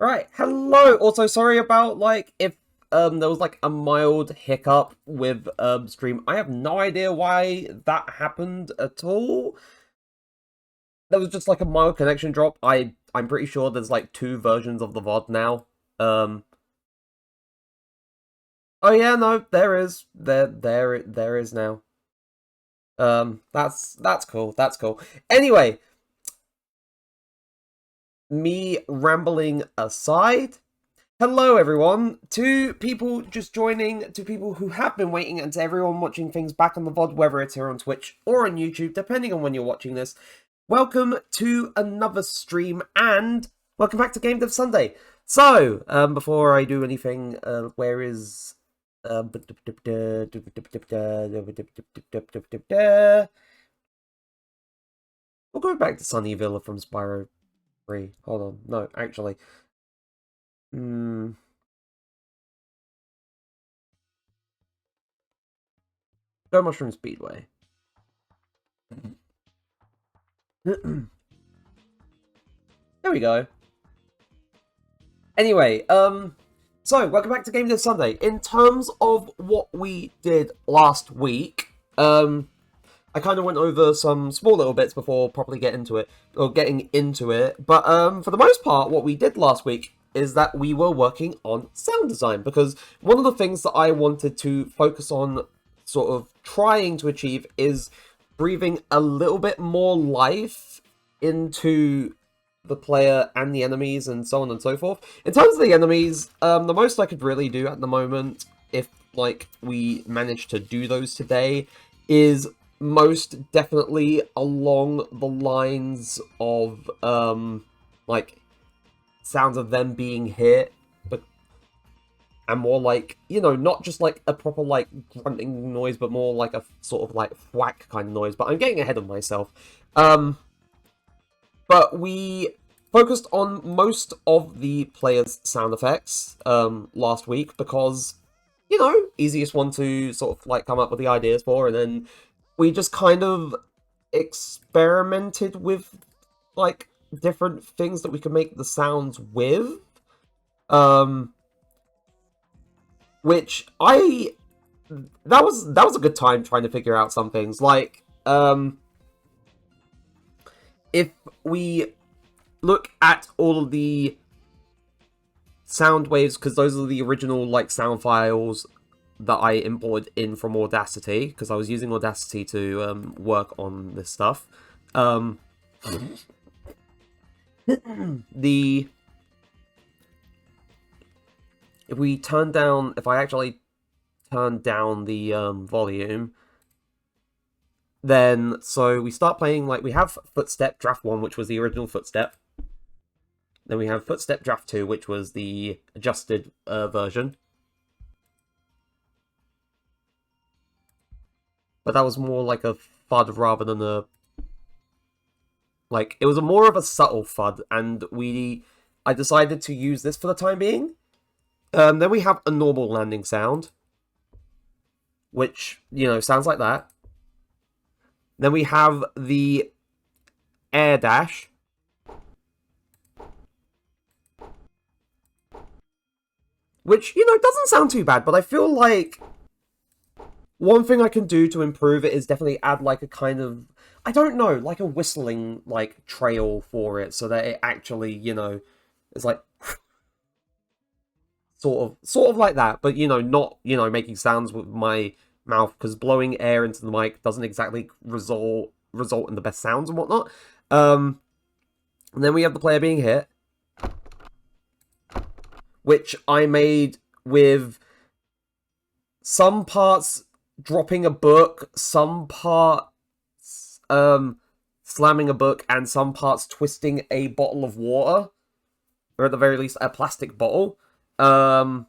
Right, hello. Also, sorry about like if there was like a mild hiccup with stream. I have no idea why that happened at all. There was just like a mild connection drop. I'm pretty sure there's like two versions of the VOD now. Um Oh yeah, no, there is. There is now. That's cool. That's cool. Anyway, me rambling aside, Hello, everyone. To people just joining, to people who have been waiting, and to everyone watching things back on the VOD, whether it's here on Twitch or on YouTube, depending on when you're watching this. Welcome to another stream, and welcome back to Game Dev Sunday. So, before I do anything, where is... We'll go back to Sunnyville from Spyro 3. Hold on. No, actually. Go Mushroom Speedway. There we go. Anyway, so welcome back to Game Dev Sunday. In terms of what we did last week, I kind of went over some small little bits before properly getting into it. But for the most part, what we did last week is that we were working on sound design, because one of the things that I wanted to focus on sort of trying to achieve is breathing a little bit more life into the player and the enemies and so on and so forth. In terms of the enemies, the most I could really do at the moment, if like we manage to do those today, is most definitely along the lines of like sounds of them being hit, but and more like, you know, not just like a proper like grunting noise, but more like a sort of like thwack kind of noise. But I'm getting ahead of myself. But we focused on most of the players' sound effects last week because, you know, easiest one to sort of like come up with the ideas for, and then we just kind of experimented with like different things that we could make the sounds with. Which that was a good time trying to figure out some things. Like, if we look at all of the sound waves, because those are the original like sound files that I imported in from Audacity, because I was using Audacity to work on this stuff. If I actually turn down the volume, then so we start playing, like, we have Footstep Draft 1, which was the original Footstep. Then we have Footstep Draft 2, which was the adjusted version. But that was more like a FUD rather than a... Like, it was more of a subtle FUD, and I decided to use this for the time being. Then we have a normal landing sound, which, you know, sounds like that. Then we have the air dash, which, you know, doesn't sound too bad, but I feel like one thing I can do to improve it is definitely add like a kind of, I don't know, like a whistling like trail for it, so that it actually, you know, is like sort of like that, but, you know, not, you know, making sounds with my mouth, because blowing air into the mic doesn't exactly result in the best sounds and whatnot. And then we have the player being hit, which I made with some parts dropping a book, some parts slamming a book, and some parts twisting a bottle of water, or at the very least a plastic bottle. But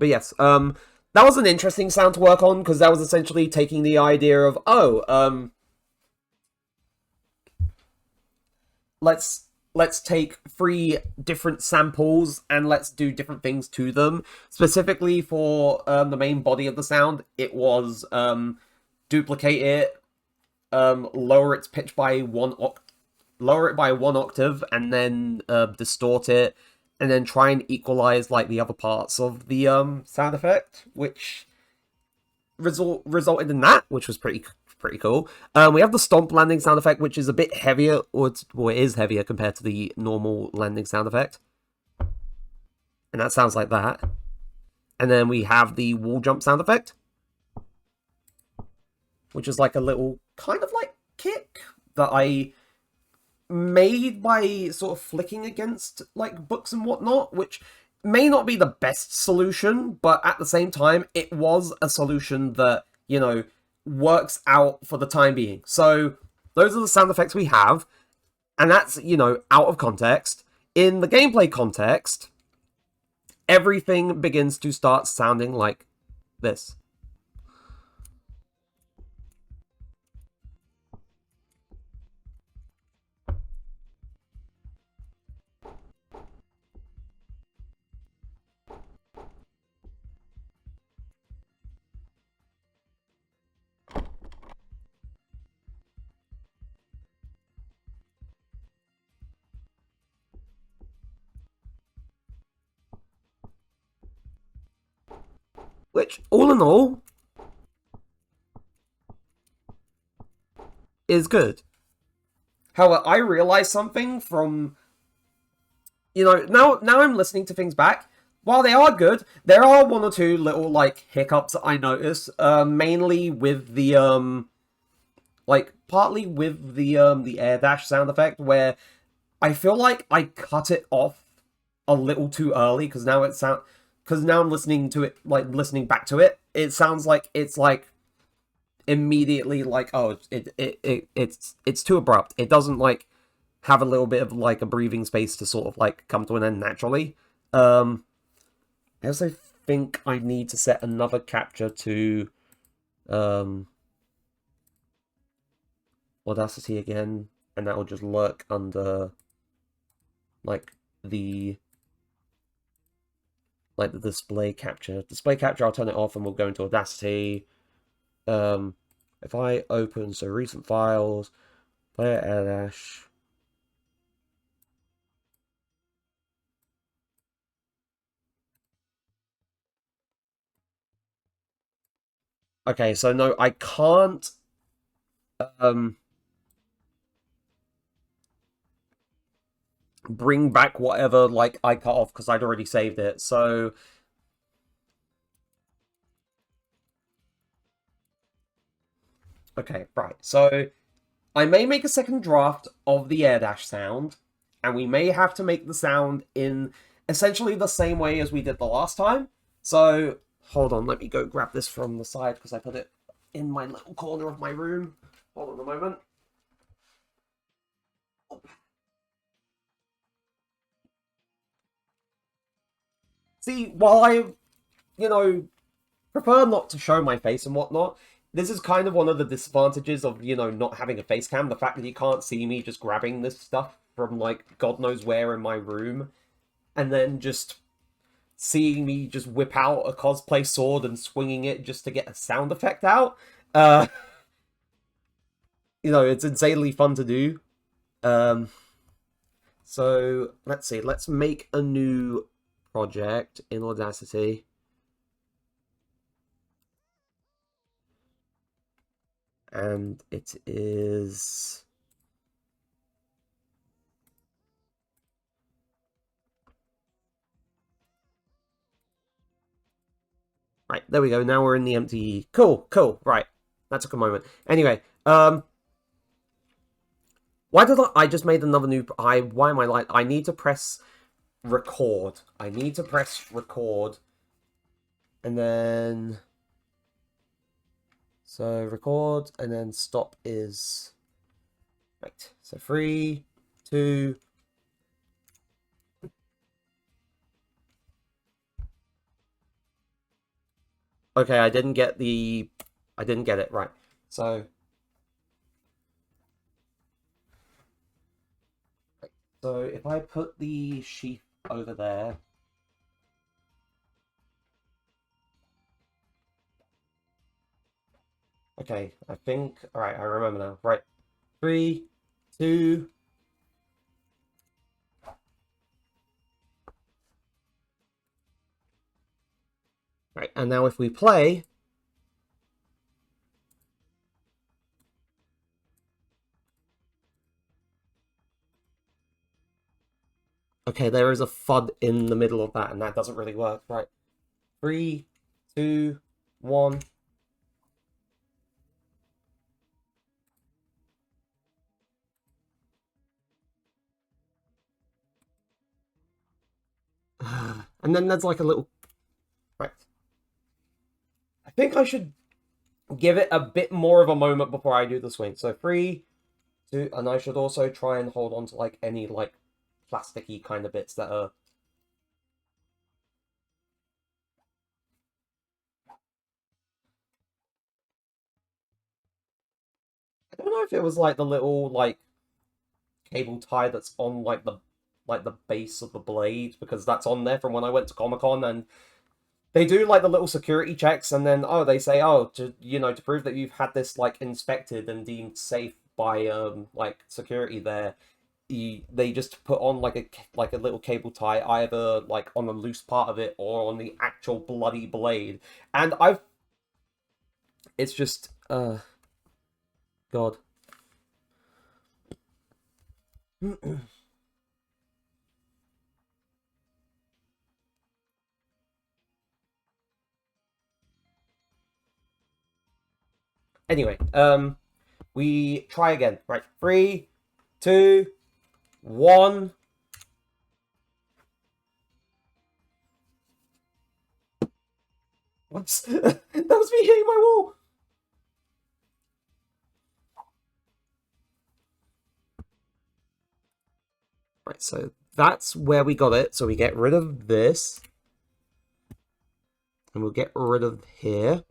yes, that was an interesting sound to work on, because that was essentially taking the idea of, let's take 3 different samples and let's do different things to them. Specifically for the main body of the sound, it was duplicate it, lower its pitch by lower it by 1 octave, and then distort it, and then try and equalize like the other parts of the sound effect, which resulted in that, which was pretty cool. We have the stomp landing sound effect, which is a bit heavier, or it is heavier compared to the normal landing sound effect, and that sounds like that. And then we have the wall jump sound effect, which is like a little kind of like kick that I made by sort of flicking against like books and whatnot, which may not be the best solution, but at the same time, it was a solution that, you know, works out for the time being. So those are the sound effects we have, and that's, you know, out of context. In the gameplay context, everything begins to start sounding like this. Which, all in all, is good. However, I realized something from, you know, now I'm listening to things back. While they are good, there are one or two little like hiccups that I notice. Mainly with the like partly with the air dash sound effect, where I feel like I cut it off a little too early because now I'm listening to it, like listening back to it. It sounds like it's like immediately like, oh, it's too abrupt. It doesn't like have a little bit of like a breathing space to sort of like come to an end naturally. I also think I need to set another capture to Audacity again, and that will just lurk under like the display capture. Display capture, I'll turn it off and we'll go into Audacity. If I open, so recent files, player air dash. Okay, so no, I can't bring back whatever like I cut off because I'd already saved it. So okay, right. So I may make a second draft of the air dash sound, and we may have to make the sound in essentially the same way as we did the last time. So hold on, let me go grab this from the side because I put it in my little corner of my room. Hold on a moment. See, while I, you know, prefer not to show my face and whatnot, this is kind of one of the disadvantages of, you know, not having a face cam. The fact that you can't see me just grabbing this stuff from, like, God knows where in my room, and then just seeing me just whip out a cosplay sword and swinging it just to get a sound effect out. You know, it's insanely fun to do. So, let's see. Let's make a new project in Audacity. And it is... Right, there we go. Now we're in the empty... Cool, cool. Right. That took a moment. Anyway, why did I just made another new... Why am I like... I need to press record. I need to press record. And then... So, record, and then stop is... Right. So, 3, 2... Okay, I didn't get it, right. So if I put the sheath over there. Okay, I think, alright, I remember now. Right, 3, 2... Right, and now if we play... Okay, there is a FUD in the middle of that, and that doesn't really work. Right, 3, 2, 1... And then there's like a little... Right. I think I should give it a bit more of a moment before I do the swing. So 3, 2, and I should also try and hold on to like any like plasticky kind of bits that are... I don't know if it was like the little like cable tie that's on like the base of the blade, because that's on there from when I went to Comic-Con, and they do like the little security checks, and then they say, to to prove that you've had this like inspected and deemed safe by like security there, they just put on like a little cable tie either like on the loose part of it or on the actual bloody blade. And it's just God. Anyway, we try again. Right, 3, 2, 1. Whoops. That was me hitting my wall. Right, so that's where we got it. So we get rid of this. And we'll get rid of here.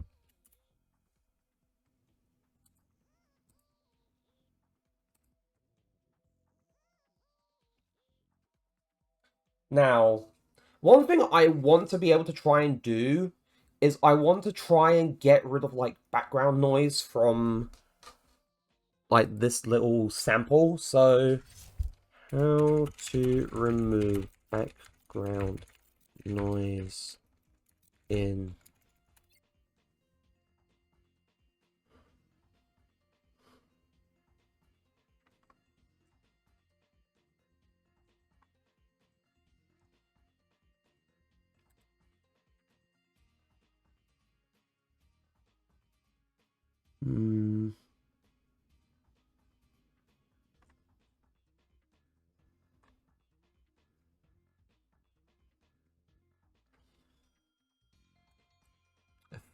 Now, one thing I want to be able to try and do is I want to try and get rid of like background noise from like this little sample. So how to remove background noise in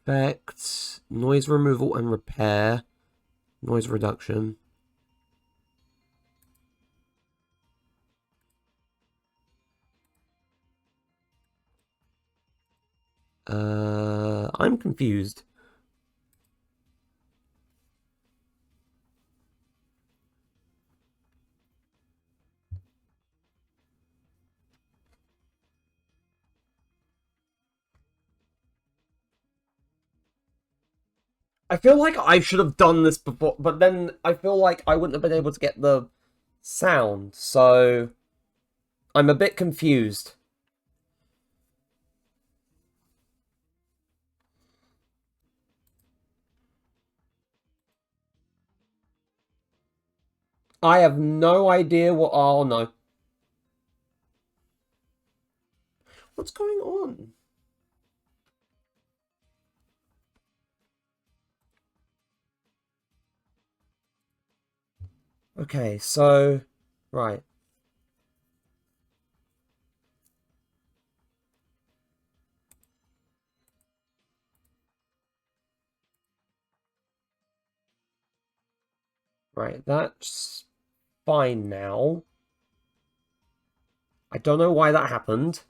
effects, noise removal and repair, noise reduction. I'm confused. I feel like I should have done this before, but then I feel like I wouldn't have been able to get the sound, so I'm a bit confused. I have no idea what... Oh, no. What's going on? Okay, so... Right. Right, that's fine now. I don't know why that happened.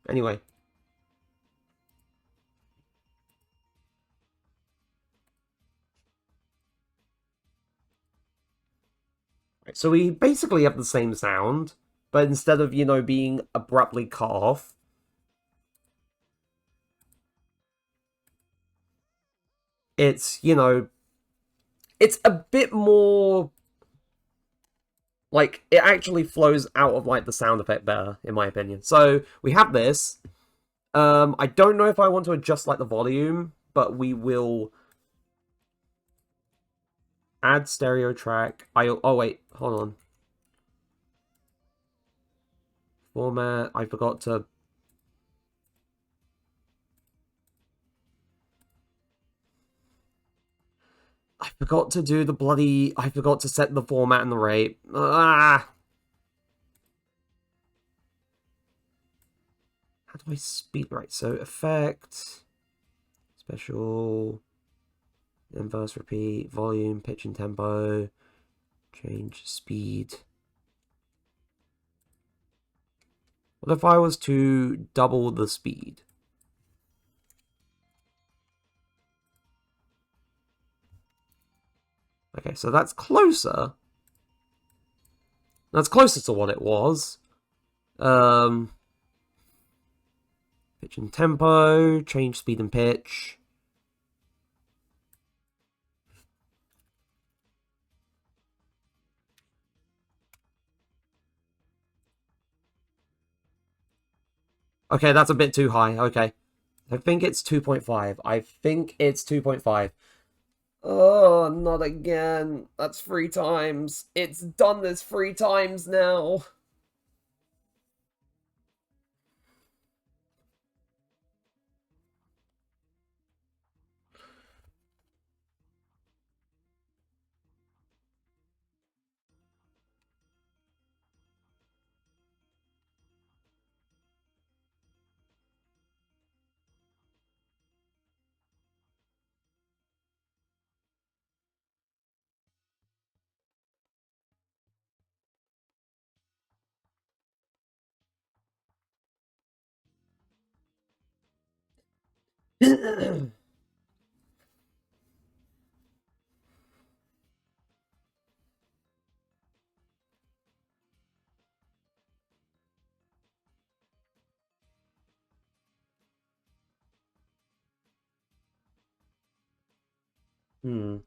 Anyway. Right, so we basically have the same sound, but instead of, being abruptly cut off, it's, it's a bit more... Like, it actually flows out of, like, the sound effect better, in my opinion. So, we have this. I don't know if I want to adjust, like, the volume, but we will add stereo track. Oh, wait, hold on. Format, I forgot to... I forgot to do the bloody... I forgot to set the format and the rate. Ah! How do I speed? Right, so effect, special, inverse repeat, volume, pitch and tempo, change speed. What if I was to double the speed? Okay, so that's closer. That's closer to what it was. Pitch and tempo, change speed and pitch. Okay, that's a bit too high. Okay. I think it's 2.5. I think it's 2.5. Oh, not again. That's 3 times. It's done this 3 times now.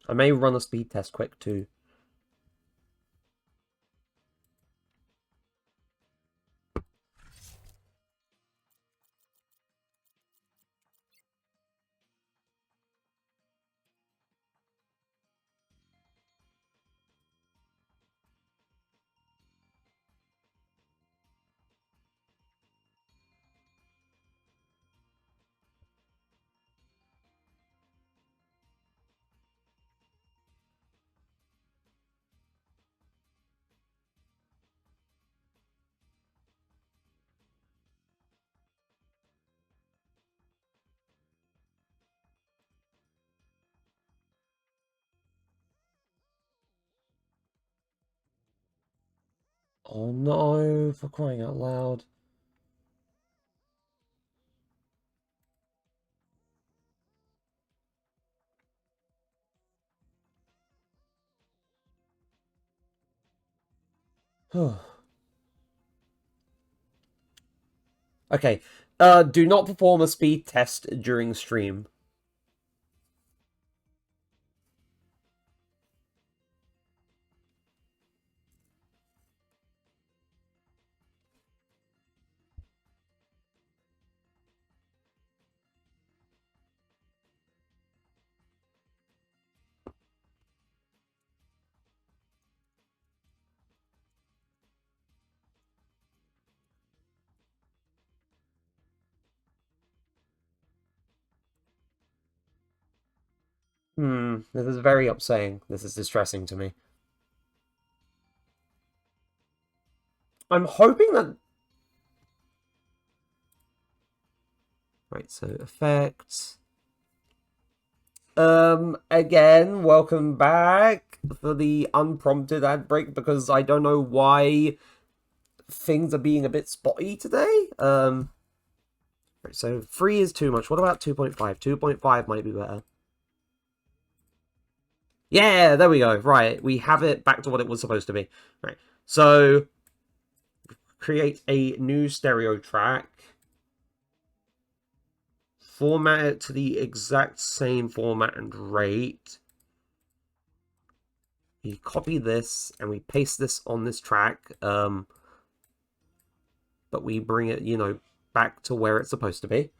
I may run a speed test quick too. Oh no, for crying out loud. Okay. Do not perform a speed test during stream. This is very upsetting. This is distressing to me. I'm hoping that... Right, so effects. Again, welcome back for the unprompted ad break because I don't know why things are being a bit spotty today. Right, so 3 is too much. What about 2.5? 2.5 might be better. Yeah, there we go. Right, we have it back to what it was supposed to be. Right, so create a new stereo track. Format it to the exact same format and rate. We copy this and we paste this on this track. But we bring it, you know, back to where it's supposed to be.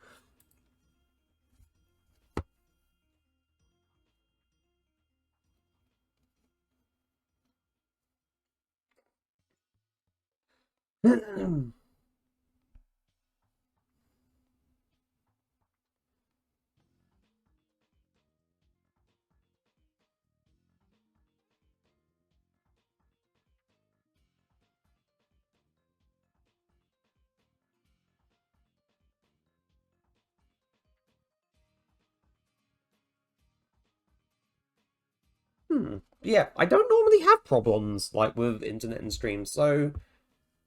Yeah, I don't normally have problems like with internet and streams, so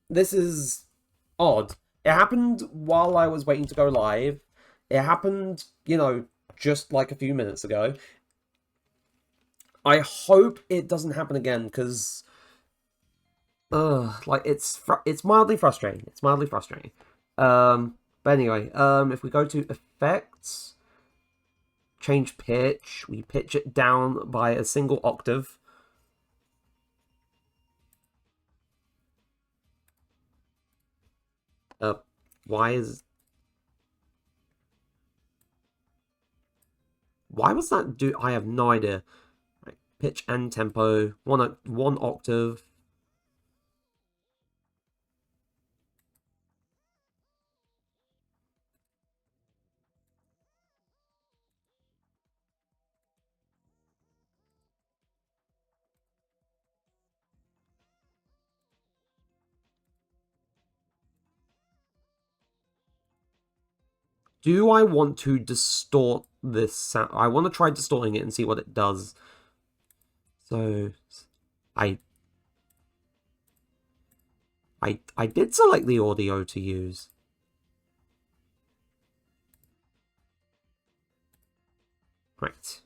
this is odd. It happened while I was waiting to go live. It happened, just like a few minutes ago. I hope it doesn't happen again, because like it's mildly frustrating. It's mildly frustrating. But anyway, if we go to effects, change pitch, we pitch it down by a single octave. Why is why was that do? I have no idea. Right, pitch and tempo, one octave. Do I want to distort this sound? I want to try distorting it and see what it does. So, I I did select the audio to use. Right.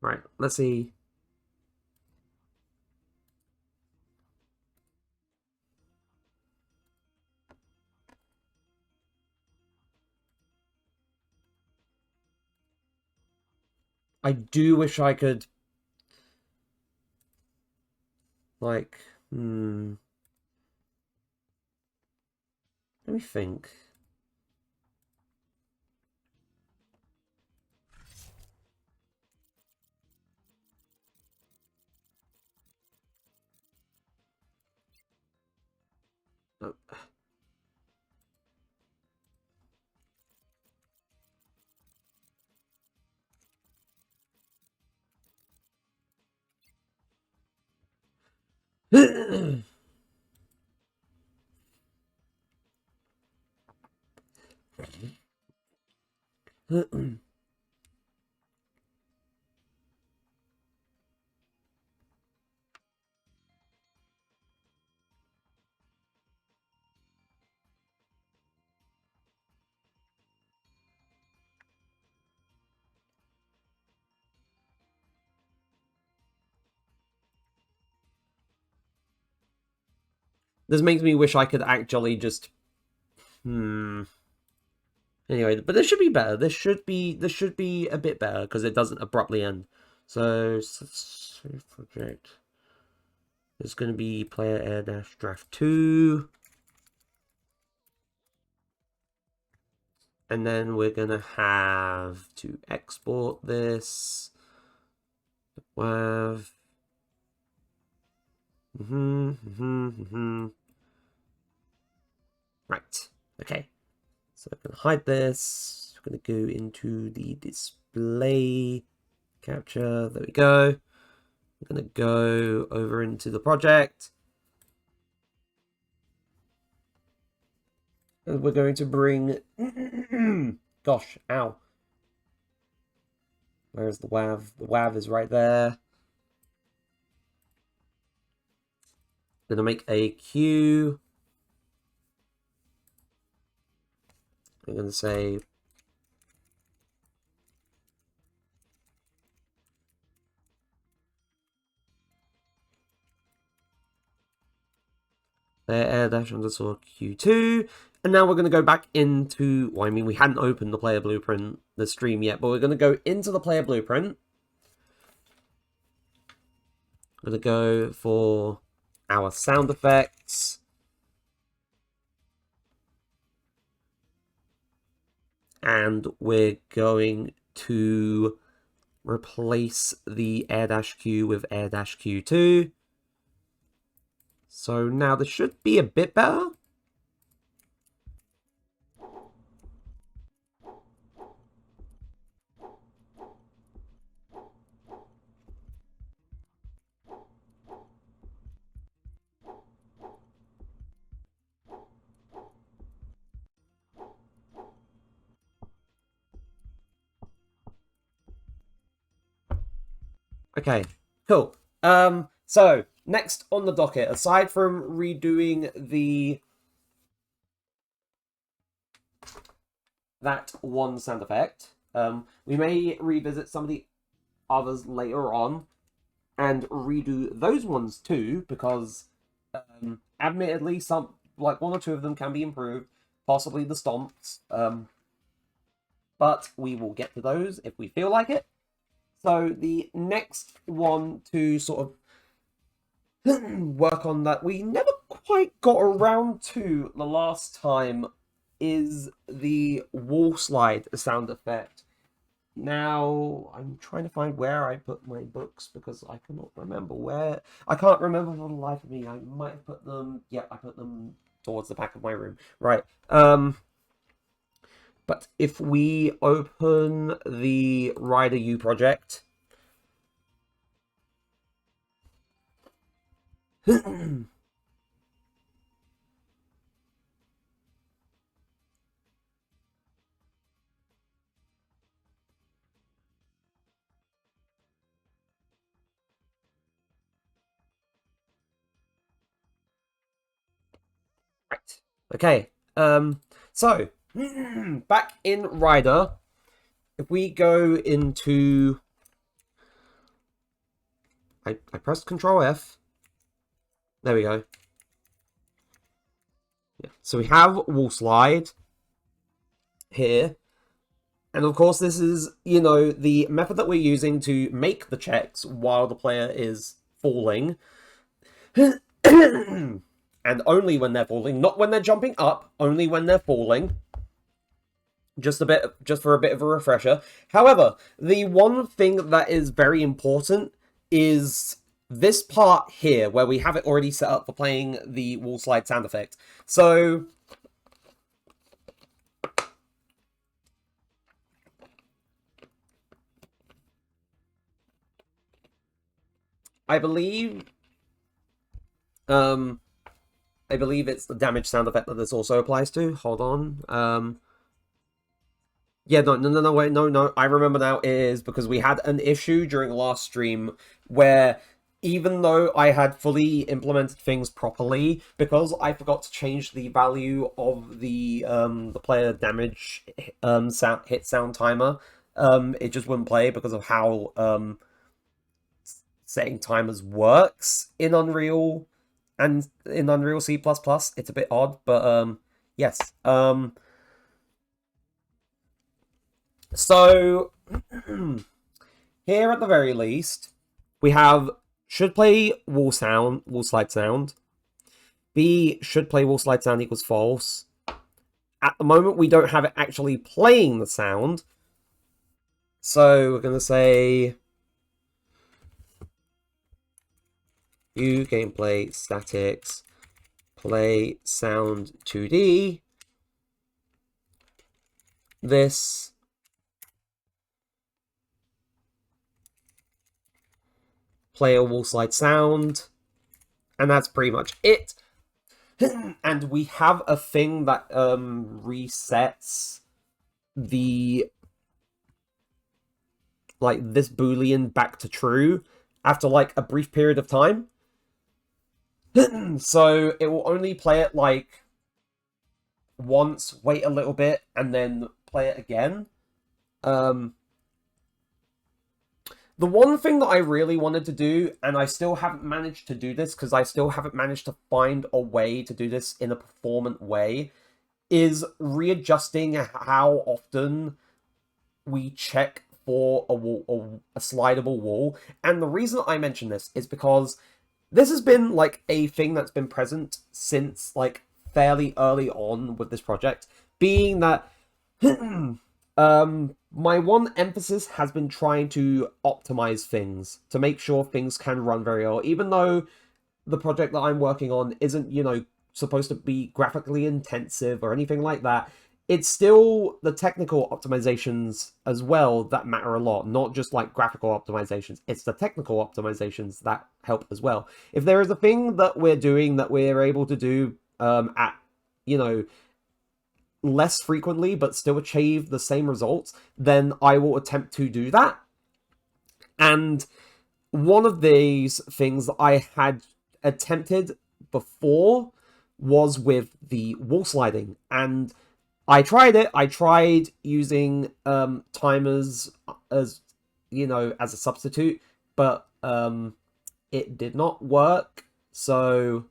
Right. Let's see. I do wish I could, like, let me think. Oh. This makes me wish I could actually just Anyway, but this should be better. This should be a bit better because it doesn't abruptly end. So save project. It's going to be player air dash draft 2. And then we're going to have to export this. WAV. Right. Okay. So I'm going to hide this. We're going to go into the display capture. There we go. We're going to go over into the project. And we're going to bring... Gosh, ow. Where's the WAV? The WAV is right there. Gonna make a queue. I'm gonna say air dash underscore Q2. And now we're going to go back into, well, I mean, we hadn't opened the player blueprint, the stream yet, but we're going to go into the player blueprint. I'm going to go for our sound effects. And we're going to replace the air-q with air-q2. So now this should be a bit better. Okay, cool. So next on the docket, aside from redoing that one sound effect, we may revisit some of the others later on and redo those ones too, because admittedly some, like, one or two of them can be improved, possibly the stomps, but we will get to those if we feel like it. So the next one to sort of work on that we never quite got around to the last time is the wall slide sound effect. Now, I'm trying to find where I put my books because I cannot remember where. I can't remember for the life of me. I might have put them. Yeah, I put them towards the back of my room. Right. But if we open the Rider U project. Right. Okay. So back in Rider, if we go into, I pressed Control F. There we go. Yeah. So we have wall slide here. And of course, this is, you know, the method that we're using to make the checks while the player is falling. And only when they're falling, not when they're jumping up, only when they're falling. Just for a bit of a refresher. However, the one thing that is very important is this part here, where we have it already set up for playing the wall slide sound effect. So I believe it's the damage sound effect that this also applies to. Hold on. Yeah, no, wait, no. I remember now. It is because we had an issue during last stream where even though I had fully implemented things properly, because I forgot to change the value of the player damage hit sound timer, it just wouldn't play because of how setting timers works in Unreal and in Unreal C++. It's a bit odd, but yes. So here at the very least, we have should play wall slide sound. B should play wall slide sound equals false. At the moment, we don't have it actually playing the sound. So we're going to say view gameplay statics play sound 2D. This play a wall slide sound, and that's pretty much it. And we have a thing that resets the, like, this boolean back to true after like a brief period of time. So it will only play it like once, wait a little bit, and then play it again. The one thing that I really wanted to do, and I still haven't managed to do this because I still haven't managed to find a way to do this in a performant way, is readjusting how often we check for a wall, a slidable wall. And the reason I mention this is because this has been like a thing that's been present since like fairly early on with this project, being that my one emphasis has been trying to optimize things to make sure things can run very well, even though the project that I'm working on isn't, supposed to be graphically intensive or anything like that. It's still the technical optimizations as well that matter a lot, not just like graphical optimizations. It's the technical optimizations that help as well. If there is a thing that we're doing that we're able to do at, you know, less frequently but still achieve the same results, then I will attempt to do that. And one of these things that I had attempted before was with the wall sliding, and I tried it. I tried using timers as as a substitute, but it did not work. So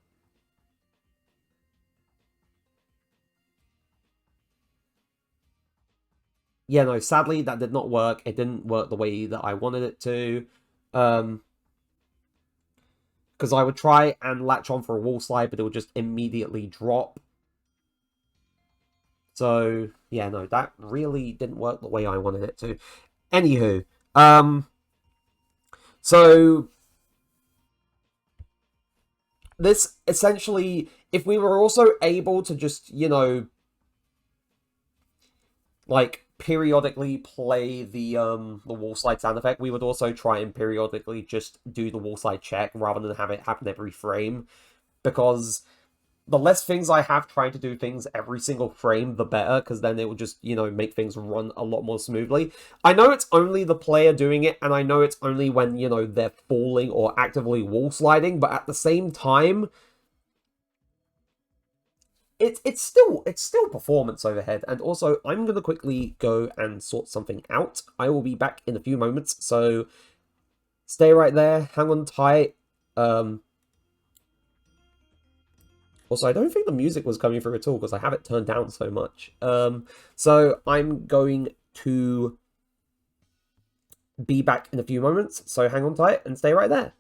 yeah, no, sadly that did not work. It didn't work the way that I wanted it to. Because I would try and latch on for a wall slide, but it would just immediately drop. So yeah, no, that really didn't work the way I wanted it to. Anywho, so this essentially, if we were also able to just, like periodically play the wall slide sound effect, we would also try and periodically just do the wall slide check rather than have it happen every frame, because the less things I have trying to do things every single frame, the better, because then it will just, make things run a lot more smoothly. I know it's only the player doing it, and I know it's only when, they're falling or actively wall sliding, but at the same time, it's still performance overhead. And also, I'm going to quickly go and sort something out. I will be back in a few moments, so stay right there, hang on tight. Also, I don't think the music was coming through at all because I have it turned down so much. So I'm going to be back in a few moments. So hang on tight and stay right there.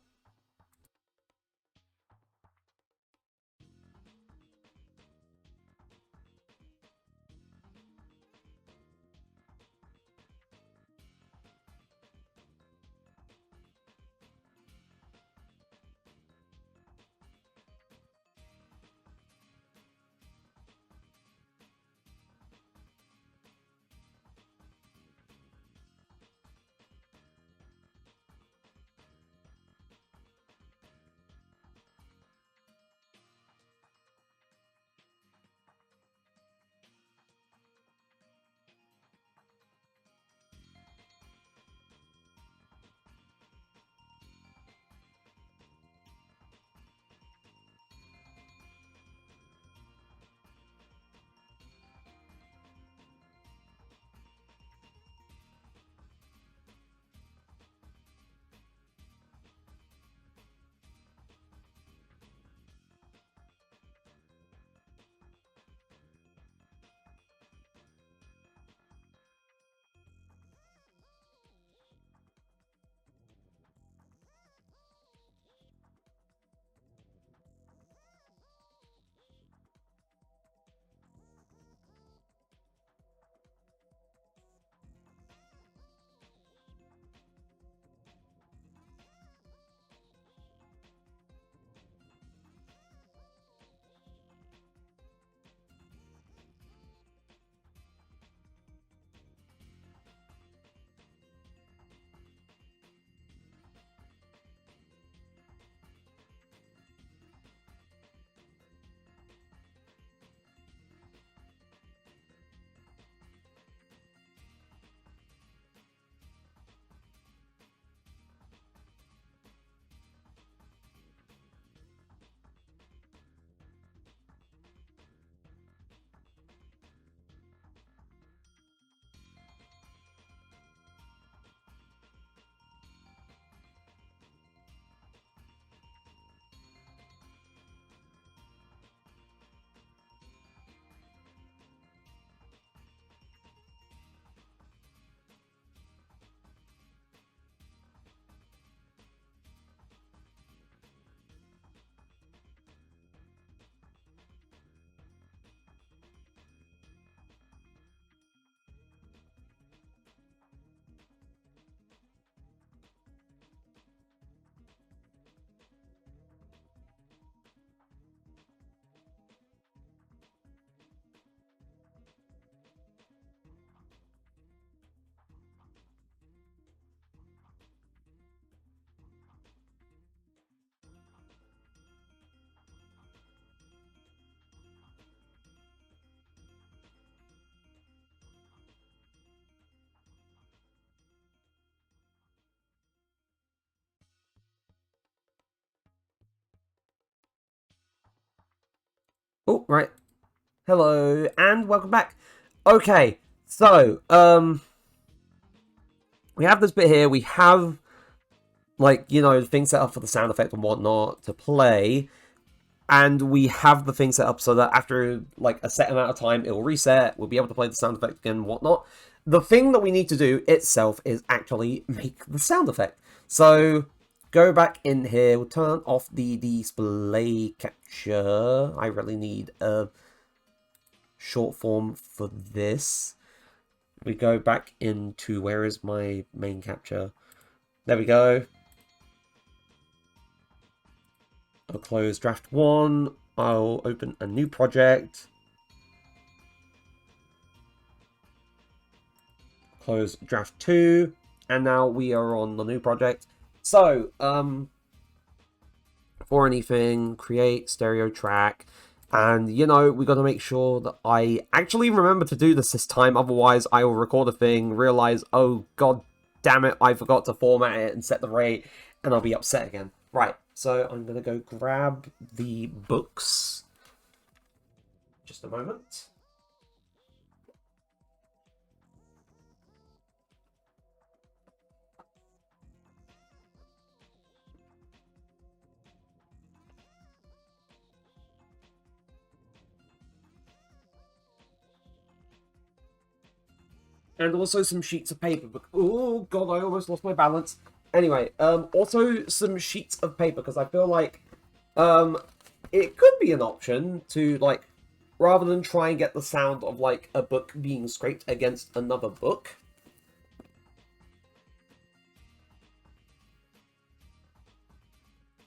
Oh, right. Hello, and welcome back. Okay, so, we have this bit here. We have, like, you know, things set up for the sound effect and whatnot to play. And we have the thing set up so that after, like, a set amount of time, it will reset. We'll be able to play the sound effect again and whatnot. The thing that we need to do itself is actually make the sound effect. So, go back in here. We'll turn off the display capture. I really need a short form for this. We go back into, where is my main capture? There we go. I'll close draft 1. I'll open a new project. Close draft 2. And now we are on the new project. So, for anything, create stereo track. And, you know, we got to make sure that I actually remember to do this time. Otherwise, I will record a thing, realize, oh, god damn it, I forgot to format it and set the rate, and I'll be upset again. Right, so I'm going to go grab the books. Just a moment. And also some sheets of paper. Oh god, I almost lost my balance. Anyway, also some sheets of paper, because I feel like it could be an option to, like, rather than try and get the sound of, like, a book being scraped against another book,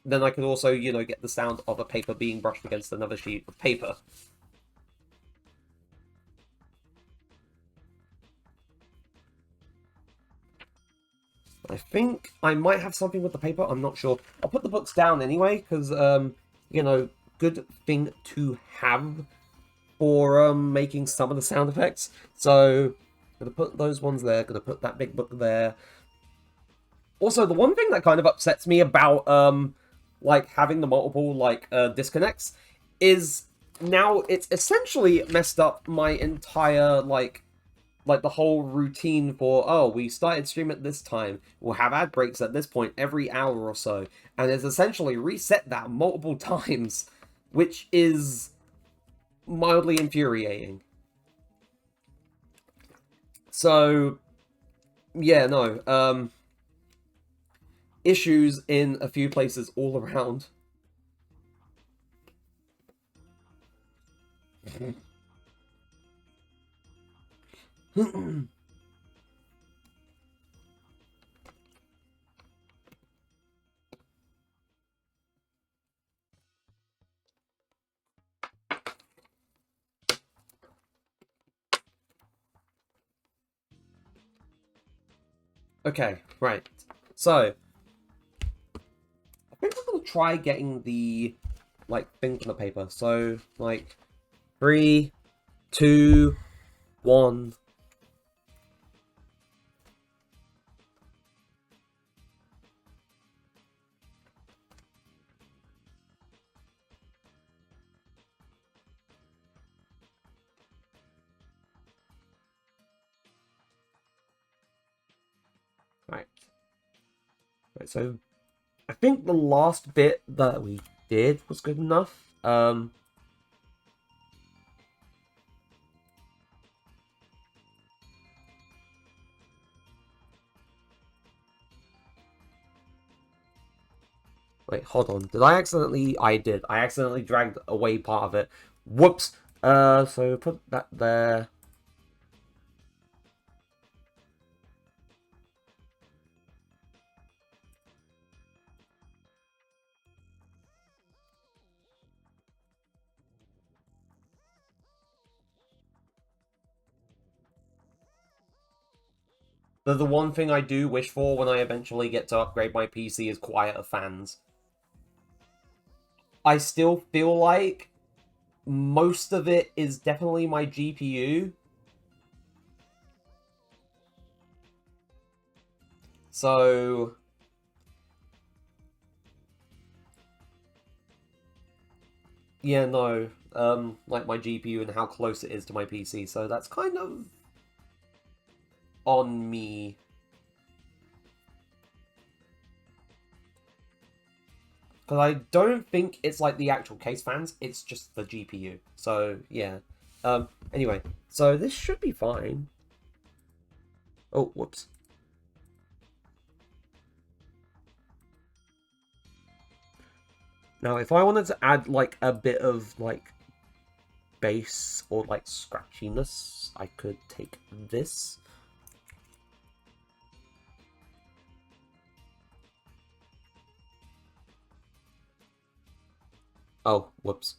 then I could also, you know, get the sound of a paper being brushed against another sheet of paper. I think I might have something with the paper, I'm not sure. I'll put the books down anyway, because, you know, good thing to have for making some of the sound effects. So, gonna put those ones there, gonna put that big book there. Also, the one thing that kind of upsets me about like having the multiple like disconnects is now it's essentially messed up my entire like the whole routine for, oh, we started stream at this time, we'll have ad breaks at this point every hour or so, and it's essentially reset that multiple times, which is mildly infuriating. So, yeah, no, issues in a few places all around. Okay, right. So, I think I'm gonna try getting the, like, thing from the paper. So, like, 3, 2, 1. Right. Right, so I think the last bit that we did was good enough. Wait, hold on. Did I accidentally? I did. I accidentally dragged away part of it. Whoops. So put that there. The one thing I do wish for when I eventually get to upgrade my PC is quieter fans. I still feel like most of it is definitely my GPU. So, yeah, no. like my GPU and how close it is to my PC, so that's kind of on me. Because I don't think it's like the actual case fans, it's just the GPU. So, yeah. Anyway, so this should be fine. Oh, whoops. Now, if I wanted to add, like, a bit of, like, bass or, like, scratchiness, I could take this. Oh, whoops.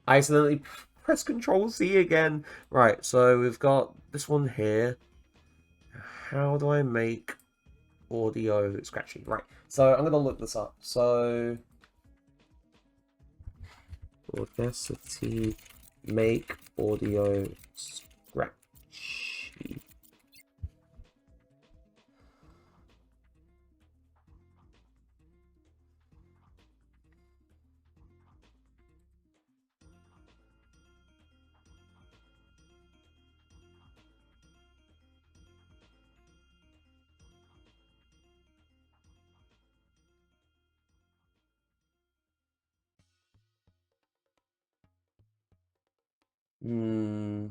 I accidentally pressed Control C again. Right, so we've got this one here. How do I make audio scratchy? Right, so I'm going to look this up. So, Audacity, make audio scratchy. Hmm.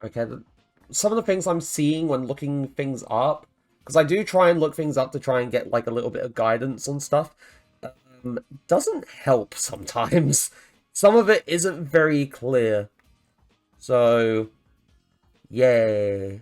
Okay, some of the things I'm seeing when looking things up, because I do try and look things up to try and get like a little bit of guidance on stuff, doesn't help sometimes. Some of it isn't very clear. So, yeah.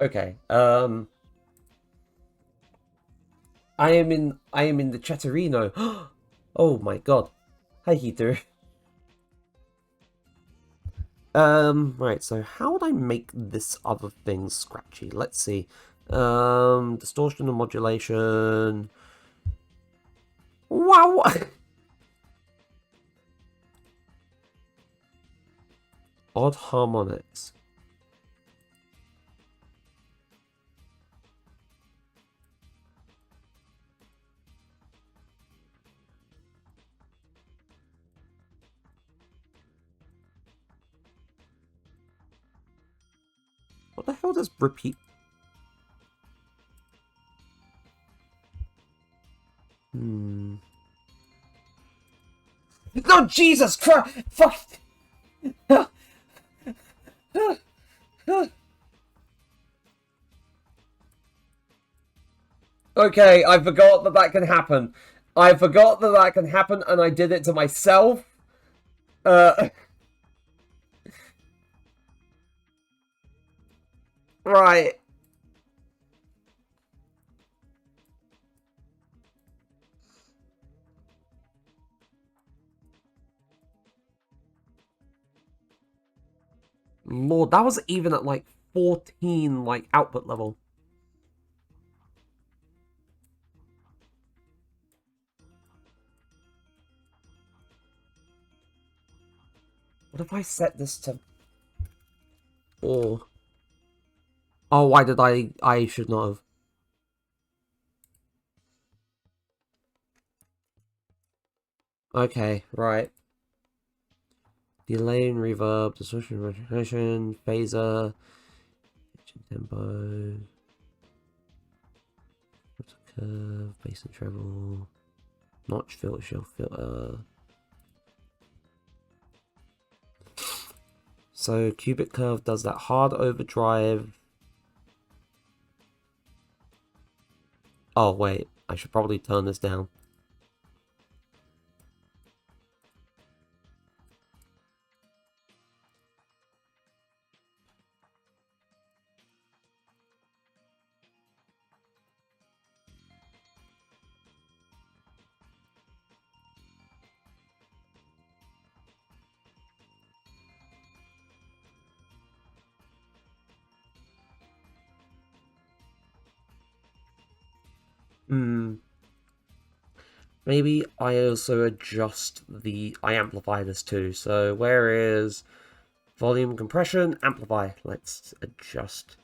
Okay. I am in the Chatterino. Oh my god. Hi, Heater. Right, so how would I make this other thing scratchy? Let's see. Distortion and modulation. Wow! Odd harmonics. What the hell does repeat? No, Jesus Christ! Fuck! Okay, I forgot that that can happen. I forgot that that can happen, and I did it to myself. Right. Lord, that was even at like 14, like, output level. What if I set this to 4? Oh, why did I should not have. Okay, right. Delay and reverb, distortion, recognition, phaser, Tempo. Curve, base and treble. Notch filter, shelf filter. So cubic curve does that hard overdrive. Oh wait, I should probably turn this down. Maybe I also adjust I amplify this too. So where is volume compression? Amplify. Let's adjust.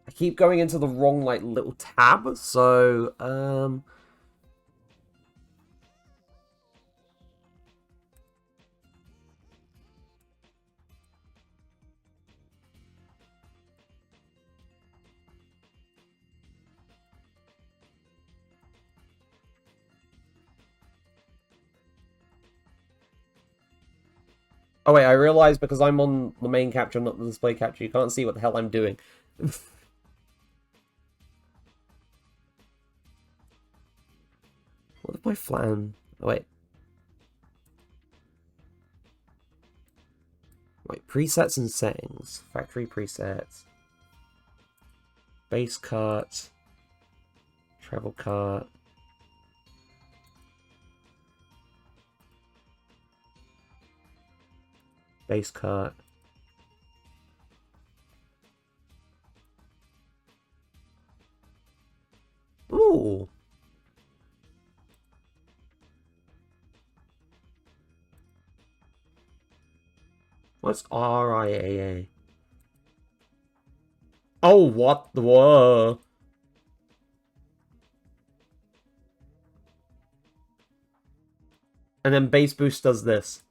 I keep going into the wrong like little tab, so oh wait, I realized because I'm on the main capture, not the display capture, you can't see what the hell I'm doing. What if I flatten? Oh wait. Wait, presets and settings. Factory presets. Base cut. Treble cut. Base cut. Ooh. What's RIAA? Oh, what the whoa. And then bass boost does this.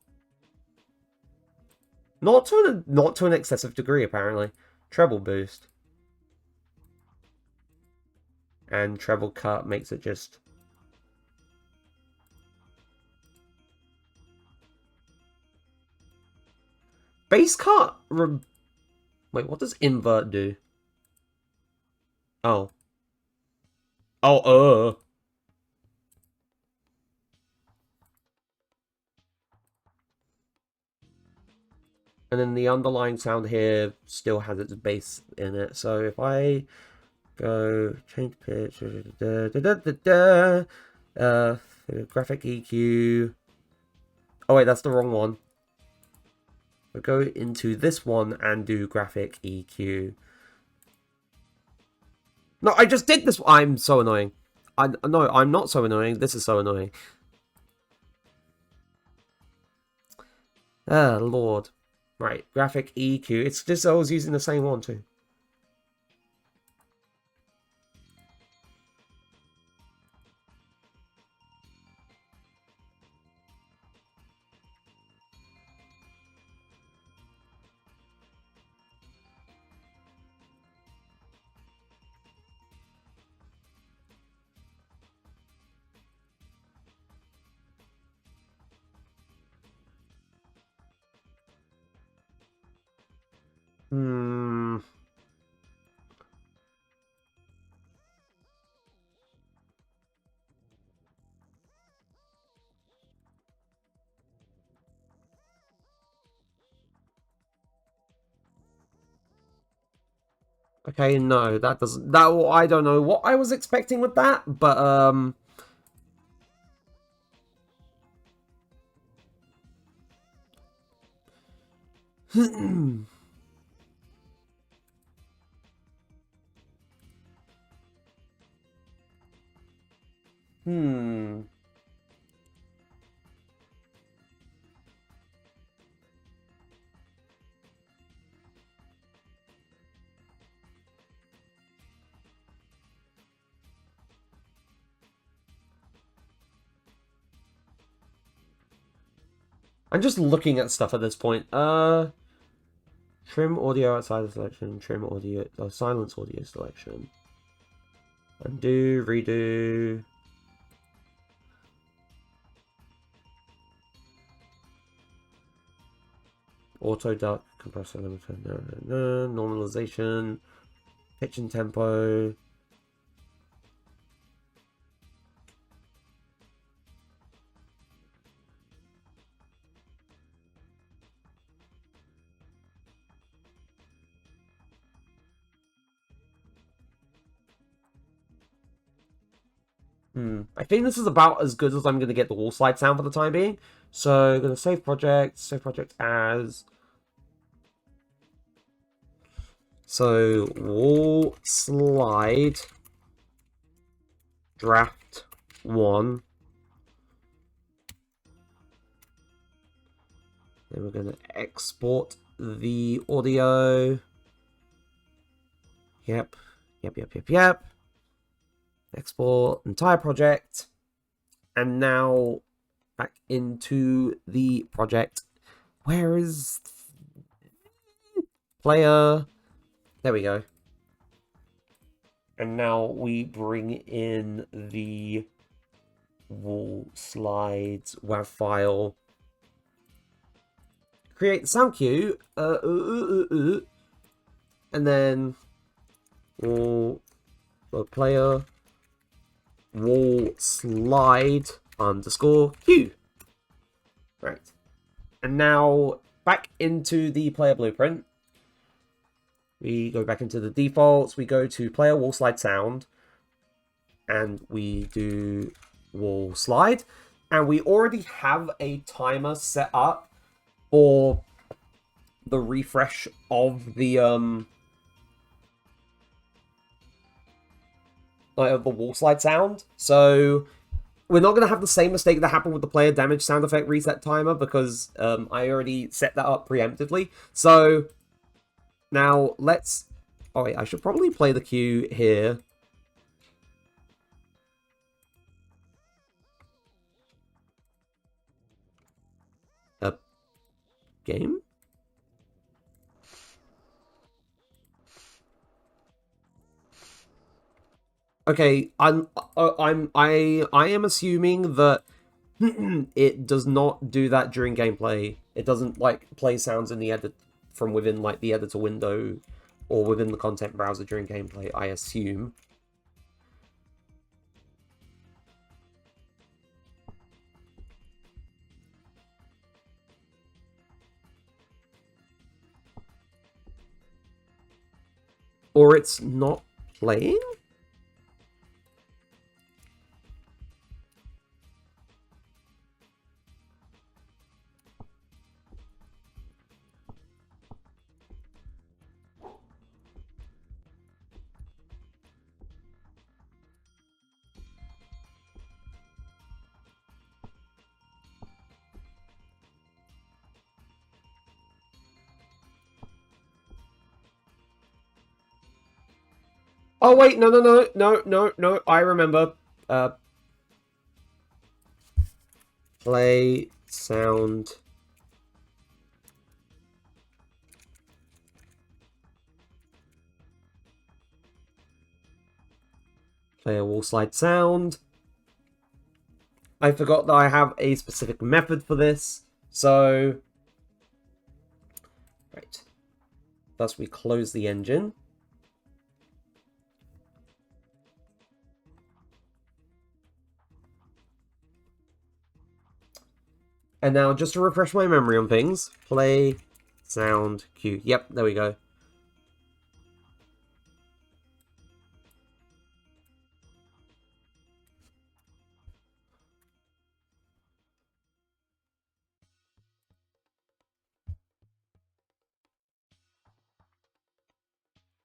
Not to an excessive degree, apparently. Treble boost. And treble cut makes it just... Bass cut... Wait, what does invert do? Oh. Oh, And then the underlying sound here still has its bass in it. So if I go change pitch, graphic EQ. Oh wait, that's the wrong one. We'll go into this one and do graphic EQ. No, I just did this. I'm so annoying. No, I'm not so annoying. This is so annoying. Ah, Lord. Right, graphic EQ. It's just I was using the same one too. Okay, no, that doesn't... I don't know what I was expecting with that, but, I'm just looking at stuff at this point. Trim audio outside of selection, trim audio, silence audio selection. Undo, redo. Auto duck, compressor limiter, normalization, pitch and tempo. I think this is about as good as I'm going to get the wall slide sound for the time being. So I'm going to save project as... So wall slide draft 1. Then we're going to export the audio. Yep. Export entire project. And now back into the project. Where is player? There we go. And now we bring in the wall slides WAV file. Create the sound cue. And then wall player wall slide underscore cue. Right. And now back into the player blueprint. We go back into the defaults. We go to player wall slide sound. And we do wall slide. And we already have a timer set up for the refresh of the of the wall slide sound. So we're not going to have the same mistake that happened with the player damage sound effect reset timer because I already set that up preemptively. So now let's... Oh wait, I should probably play the cue here. Game? Okay, I am assuming that it does not do that during gameplay. It doesn't like play sounds in the edit from within like the editor window or within the content browser during gameplay, I assume. Or it's not playing? Oh wait, no, I remember. Play sound. Play a wall slide sound. I forgot that I have a specific method for this, so... Right. Thus we close the engine. And now, just to refresh my memory on things, play, sound, cue. Yep, there we go.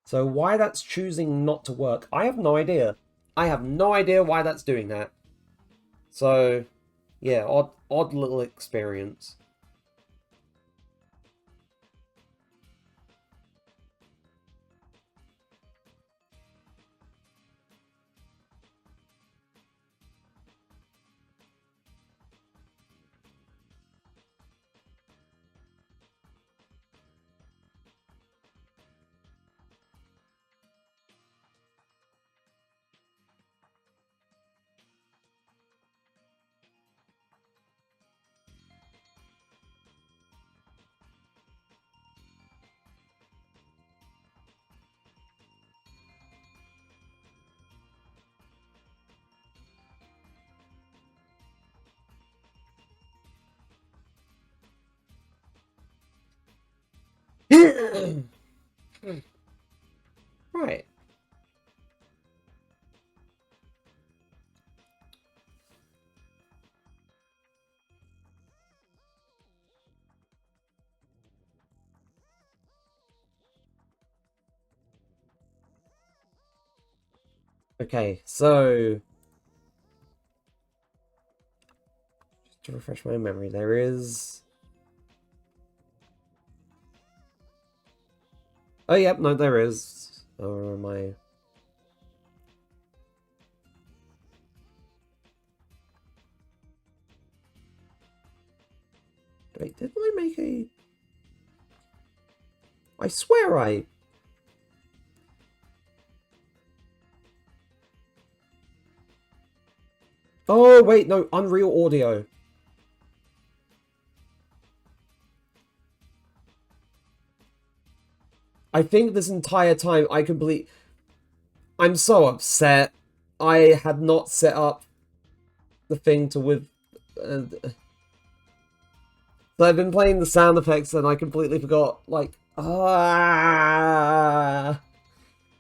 So why that's choosing not to work, I have no idea. I have no idea why that's doing that. So, yeah, odd little experience. Right. Okay, so just to refresh my memory, there is. Oh, yep, no, there is. Or am I? Wait, didn't I make a? I swear I. Oh, wait, no, Unreal Audio. I think this entire time I'm so upset. I had not set up the thing to with. So I've been playing the sound effects and I completely forgot. Like,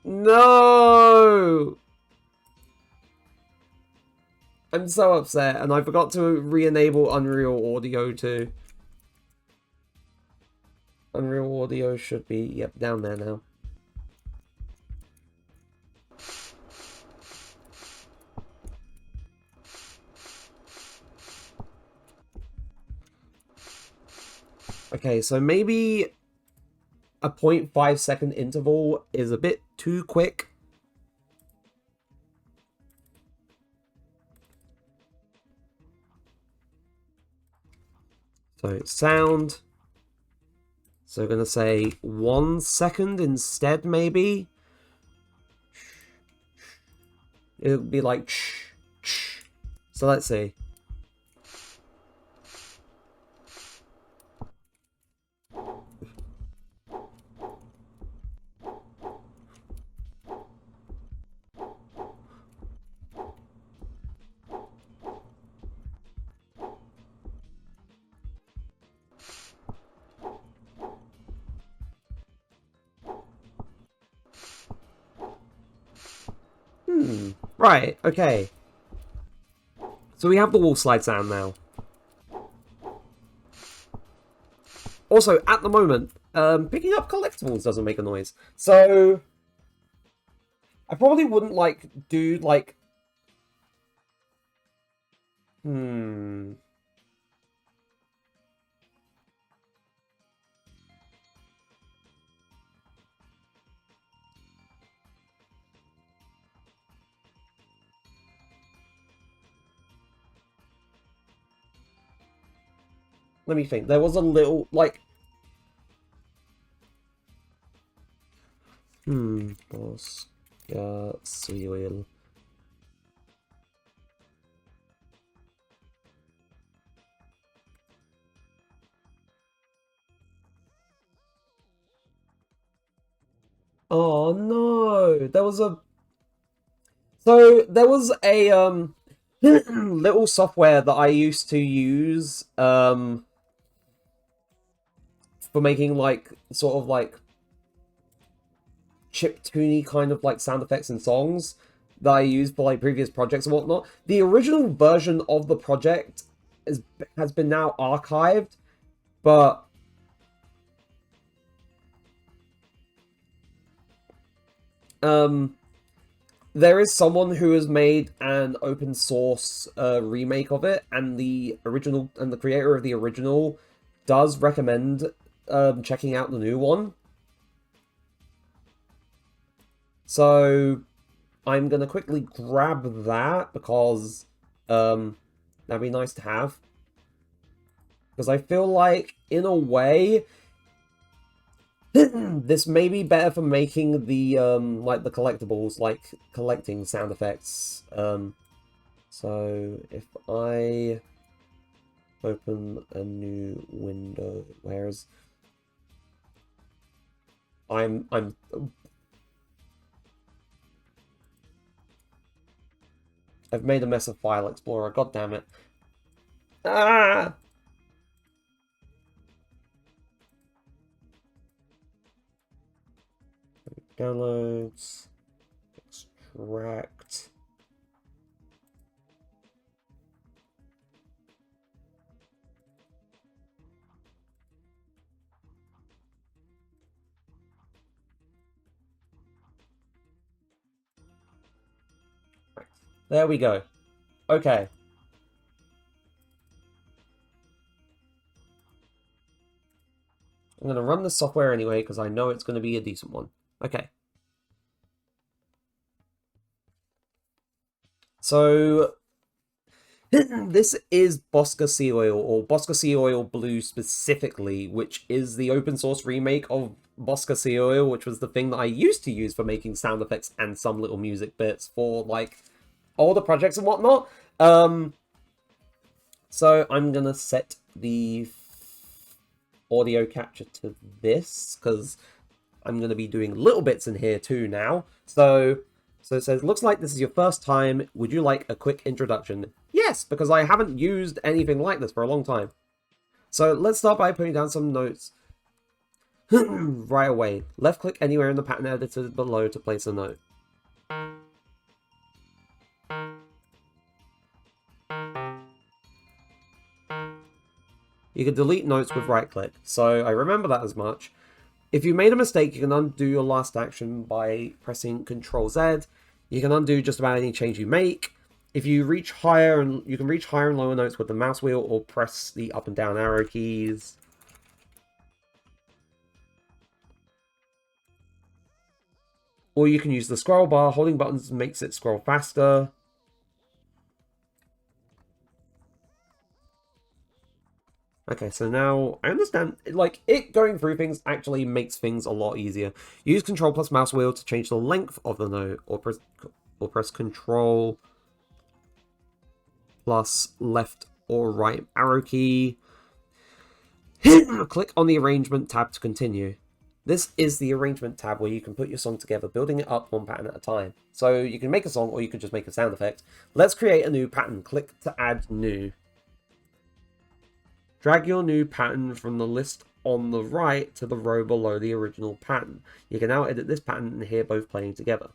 no! I'm so upset, and I forgot to re-enable Unreal Audio too. Unreal Audio should be, yep, down there now. Okay, so maybe a 0.5 second interval is a bit too quick. So sound. So we're gonna say 1 second instead, maybe. It would be like shh, shh. So let's see. Right, okay. So we have the wall slide sound now. Also, at the moment, picking up collectibles doesn't make a noise. So I probably wouldn't do let me think. There was a little boss seal. Oh no. There was a little software that I used to use for making sort of chiptune kind of sound effects and songs that I used for previous projects and whatnot. The original version of the project has been now archived, but there is someone who has made an open source remake of it, and the creator of the original does recommend checking out the new one. So I'm gonna quickly grab that because that'd be nice to have. Because I feel like, in a way, this may be better for making the the collectibles, collecting sound effects. So if I open a new window, where's I've made a mess of File Explorer, god damn it. Ah! Downloads. Extract. There we go. Okay. I'm going to run the software anyway, because I know it's going to be a decent one. Okay. So, this is Bosca Sea Oil, or Bosca Sea Oil Blue specifically, which is the open source remake of Bosca Sea Oil, which was the thing that I used to use for making sound effects and some little music bits for, like, all the projects and whatnot. So I'm going to set the audio capture to this, because I'm going to be doing little bits in here too now. So it says, looks like this is your first time. Would you like a quick introduction? Yes, because I haven't used anything like this for a long time. So let's start by putting down some notes right away. Left click anywhere in the pattern editor below to place a note. You can delete notes with right click, so I remember that as much. If you made a mistake, you can undo your last action by pressing Ctrl Z. You can undo just about any change you make. If you reach higher, you can reach higher and lower notes with the mouse wheel or press the up and down arrow keys. Or you can use the scroll bar. Holding buttons makes it scroll faster. Okay, so now I understand, like, it going through things actually makes things a lot easier. Use Control plus mouse wheel to change the length of the note, or press Control plus left or right arrow key. Click on the Arrangement tab to continue. This is the Arrangement tab where you can put your song together, building it up one pattern at a time. So you can make a song, or you can just make a sound effect. Let's create a new pattern. Click to add new. Drag your new pattern from the list on the right to the row below the original pattern. You can now edit this pattern and hear both playing together.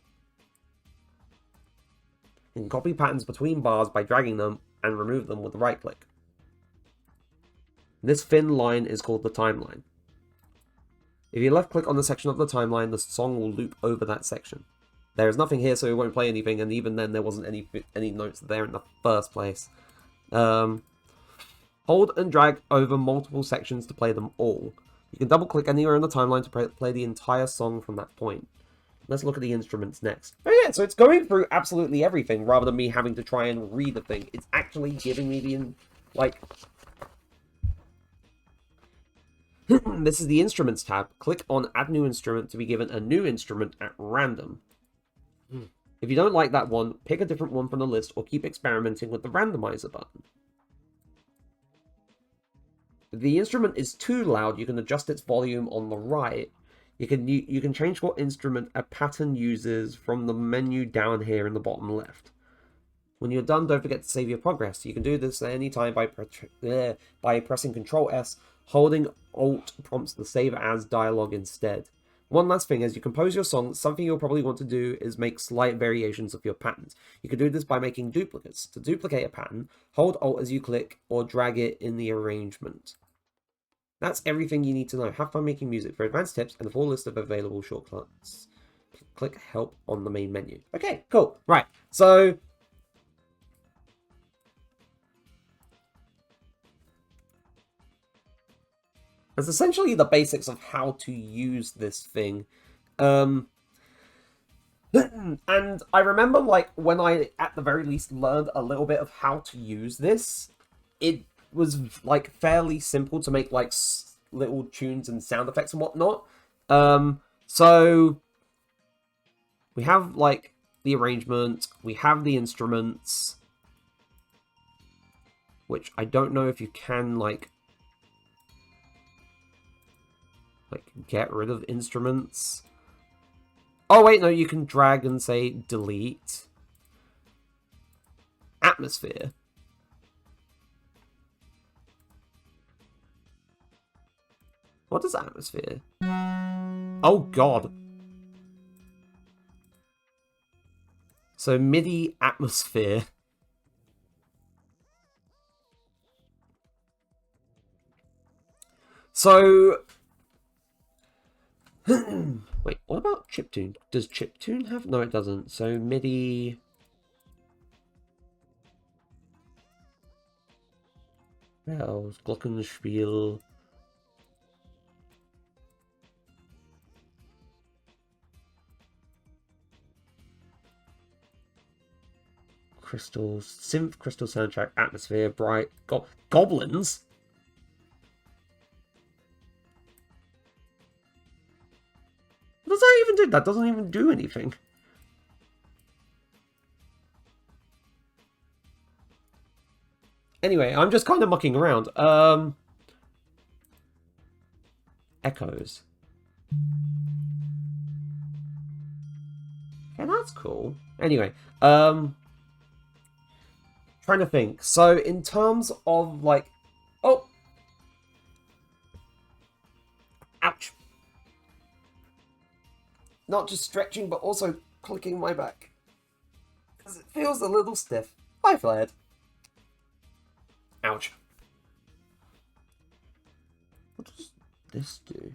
You can copy patterns between bars by dragging them and remove them with the right click. This thin line is called the timeline. If you left click on the section of the timeline, the song will loop over that section. There is nothing here, so it won't play anything, and even then there wasn't any notes there in the first place. Hold and drag over multiple sections to play them all. You can double click anywhere in the timeline to play the entire song from that point. Let's look at the instruments next. Oh yeah, so it's going through absolutely everything rather than me having to try and read the thing. It's actually giving me the, this is the Instruments tab. Click on Add New Instrument to be given a new instrument at random. If you don't like that one, pick a different one from the list or keep experimenting with the randomizer button. If the instrument is too loud, you can adjust its volume on the right. You can change what instrument a pattern uses from the menu down here in the bottom left. When you're done, don't forget to save your progress. You can do this at any time by pressing Ctrl S. Holding Alt prompts the Save As dialog instead. One last thing, as you compose your song, something you'll probably want to do is make slight variations of your patterns. You can do this by making duplicates. To duplicate a pattern, hold Alt as you click or drag it in the arrangement. That's everything you need to know. Have fun making music. For advanced tips and a full list of available shortcuts, click Help on the main menu. Okay, cool. Right, so that's essentially the basics of how to use this thing. And I remember, like, when I, at the very least, learned a little bit of how to use this, it was, like, fairly simple to make, like, little tunes and sound effects and whatnot. So we have, like, the arrangement, we have the instruments, which I don't know if you can, like get rid of instruments. Oh wait, no, you can drag and say delete. Atmosphere. What is atmosphere? Oh god. So MIDI atmosphere. So wait, what about chiptune? Does chiptune have? No, it doesn't. So MIDI. Where else? Glockenspiel. Crystals, synth crystal soundtrack, atmosphere, bright, goblins. What does that even do? That doesn't even do anything. Anyway, I'm just kind of mucking around. Echoes. Yeah, that's cool. Anyway, trying to think. So in terms of like, oh, ouch. Not just stretching, but also clicking my back. Because it feels a little stiff. Hi, Flared. Ouch. What does this do?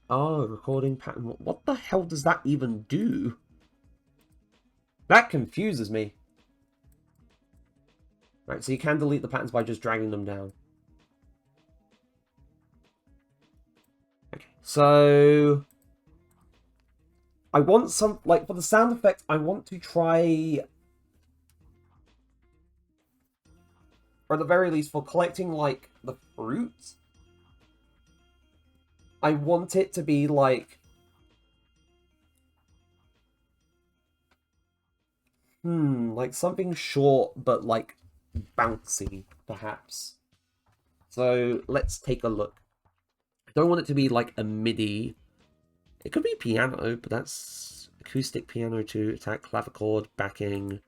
Oh, recording pattern. What the hell does that even do? That confuses me. Right, so you can delete the patterns by just dragging them down. Okay, so I want some, like, for the sound effects, I want to try, or at the very least, for collecting, like, the fruit, I want it to be, like, like something short, but, like, bouncy, perhaps. So, let's take a look. I don't want it to be, like, a MIDI. It could be piano, but that's acoustic piano to attack clavichord, backing.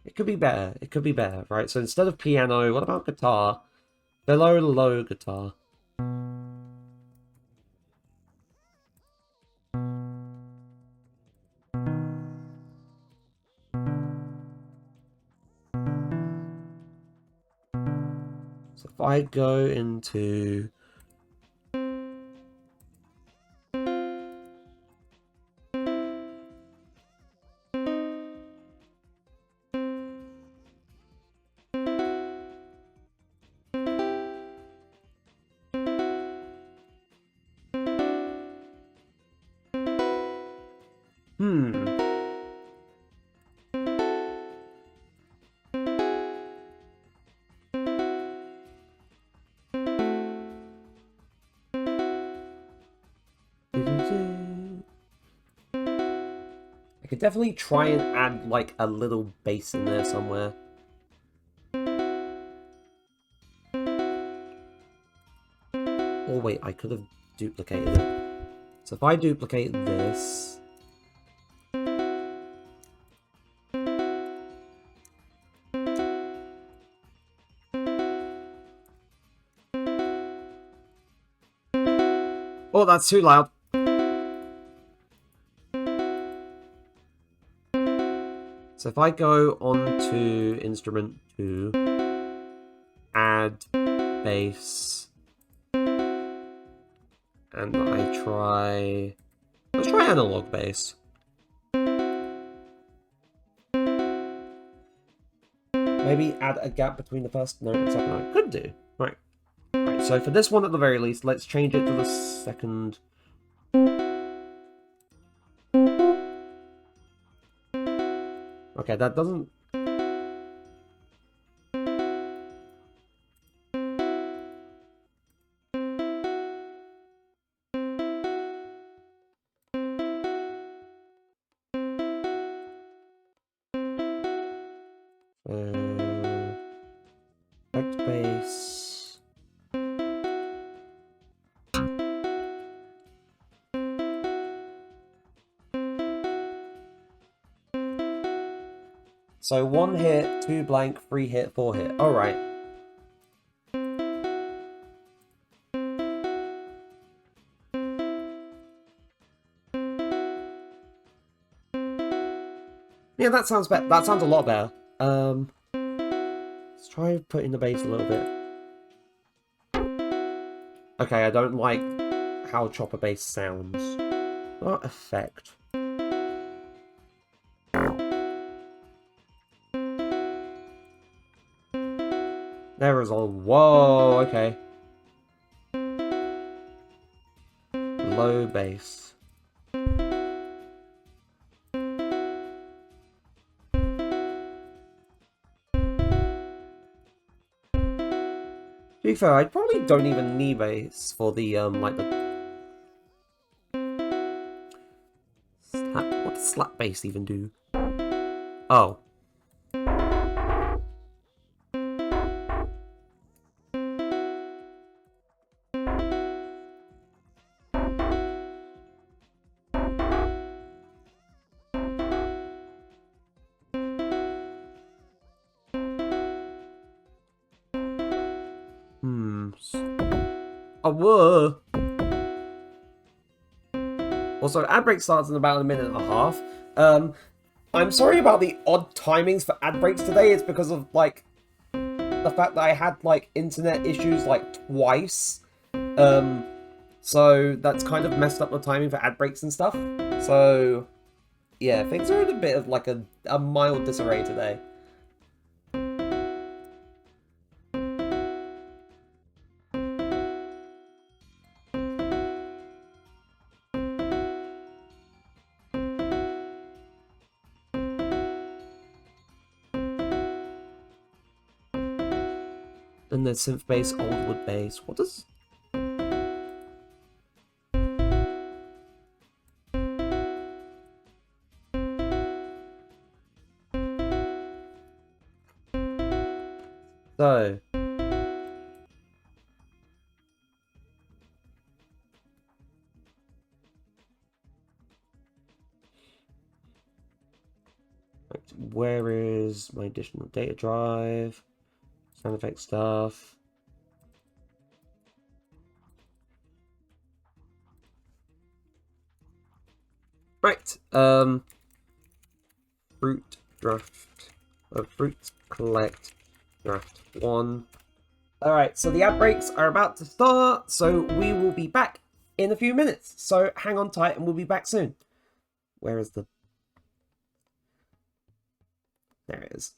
It could be better. It could be better, right? So instead of piano, what about guitar? Below low guitar. So if I go into... I could definitely try and add, like, a little bass in there somewhere. Or wait, I could have duplicated it. So if I duplicate this... Oh, that's too loud. So if I go on to instrument 2, add bass, and I try... Let's try analog bass. Maybe add a gap between the first note and second note. Could do. Right. Right, so for this one at the very least, let's change it to the second. Okay, that doesn't... Effect bass. So 1 hit, 2 blank, 3 hit, 4 hit. Alright. Yeah, that sounds better. That sounds a lot better. Let's try putting the bass a little bit. Okay, I don't like how chopper bass sounds. What effect? There is on. Whoa, okay. Low bass. To be fair, I probably don't even need bass for the, like the... Slap. What does slap bass even do? Oh. Oh, whoa. Also, ad break starts in about a minute and a half. I'm sorry about the odd timings for ad breaks today. It's because of, like, the fact that I had, like, internet issues, like, twice. So that's kind of messed up the timing for ad breaks and stuff. So, yeah, things are in a bit of, like, a mild disarray today. Then there's synth bass, old wood bass. What does... So... Where is my additional data drive? Sound effect stuff. Right. Fruit draft. Fruit collect draft 1. Alright, so the ad breaks are about to start, so we will be back in a few minutes. So hang on tight and we'll be back soon. Where is the... There it is.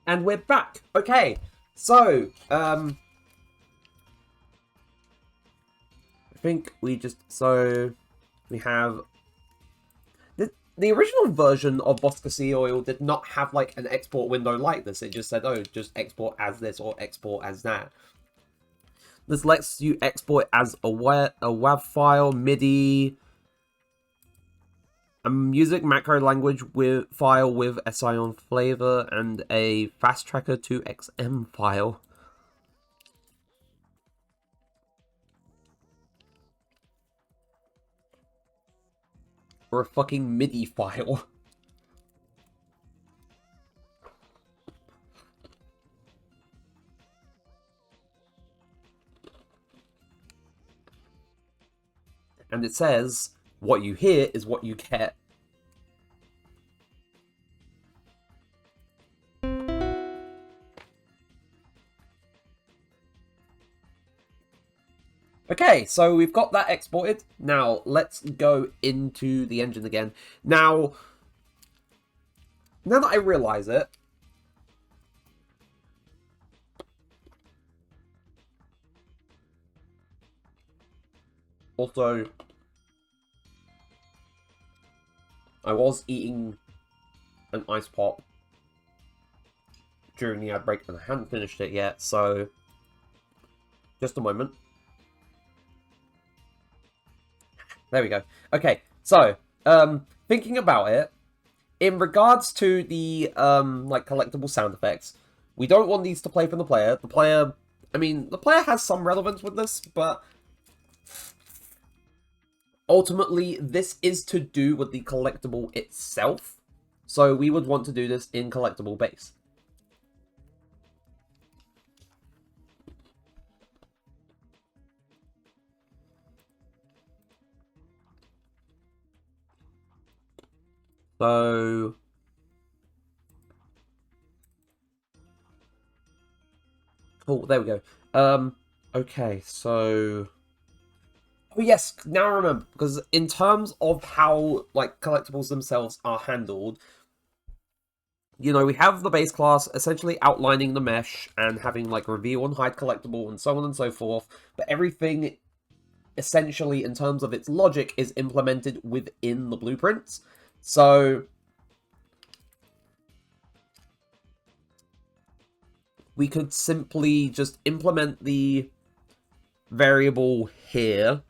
And we're back. Okay, so, I think we just, so, we have, the original version of Bosca Oil did not have, like, an export window like this. It just said, oh, just export as this or export as that. This lets you export as a WAV file, MIDI, a music macro language file with SION flavor, and a fast tracker to XM file. Or a fucking MIDI file. And it says, what you hear is what you get. Okay, so we've got that exported. Now, let's go into the engine again. Now that I realize it, also, I was eating an ice pop during the ad break and I hadn't finished it yet, so just a moment. There we go. Okay, so, thinking about it, in regards to the, like, collectible sound effects, we don't want these to play from the player. The player has some relevance with this, but ultimately, this is to do with the collectible itself, so we would want to do this in collectible base. So, cool, there we go. Okay, so, oh yes, now I remember, because in terms of how, like, collectibles themselves are handled, you know, we have the base class essentially outlining the mesh and having, like, reveal and hide collectible and so on and so forth, but everything, essentially, in terms of its logic, is implemented within the blueprints. So, we could simply just implement the variable here.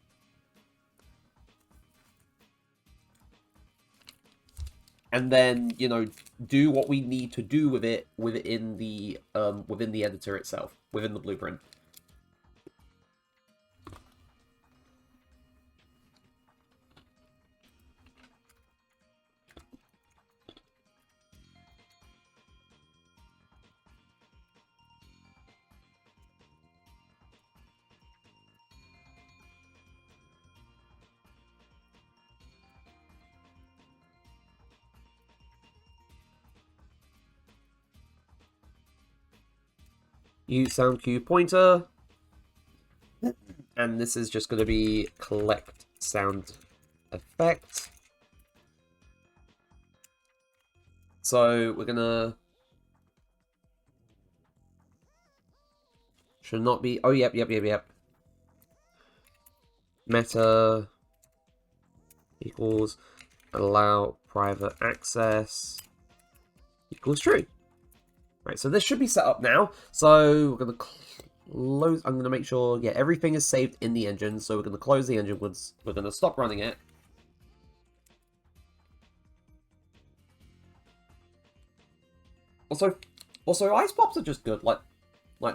And then, you know, do what we need to do with it within the editor itself, within the blueprint. Use sound cue pointer. And this is just going to be collect sound effect. So we're going to... Should not be... Oh, yep. Meta equals allow private access equals true. Right, so this should be set up now. So we're going to close... I'm going to make sure, yeah, everything is saved in the engine. So we're going to close the engine. We're going to stop running it. Also, ice pops are just good, like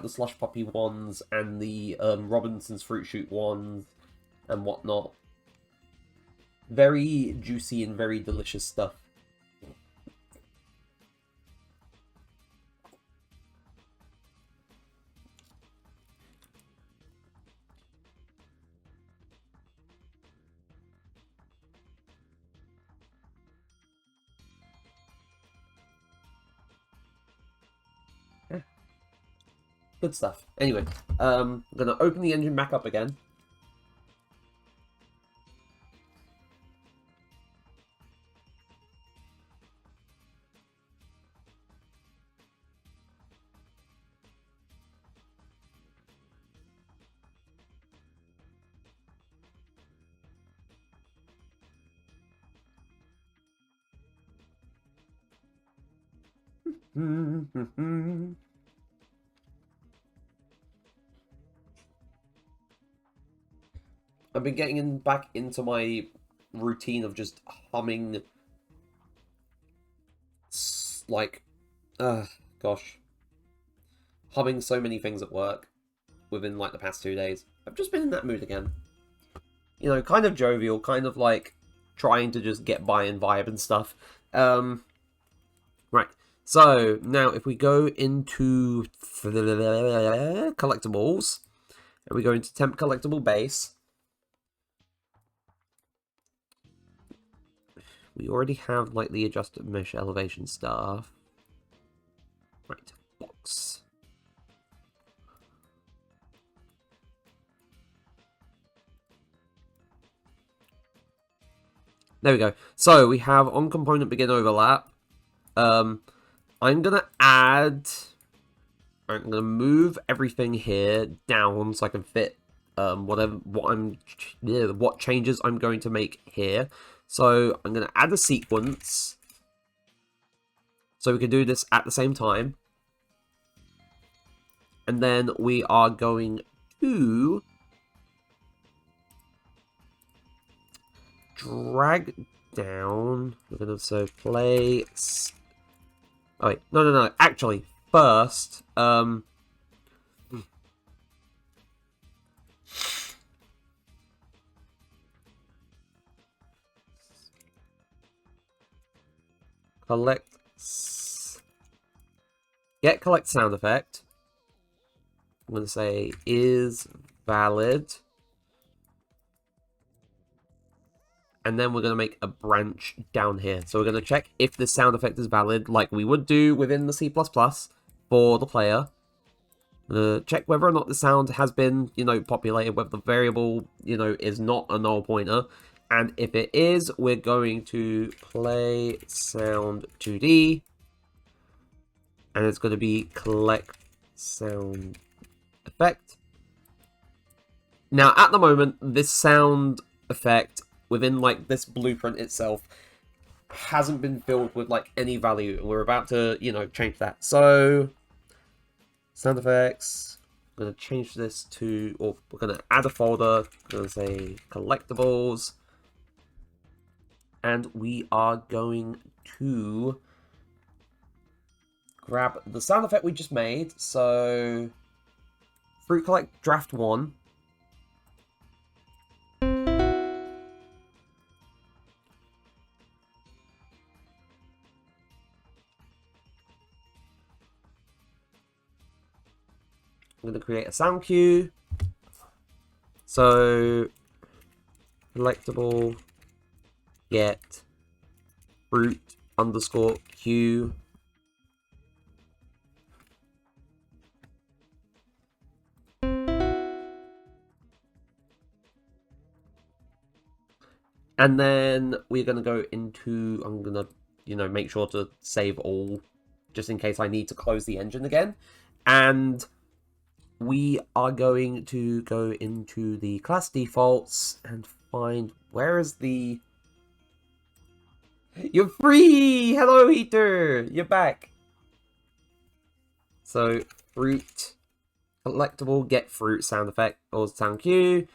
the Slush Puppy ones and the Robinson's Fruit Shoot ones and whatnot. Very juicy and very delicious stuff. Good stuff. Anyway, I'm going to open the engine back up again. I've been getting back into my routine of just humming, like, gosh, humming so many things at work within, like, the past 2 days. I've just been in that mood again. You know, kind of jovial, kind of, like, trying to just get by and vibe and stuff. Right. So, now if we go into collectibles, and we go into temp collectible base, we already have, like, the adjusted mesh elevation stuff. Right, box. There we go. So, we have on component begin overlap. I'm gonna I'm gonna move everything here down so I can fit what changes I'm going to make here. So I'm gonna add a sequence so we can do this at the same time, and then we are going to drag down. We're gonna place. Oh wait, no. Actually, first, collect sound effect. I'm gonna say is valid. And then we're going to make a branch down here. So we're going to check if the sound effect is valid, like we would do within the C++ for the player. Check whether or not the sound has been, you know, populated, whether the variable, you know, is not a null pointer. And if it is, we're going to play sound 2D. And it's going to be collect sound effect. Now, at the moment, this sound effect within, like, this blueprint itself hasn't been filled with, like, any value. And we're about to, you know, change that. So, sound effects. I'm going to change this to, or we're going to add a folder. I'm going to say collectibles. And we are going to grab the sound effect we just made. So, Fruit Collect Draft 1. I'm going to create a sound cue. So, collectible get fruit underscore cue. And then we're going to go into, I'm going to, you know, make sure to save all, just in case I need to close the engine again. And we are going to go into the class defaults and find, where is the... You're free! Hello, Heater! You're back! So, fruit, collectible, get fruit sound effect, or sound cue.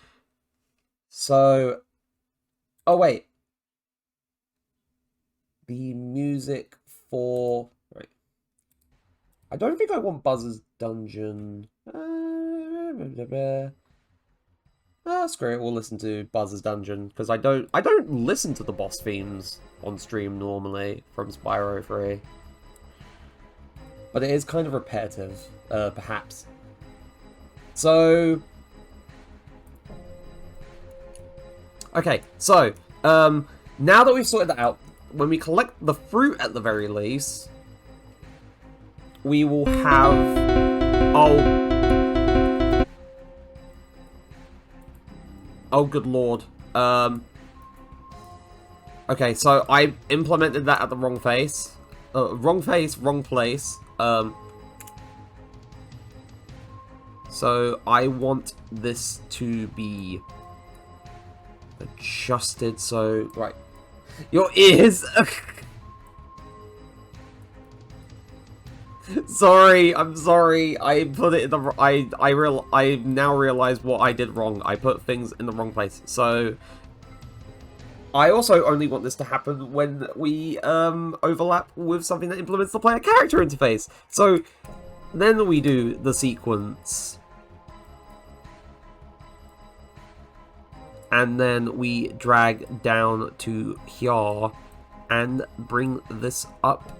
So, oh wait. The music for... Right. I don't think I want Buzz's Dungeon. Screw it, we'll listen to Buzz's Dungeon, because I don't listen to the boss themes on stream normally from Spyro 3. But it is kind of repetitive, perhaps. So... Okay, so, now that we've sorted that out, when we collect the fruit at the very least, we will have... Oh, good lord. Okay, so I implemented that at the wrong face. Wrong face, wrong place. So I want this to be adjusted, so... Right. Your ears! Sorry, I'm sorry. I put it in the I now realize what I did wrong. I put things in the wrong place. So I also only want this to happen when we overlap with something that implements the player character interface. So then we do the sequence. And then we drag down to here and bring this up.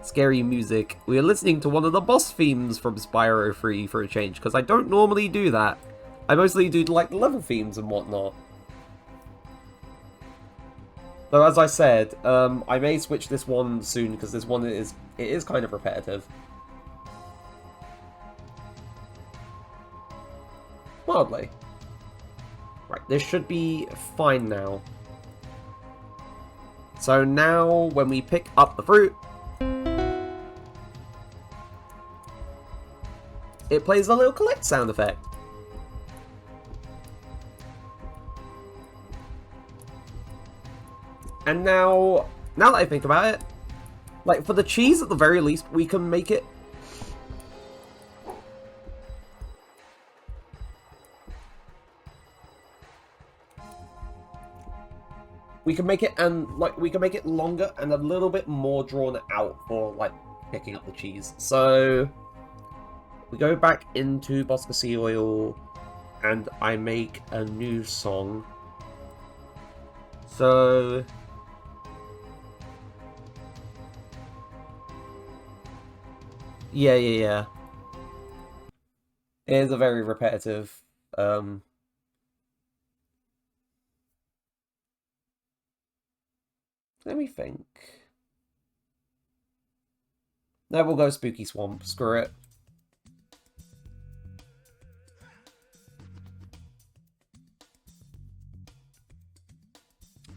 Scary music. We are listening to one of the boss themes from Spyro 3 for a change, because I don't normally do that. I mostly do like level themes and whatnot. Though as I said, I may switch this one soon because this one is kind of repetitive. Mildly. Right, this should be fine now. So now when we pick up the fruit, it plays a little collect sound effect. And now that I think about it, like for the cheese at the very least, we can make it... We can make it longer and a little bit more drawn out for like picking up the cheese. So we go back into Bosca Sea Oil and I make a new song. So yeah. It is a very repetitive let me think. No, we'll go Spooky Swamp. Screw it.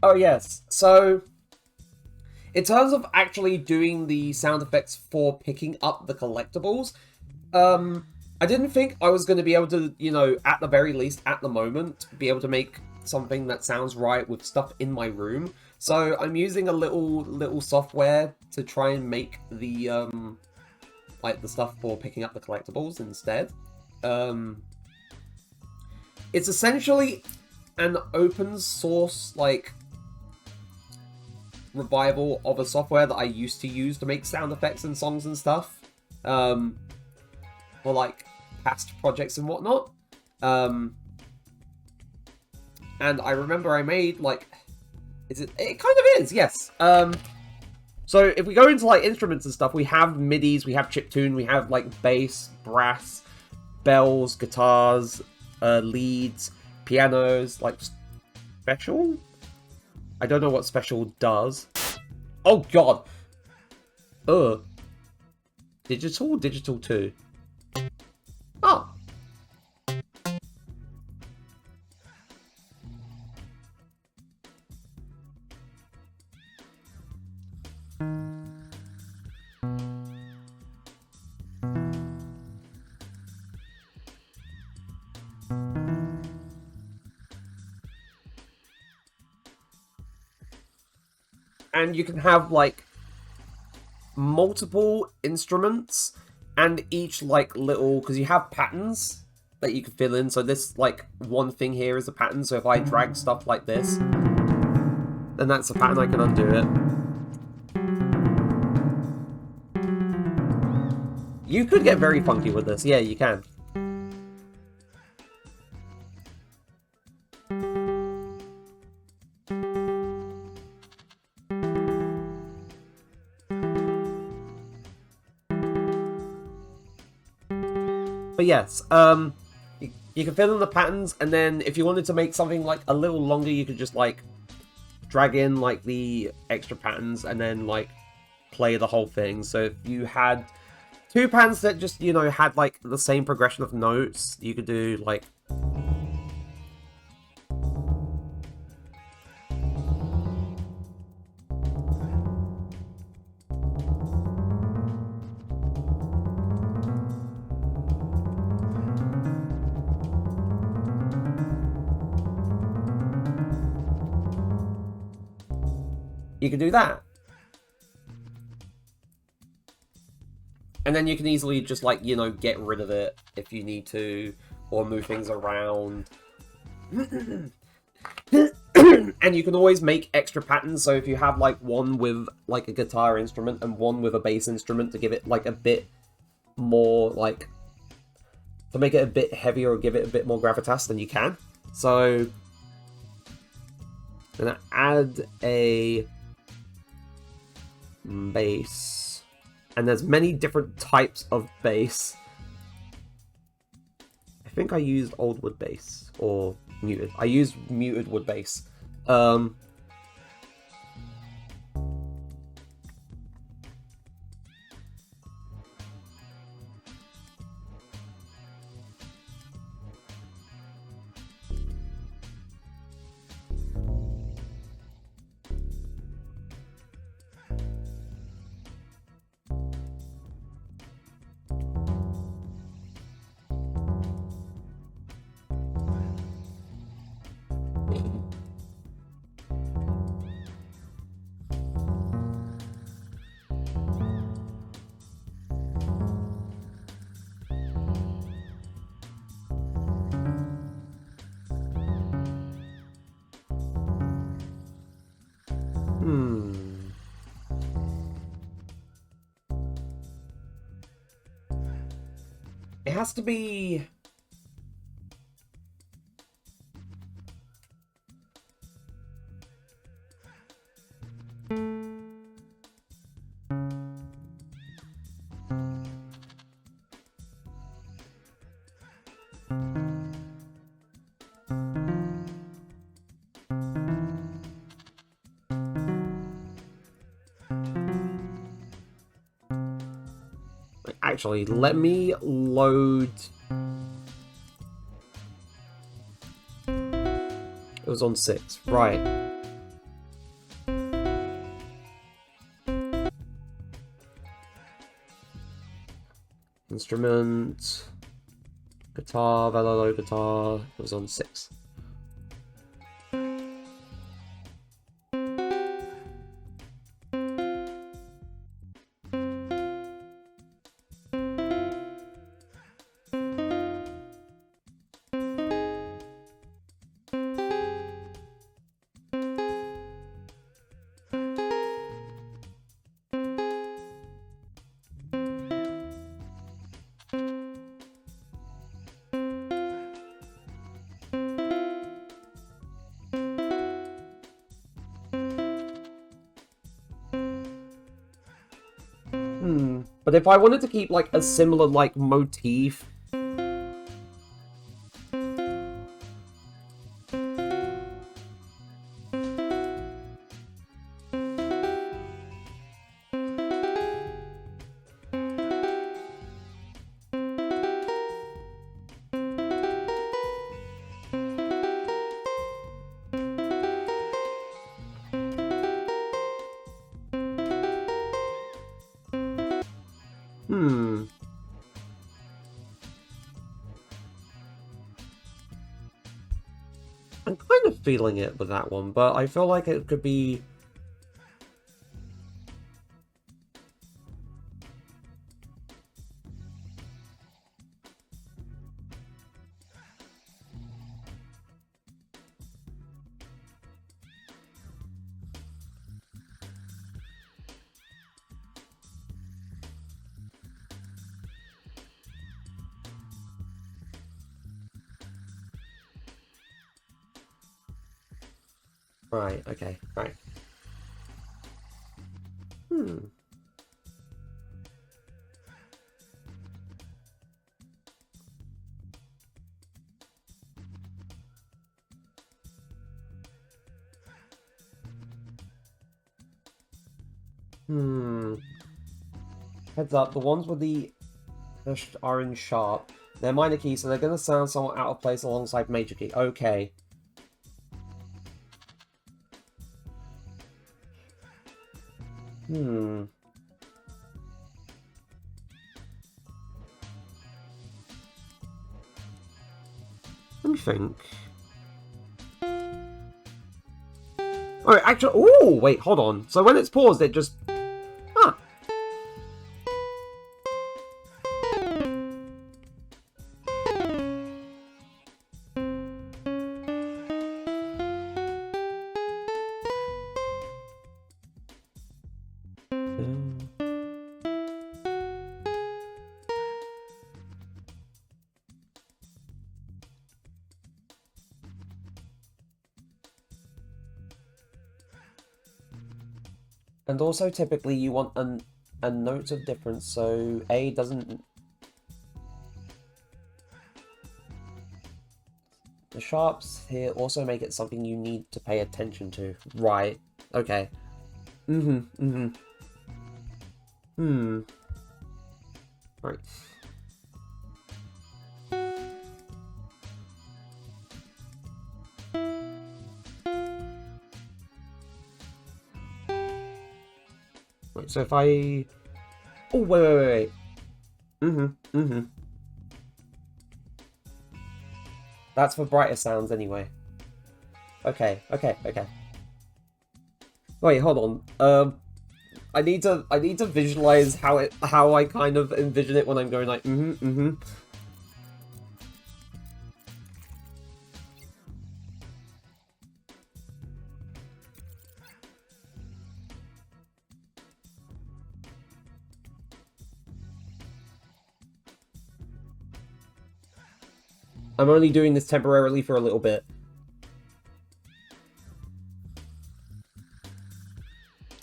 Oh, yes. So, in terms of actually doing the sound effects for picking up the collectibles, I didn't think I was going to be able to, you know, at the very least, at the moment, be able to make something that sounds right with stuff in my room. So I'm using a little software to try and make the like the stuff for picking up the collectibles instead. It's essentially an open source like revival of a software that I used to use to make sound effects and songs and stuff for like past projects and whatnot. And I remember I made like... It kind of is, yes. So if we go into like instruments and stuff, we have midis, we have chiptune, we have like bass, brass, bells, guitars, leads, pianos, like special? I don't know what special does. Oh god! Digital 2. Oh. And you can have, like, multiple instruments, and each, like, little... Because you have patterns that you can fill in. So this, like, one thing here is a pattern. So if I drag stuff like this, then that's a pattern. I can undo it. You could get very funky with this. Yeah, you can. But yes, you can fill in the patterns, and then if you wanted to make something like a little longer, you could just like drag in like the extra patterns and then like play the whole thing. So if you had two patterns that just, you know, had like the same progression of notes, you could do like... You can do that. And then you can easily just, like, you know, get rid of it if you need to, or move things around. And you can always make extra patterns, so if you have, like, one with, like, a guitar instrument and one with a bass instrument to give it, like, a bit more, like, to make it a bit heavier or give it a bit more gravitas, then you can. So, I'm gonna add a bass. And there's many different types of bass. I think I used old wood bass, or muted. I used muted wood bass. It has to be... Actually, let me load... It was on 6, right. Instrument... Guitar, Velolo guitar, it was on 6. But if I wanted to keep, like, a similar, like, motif... I'm kind of feeling it with that one, but I feel like it could be... Right, okay, right. Heads up, the ones with the pushed are in sharp. They're minor keys, so they're going to sound somewhat out of place alongside major key. Okay. Let me think. Oh, actually, oh, wait, hold on. So when it's paused, it just... Huh. And also, typically, you want a note of difference, so A doesn't... The sharps here also make it something you need to pay attention to. Right. Okay. Right. Wait, so if I... Oh, wait. That's for brighter sounds anyway. Okay. Wait, hold on. I need to visualize how I kind of envision it when I'm going like I'm only doing this temporarily for a little bit.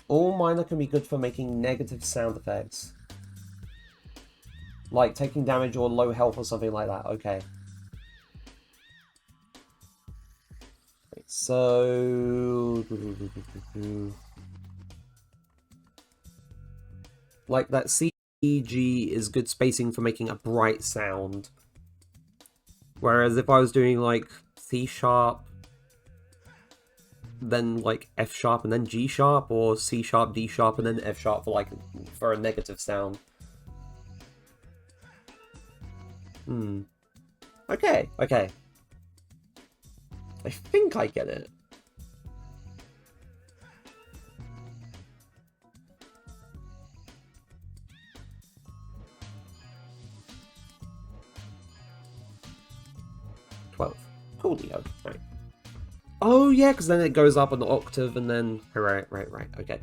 All minor can be good for making negative sound effects. Like taking damage or low health or something like that. Okay. So... Like that C, G is good spacing for making a bright sound. Whereas if I was doing like C sharp, then like F sharp and then G sharp, or C sharp, D sharp, and then F sharp for a negative sound. Okay. I think I get it. Coolio. Right. Oh yeah, because then it goes up an octave and then... Right, okay.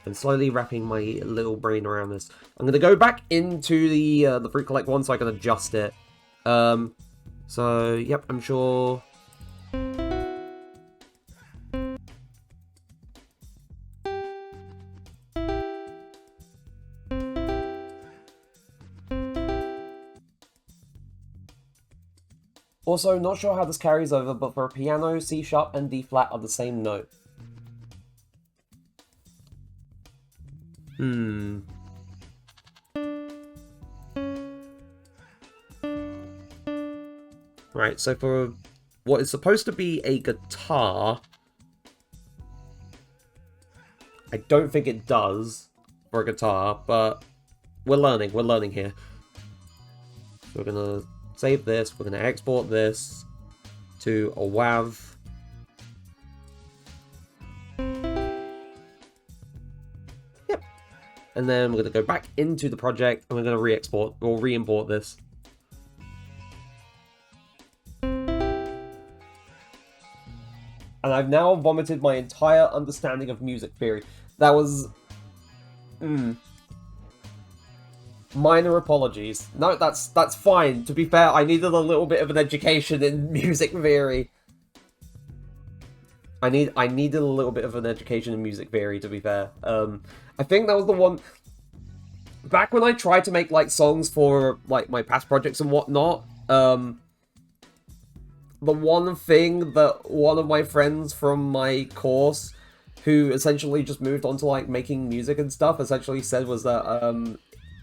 I'm slowly wrapping my little brain around this. I'm going to go back into the Fruit Collect one so I can adjust it. So, yep, I'm sure... Also, not sure how this carries over, but for a piano, C sharp and D flat are the same note. Right, so for what is supposed to be a guitar, I don't think it does for a guitar, but we're learning here. So we're gonna save this, we're gonna export this to a WAV. Yep. And then we're gonna go back into the project and we're gonna re-export or re-import this. And I've now vomited my entire understanding of music theory. That was... Minor apologies. No, that's fine. To be fair, I needed a little bit of an education in music theory. I needed a little bit of an education in music theory, to be fair. I think that was the one... Back when I tried to make, like, songs for, like, my past projects and whatnot, the one thing that one of my friends from my course, who essentially just moved on to, like, making music and stuff, essentially said was that,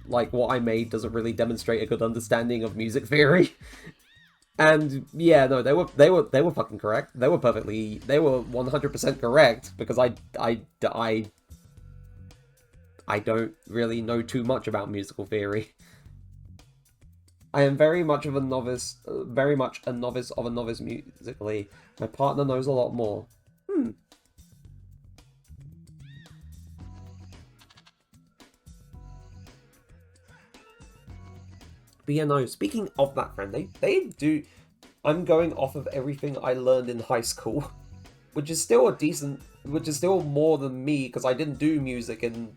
like, what I made doesn't really demonstrate a good understanding of music theory. And, yeah, no, they were fucking correct. They were 100% correct, because I don't really know too much about musical theory. I am very much a novice of a novice musically. My partner knows a lot more. But yeah, no, speaking of that, friend, they do... I'm going off of everything I learned in high school, which is still more than me, because I didn't do music in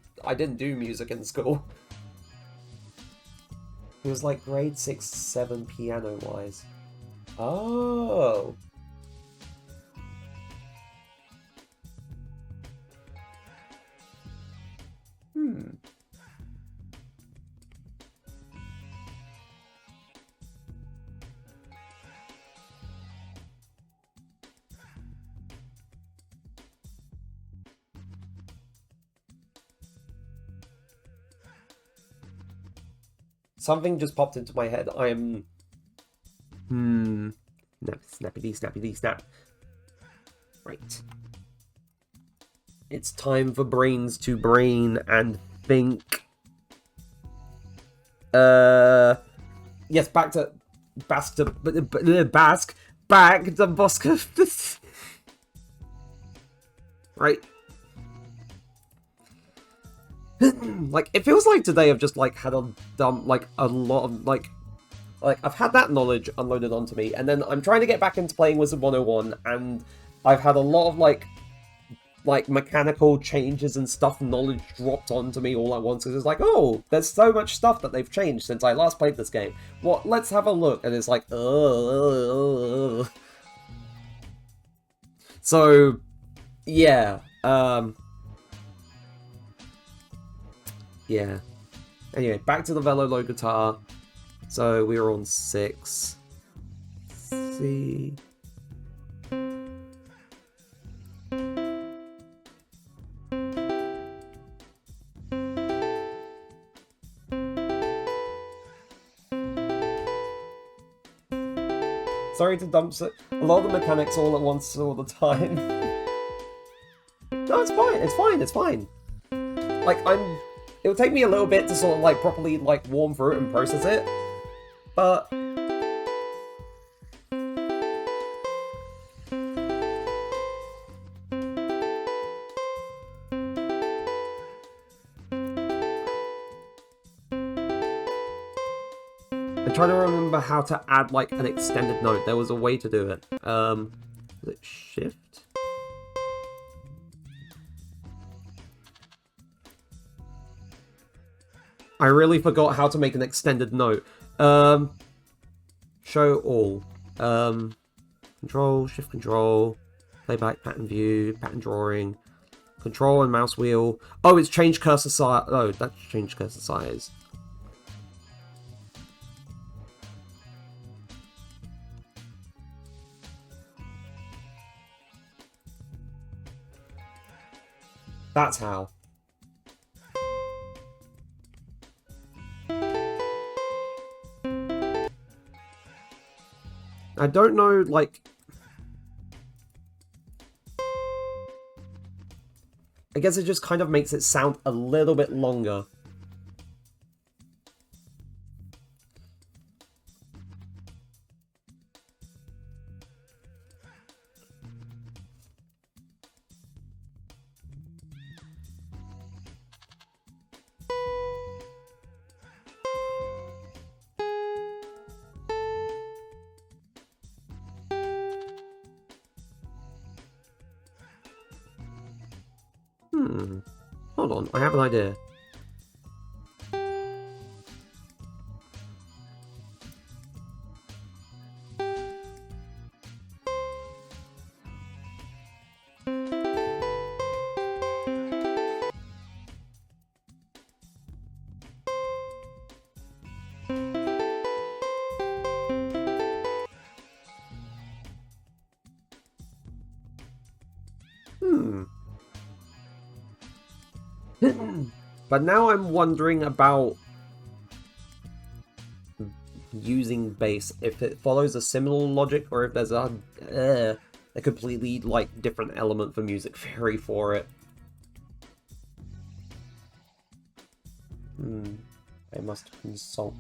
school. It was like grade 6, 7 piano-wise. Oh. something just popped into my head. I am... Snappity, snappity, snap. Right. It's time for brains to brain and think. Yes, back to Basque. Back to Bosco. Right. Like, it feels like today I've just, like, had a dump, like, a lot of, like, I've had that knowledge unloaded onto me, and then I'm trying to get back into playing Wizard 101, and I've had a lot of, like, mechanical changes and stuff knowledge dropped onto me all at once, because it's like, oh, there's so much stuff that they've changed since I last played this game. What? Let's have a look. And it's like, So, yeah, yeah. Anyway, back to the Velo low guitar. So we were on 6. C. Sorry to dump a lot of the mechanics all at once all the time. No, it's fine, it's fine, it's fine. Like, it'll take me a little bit to sort of, like, properly, like, warm through it and process it. But... I'm trying to remember how to add, like, an extended note. There was a way to do it. Was it shift? I really forgot how to make an extended note. Show all. Control, shift control, playback, pattern view, pattern drawing, control and mouse wheel. Oh, it's change cursor size. Oh, that's change cursor size. That's how. I don't know, like... I guess it just kind of makes it sound a little bit longer. Hold on, I have an idea. But now I'm wondering about using bass, if it follows a similar logic or if there's a completely, like, different element for music theory for it. I must consult.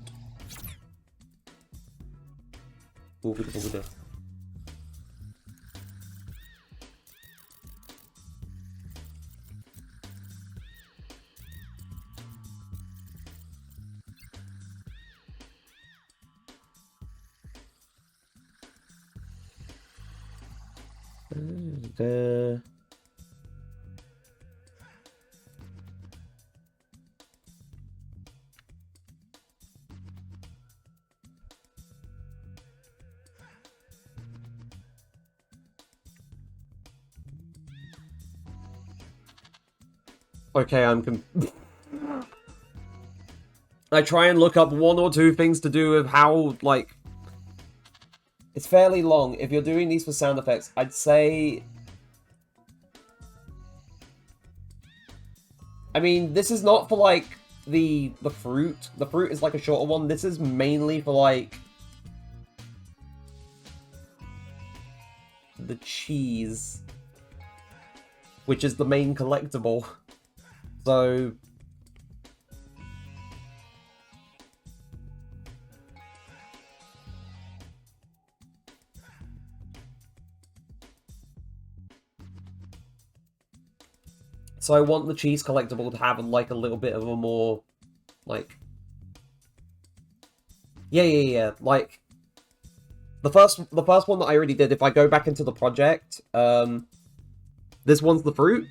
Okay, I try and look up one or two things to do with how, like... It's fairly long. If you're doing these for sound effects, I'd say... I mean, this is not for, like, the fruit. The fruit is like a shorter one. This is mainly for like the cheese, which is the main collectible. So I want the cheese collectible to have like a little bit of a more like yeah. Like the first one that I already did, if I go back into the project, this one's the fruit.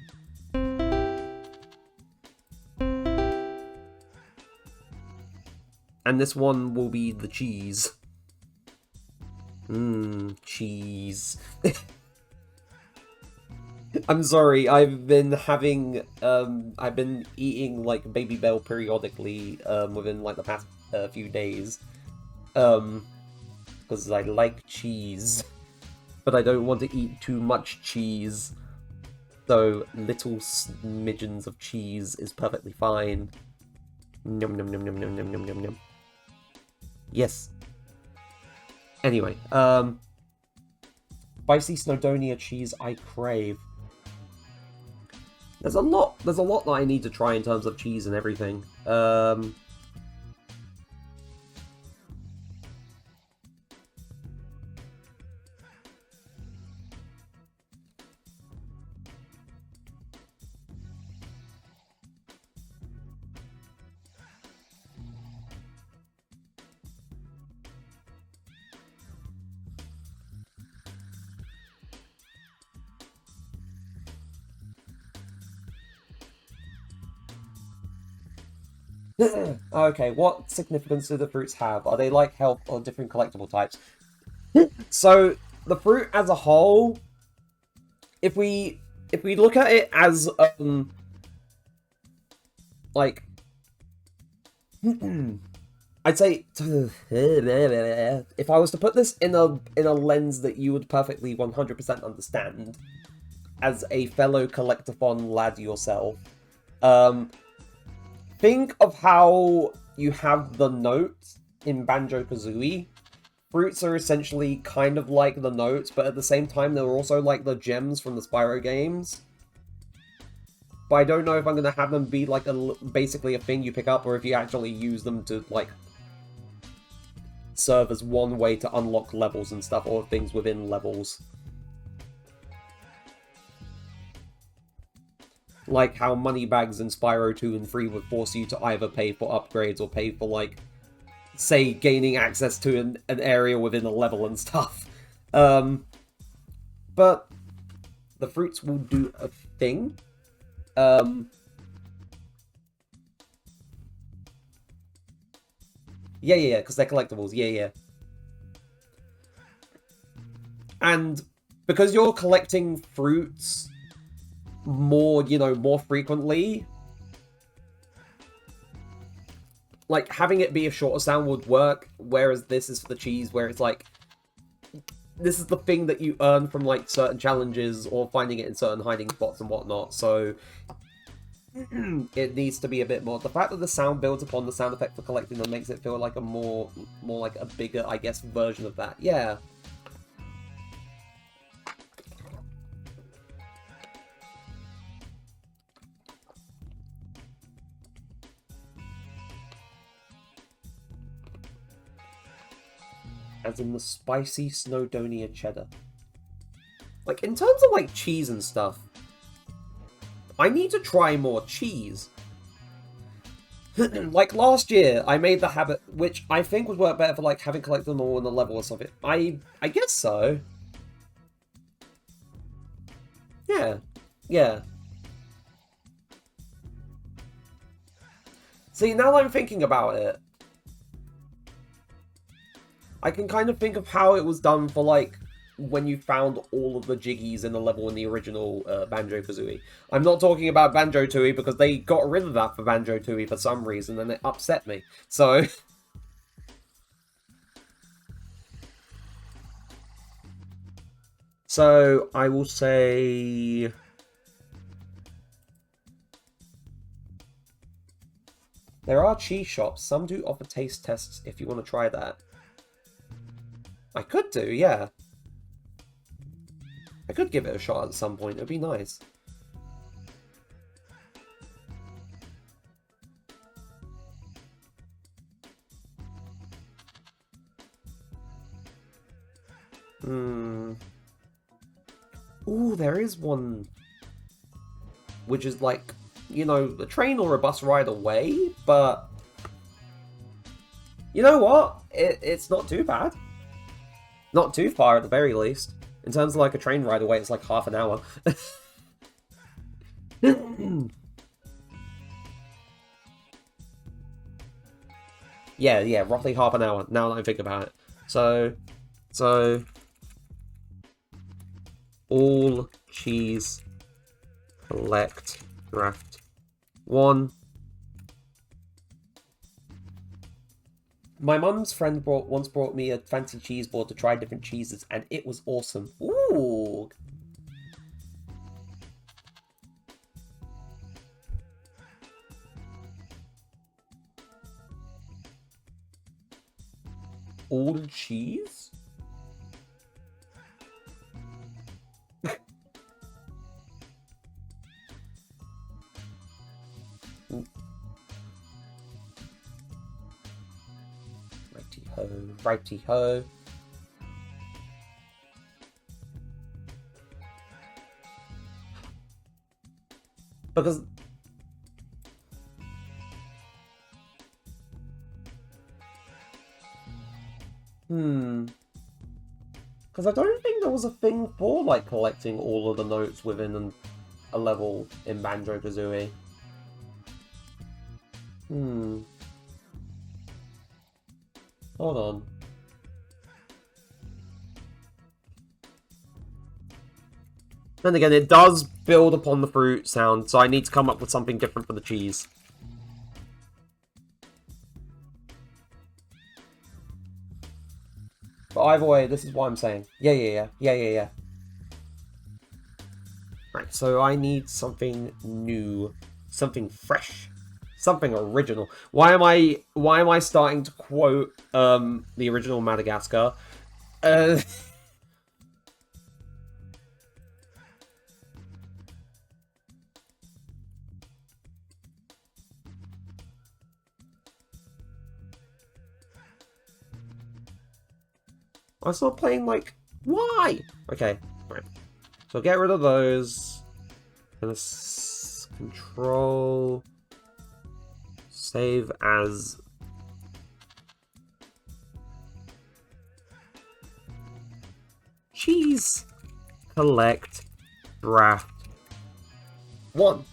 And this one will be the cheese. Cheese. I'm sorry, I've been having, I've been eating, like, Baby Bell periodically, within, like, the past few days. Because I like cheese. But I don't want to eat too much cheese. So, little smidgens of cheese is perfectly fine. Nom nom nom nom nom nom nom nom nom. Yes. Anyway, spicy Snowdonia cheese I crave. There's a lot that I need to try in terms of cheese and everything. Okay, what significance do the fruits have? Are they like health or different collectible types? So, the fruit as a whole, if we look at it as, like, I'd say, if I was to put this in a lens that you would perfectly 100% understand, as a fellow collectathon lad yourself, think of how you have the notes in Banjo-Kazooie. Fruits are essentially kind of like the notes, but at the same time, they're also like the gems from the Spyro games. But I don't know if I'm going to have them be like basically a thing you pick up, or if you actually use them to like serve as one way to unlock levels and stuff, or things within levels. Like how moneybags in Spyro 2 and 3 would force you to either pay for upgrades or pay for, like, say, gaining access to an area within a level and stuff. But the fruits will do a thing. Yeah, because they're collectibles. Yeah. And because you're collecting fruits more, more frequently, like, having it be a shorter sound would work, whereas this is for the cheese, where it's like, this is the thing that you earn from, like, certain challenges, or finding it in certain hiding spots and whatnot, so it needs to be a bit more. The fact that the sound builds upon the sound effect for collecting them makes it feel like a more like a bigger, I guess, version of that. Yeah. As in the spicy Snowdonia cheddar. Like, in terms of, like, cheese and stuff, I need to try more cheese. Like, last year, I made the habit, which I think would work better for, like, having collected them all on a level or something. I guess so. Yeah. See, now that I'm thinking about it, I can kind of think of how it was done for, like, when you found all of the Jiggies in the level in the original Banjo-Kazooie. I'm not talking about Banjo-Tooie because they got rid of that for Banjo-Tooie for some reason and it upset me. So... So, I will say... There are cheese shops. Some do offer taste tests if you want to try that. I could do, yeah. I could give it a shot at some point. It would be nice. Ooh, there is one which is like, you know, a train or a bus ride away, but you know what? It's not too bad. Not too far at the very least. In terms of like a train ride away, it's like half an hour. yeah, roughly half an hour, now that I think about it. So all cheese collect draft 1. My mum's friend once brought me a fancy cheese board to try different cheeses, and it was awesome. Ooh! All cheese? Righty-ho, righty-ho. Because... Because I don't think there was a thing for, like, collecting all of the notes within a level in Banjo-Kazooie. Hold on. Then again, it does build upon the fruit sound, so I need to come up with something different for the cheese. But either way, this is what I'm saying. Yeah. Right, so I need something new, something fresh, something original. Why am I starting to quote the original Madagascar? I'm still playing, like, why? Okay, right. So get rid of those. Gonna control, save as. Cheese. Collect. Draft. 1.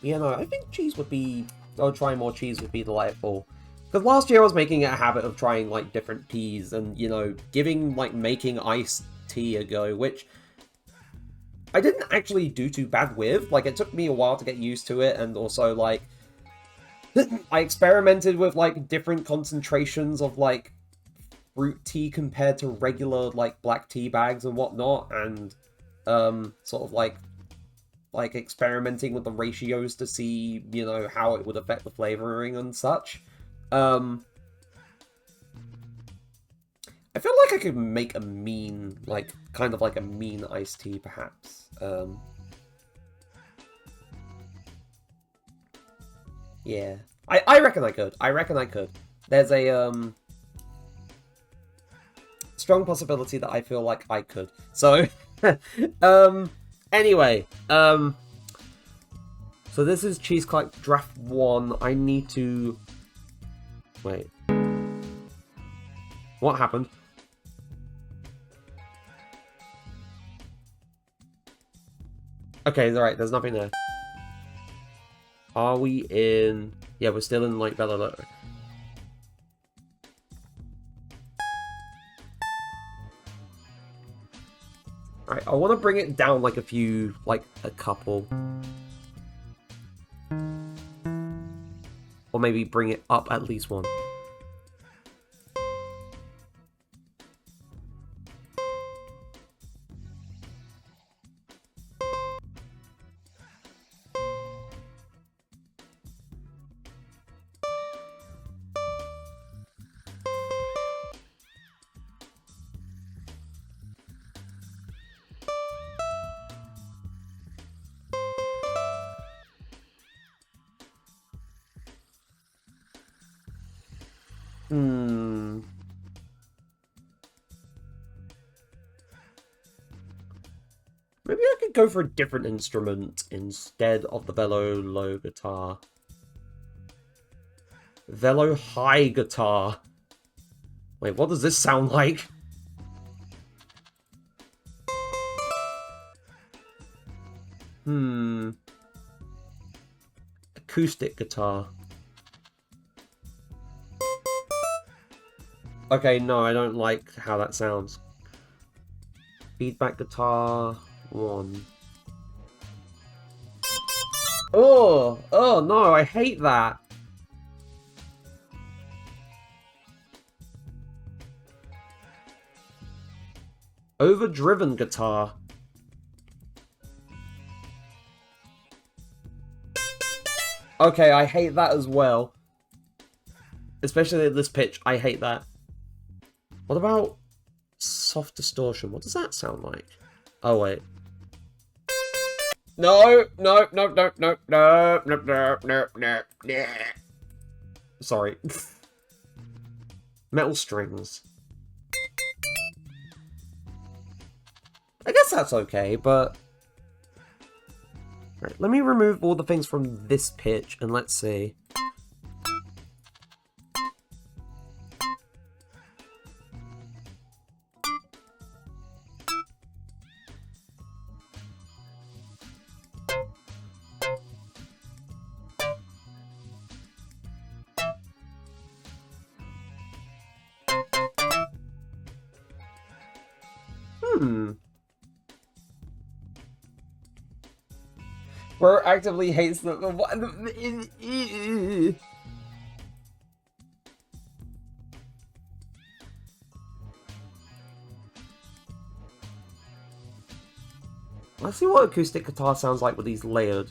Yeah, no, I think cheese would be... Oh, trying more cheese would be delightful. Because last year I was making it a habit of trying, like, different teas and, you know, making iced tea a go, which I didn't actually do too bad with. Like, it took me a while to get used to it, and also, like, I experimented with, like, different concentrations of, like, fruit tea compared to regular, like, black tea bags and whatnot, and, sort of, like, experimenting with the ratios to see, you know, how it would affect the flavoring and such. I feel like I could make a mean, like, kind of like a mean iced tea, perhaps. Yeah. I reckon I could. I reckon I could. There's a, strong possibility that I feel like I could. So, anyway, so this is Cheese Collect Draft 1. I need to... Wait. What happened? Okay, alright, there's nothing there. Are we in... Yeah, we're still in, like, Bella. Alright, I want to bring it down, like, a couple. Or maybe bring it up at least one. Hmm. Maybe I could go for a different instrument instead of the Velo low guitar. Velo high guitar. Wait, what does this sound like? Acoustic guitar. Okay, no, I don't like how that sounds. Feedback guitar 1. Oh no, I hate that. Overdriven guitar. Okay, I hate that as well. Especially at this pitch, I hate that. What about soft distortion? What does that sound like? Oh, wait. No. Sorry. Metal strings. I guess that's okay, but... Right, let me remove all the things from this pitch, and let's see. Bro actively hates the... Let's see what acoustic guitar sounds like with these layered.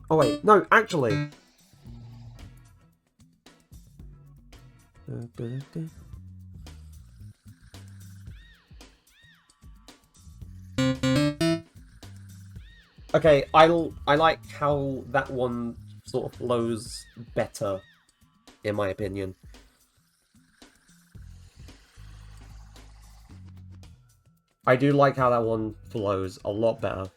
Oh wait, no, actually. Okay, I like how that one sort of flows better, in my opinion. I do like how that one flows a lot better.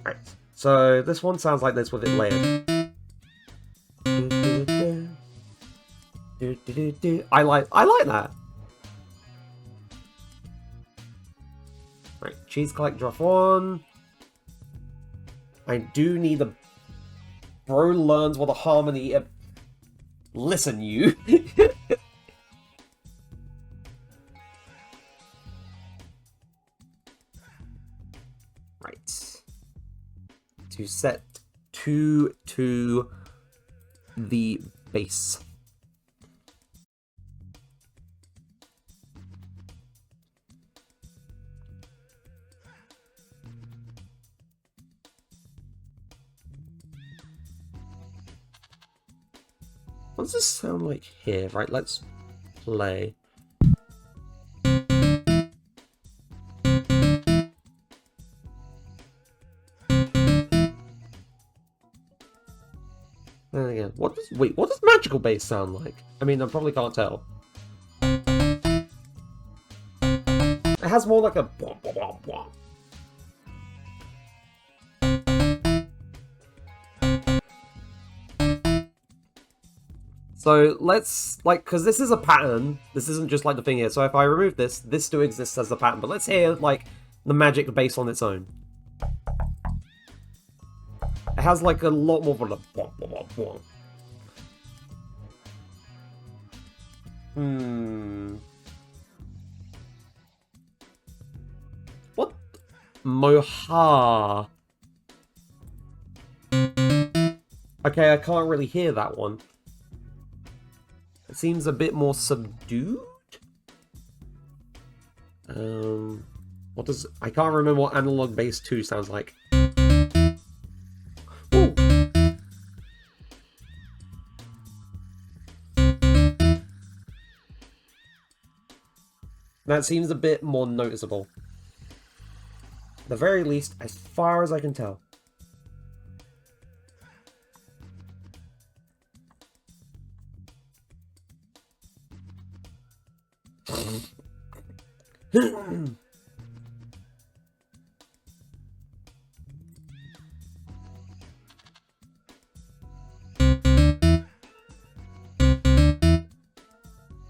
Right, so this one sounds like this with it layered. I like that. Right, cheese collect drop 1. I do need a... Bro learns what a harmony... Listen, you. Right. To set to the bass. What does this sound like here? Right, let's play. Then again, what does magical bass sound like? I mean, I probably can't tell. It has more like a So let's, like, because this is a pattern, this isn't just like the thing here, so if I remove this, this still exists as a pattern, but let's hear, like, the magic bass on its own. It has, like, a lot more of a... What? Moha. Okay, I can't really hear that one. It seems a bit more subdued. What does... I can't remember what Analog Bass 2 sounds like. Ooh. That seems a bit more noticeable. At the very least, as far as I can tell.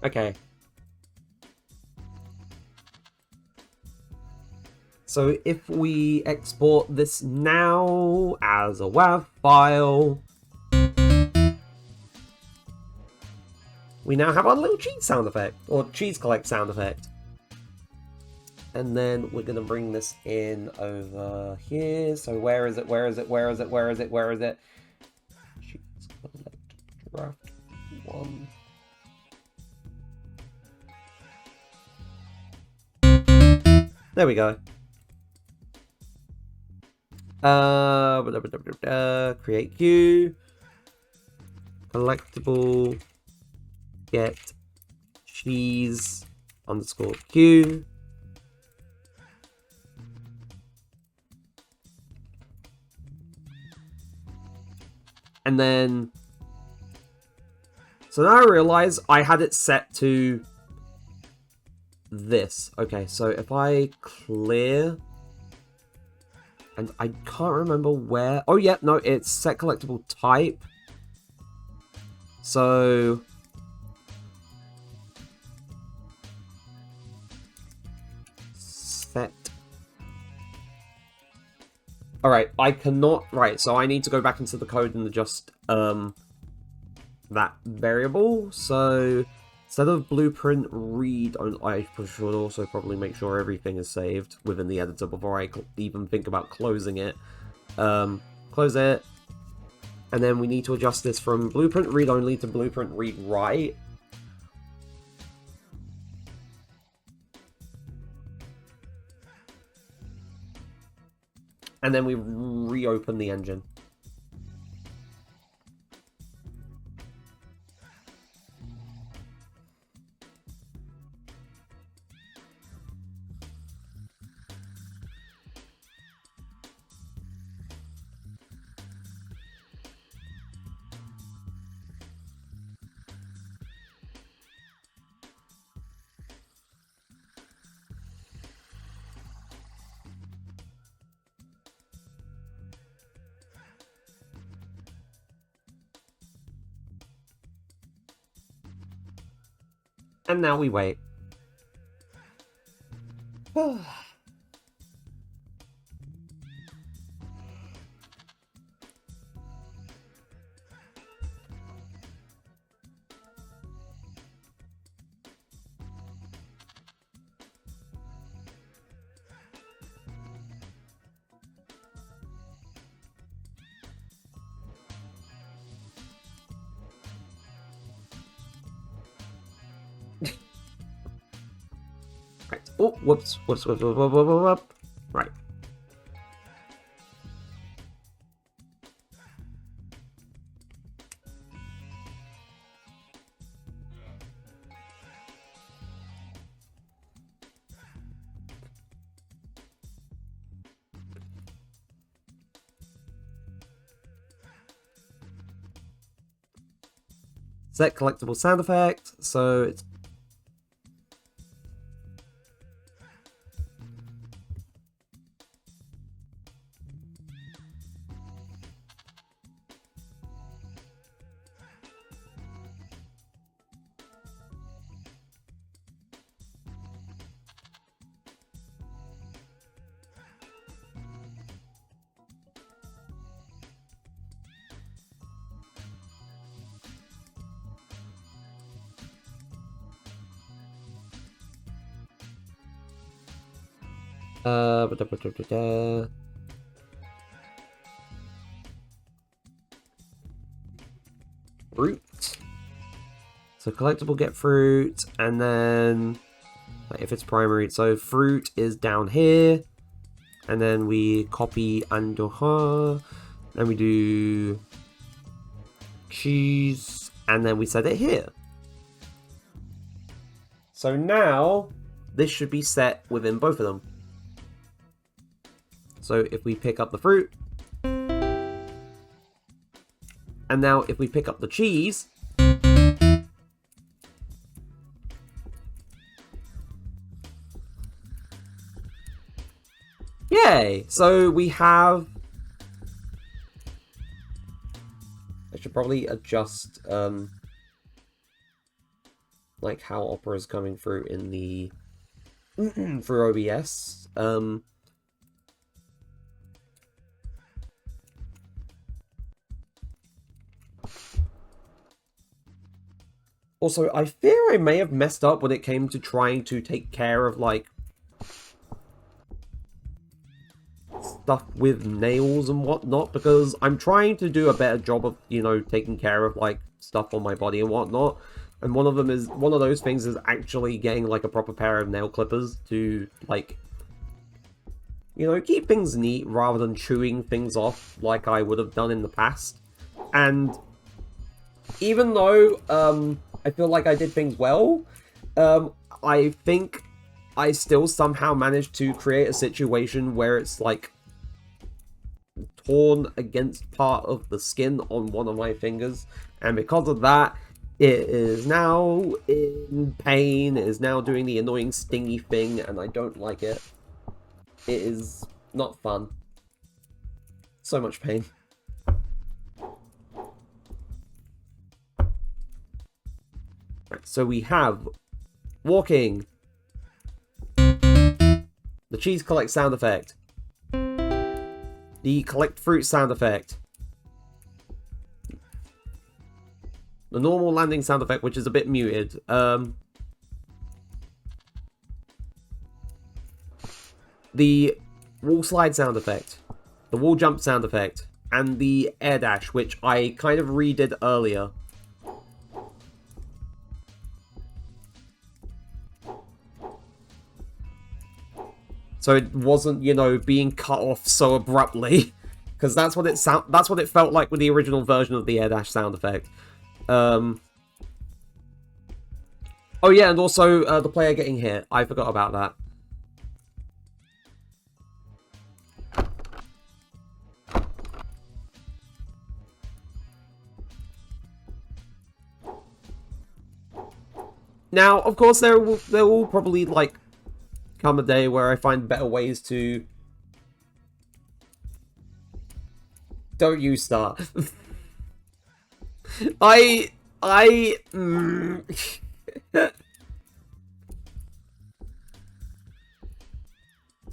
Okay. So if we export this now as a WAV file, we now have our little cheese sound effect, or cheese collect sound effect. And then we're going to bring this in over here. So where is it? Where is it? Where is it? Where is it? Where is it? Cheese collect draft 1. There we go. Create queue. Collectible. Get cheese underscore queue. And then, so now I realize I had it set to this. Okay, so if I clear, and I can't remember where. Oh yeah, no, it's set collectible type. So set. All right, I cannot. Right, so I need to go back into the code and adjust that variable. So instead of blueprint read, I should also probably make sure everything is saved within the editor before I even think about closing it. Close it. And then we need to adjust this from blueprint read only to blueprint read write. And then we reopen the engine. And now we wait. Right. Oh, whoops. Right. Set collectible sound effect. So it's fruit. So collectible, get fruit, and then if it's primary, so fruit is down here, and then we copy Andoha, and we do cheese, and then we set it here. So now this should be set within both of them. So if we pick up the fruit, and now if we pick up the cheese, yay! So we have... I should probably adjust like how Opera is coming through in the through OBS. Also, I fear I may have messed up when it came to trying to take care of, like, stuff with nails and whatnot, because I'm trying to do a better job of, you know, taking care of, like, stuff on my body and whatnot. And one of those things is actually getting, like, a proper pair of nail clippers to, like, you know, keep things neat rather than chewing things off like I would have done in the past. And even though, I feel like I did things well, I think I still somehow managed to create a situation where it's, like, torn against part of the skin on one of my fingers, and because of that, it is now in pain, it is now doing the annoying stingy thing, and I don't like it. It is not fun. So much pain. Right, so we have walking, the cheese collect sound effect, the collect fruit sound effect, the normal landing sound effect, which is a bit muted, the wall slide sound effect, the wall jump sound effect, and the air dash, which I kind of redid earlier. So it wasn't, you know, being cut off so abruptly, because that's what it felt like with the original version of the air dash sound effect. Oh yeah, and also the player getting hit. I forgot about that. Now, of course, there will probably, like, come a day where I find better ways to... Don't you start. I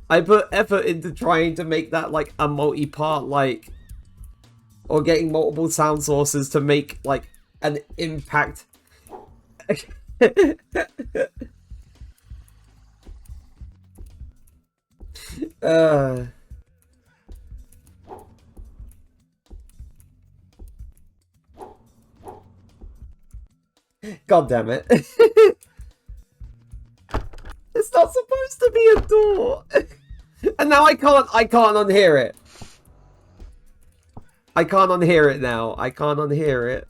put effort into trying to make that, like, a multi-part, like... Or getting multiple sound sources to make, like, an impact. God damn it. It's not supposed to be a door. And now I can't unhear it. I can't unhear it now. I can't unhear it.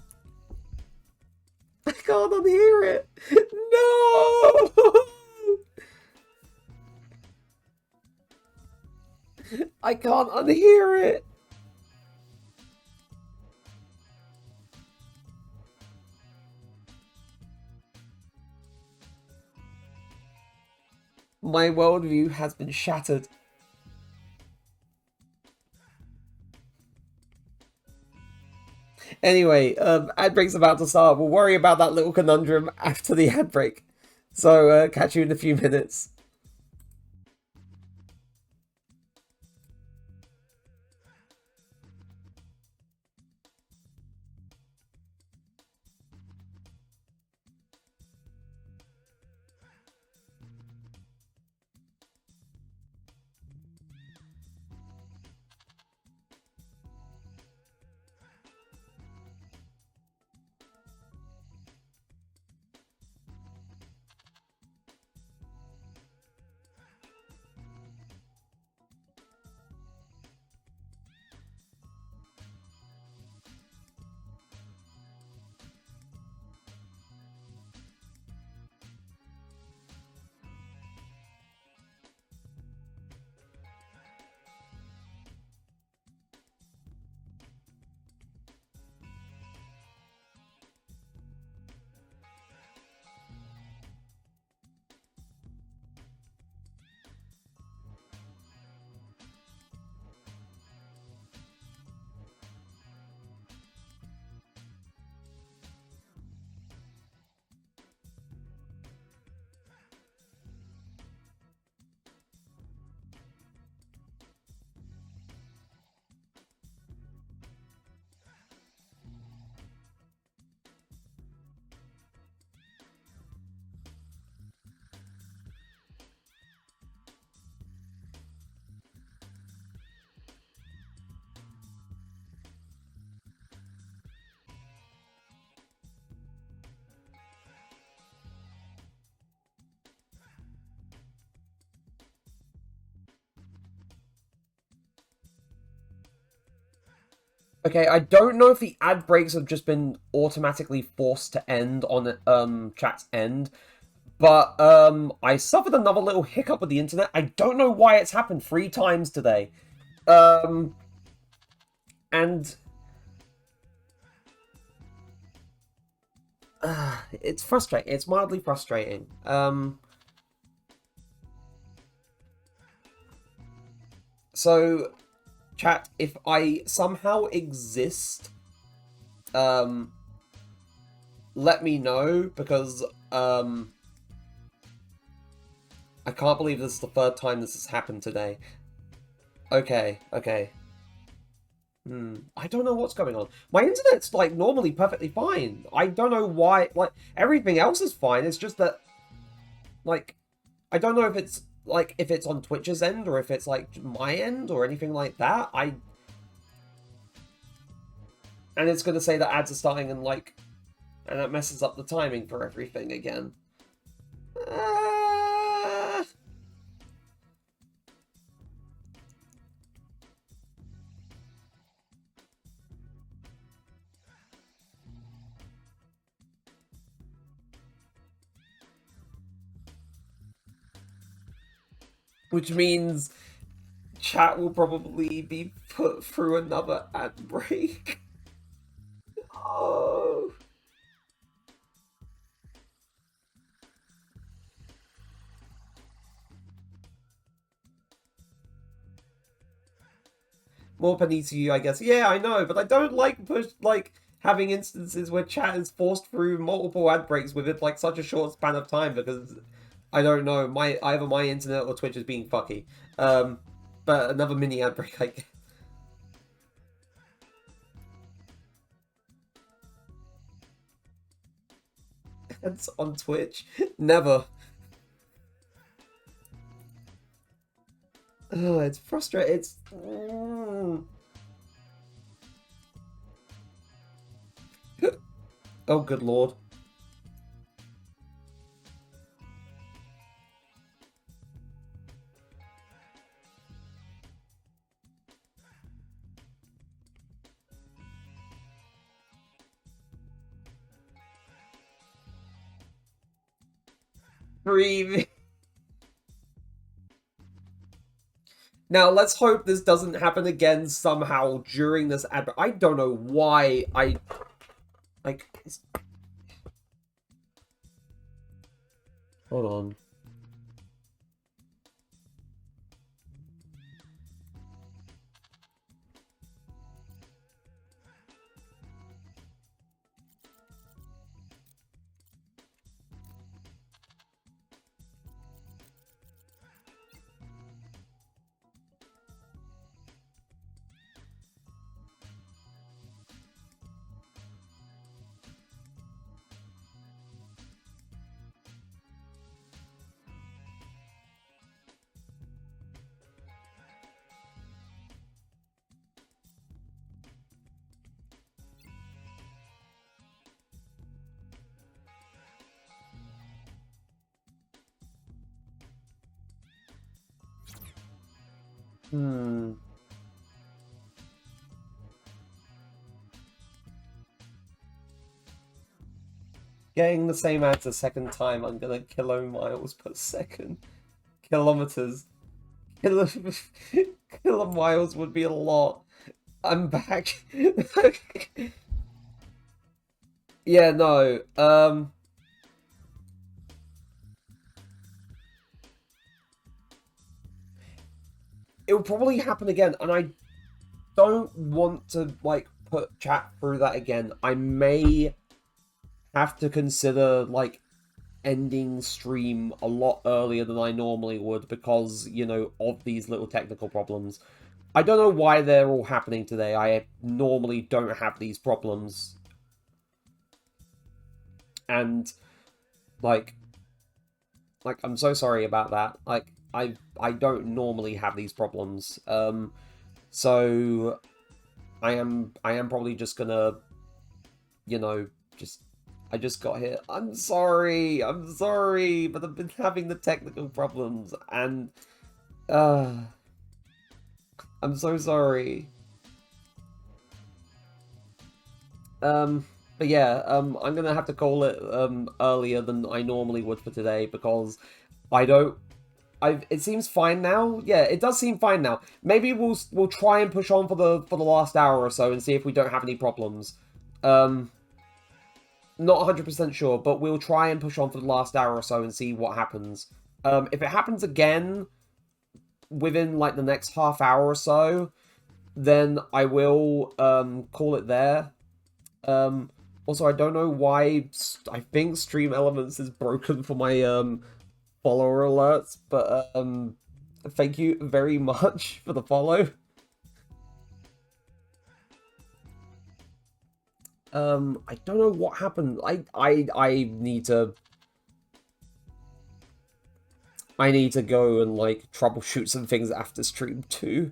I can't unhear it. No! I can't unhear it. My worldview has been shattered. Anyway, ad break's about to start. We'll worry about that little conundrum after the ad break. So, catch you in a few minutes. Okay, I don't know if the ad breaks have just been automatically forced to end on chat's end, but I suffered another little hiccup with the internet. I don't know why it's happened 3 times today. And it's frustrating. It's mildly frustrating. So, chat, if I somehow exist, let me know, because, I can't believe this is the 3rd time this has happened today. Okay, okay. I don't know what's going on. My internet's, like, normally perfectly fine. I don't know why, like, everything else is fine. It's just that, like, I don't know if it's, like, if it's on Twitch's end, or if it's, like, my end, or anything like that. And it's gonna say that ads are starting, and, like, and that messes up the timing for everything again. Which means chat will probably be put through another ad break. Oh. More penny to you, I guess. Yeah, I know, but I don't like having instances where chat is forced through multiple ad breaks within like such a short span of time, because I don't know, either my internet or Twitch is being fucky. But another mini ad break, I guess. Ads on Twitch? Never. Oh, it's frustrating. It's... Oh, good lord. Breathe. Now, let's hope this doesn't happen again somehow during this ad. I don't know why like... Hold on. Getting the same ads a second time, I'm gonna miles per second. Kilometers. Miles would be a lot. I'm back. Yeah, no. It will probably happen again, and I don't want to, like, put chat through that again. I may have to consider, like, ending stream a lot earlier than I normally would, because, you know, of these little technical problems. I don't know why they're all happening today. I normally don't have these problems. And, like, I'm so sorry about that. Like, I don't normally have these problems. So I am probably just gonna, you know, I just got here. I'm sorry, but I've been having the technical problems, and I'm so sorry. But yeah, I'm gonna have to call it earlier than I normally would for today because I don't. It seems fine now. Yeah, it does seem fine now. Maybe we'll try and push on for the last hour or so and see if we don't have any problems. Um, Not 100% sure, but we'll try and push on for the last hour or so and see what happens. If it happens again within like the next half hour or so, then I will call it there. Also, I don't know why. I think Stream Elements is broken for my follower alerts, but thank you very much for the follow. I don't know what happened. I need to go and like troubleshoot some things after stream too.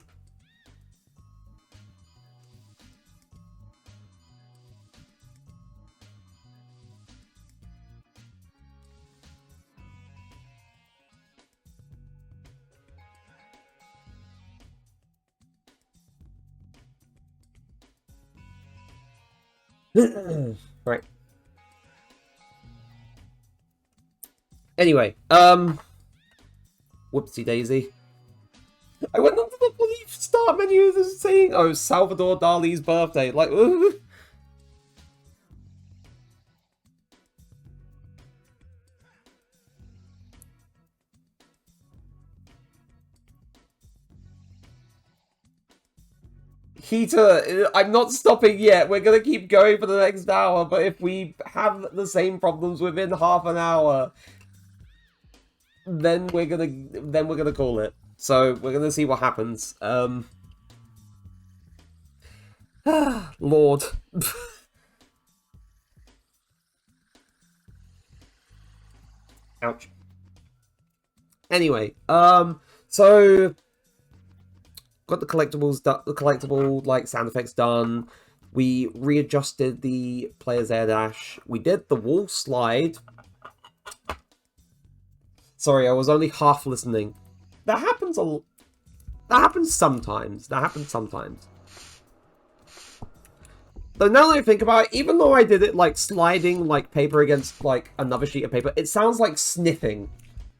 Right. Anyway, whoopsie daisy. I went onto the bloody start menu saying, "Oh, Salvador Dali's birthday." Like, Heater, I'm not stopping yet. We're gonna keep going for the next hour. But if we have the same problems within half an hour, then we're gonna call it. So we're gonna see what happens. Lord. Ouch. Anyway, so got the collectibles, the collectible like sound effects done. We readjusted the player's air dash. We did the wall slide. Sorry, I was only half listening. That happens a. That happens sometimes. That happens sometimes. Though now that I think about it, even though I did it like sliding like paper against like another sheet of paper, it sounds like sniffing.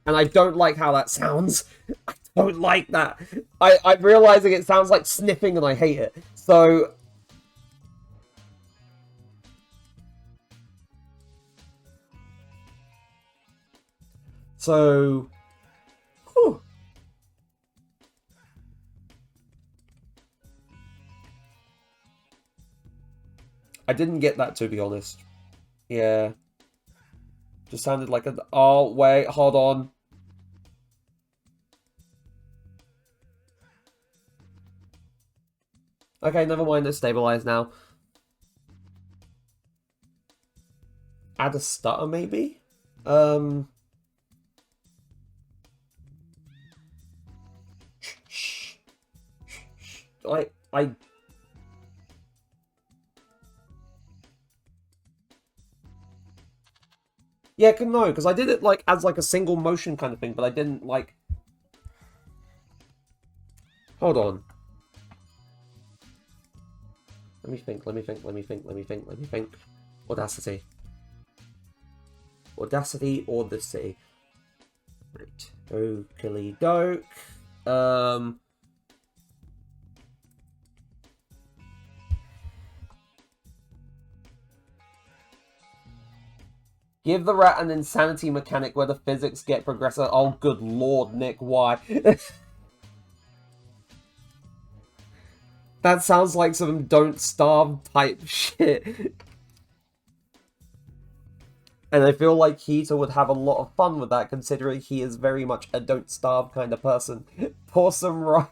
And I don't like how that sounds. I don't like that. I'm realizing it sounds like sniffing and I hate it. So... Whew. I didn't get that, to be honest. Yeah. Just sounded like a... Oh, wait, hold on. Okay, never mind, it's stabilized now. Add a stutter, maybe? I... Yeah, no, because I did it like as like a single motion kind of thing, but I didn't like... Hold on. Let me think. Audacity. Odyssey. Right. Oakley doke. Give the rat an insanity mechanic where the physics get progressive. Oh, good lord, Nick, why? That sounds like some Don't Starve type shit. And I feel like Heater would have a lot of fun with that, considering he is very much a Don't Starve kind of person. Pour some rice.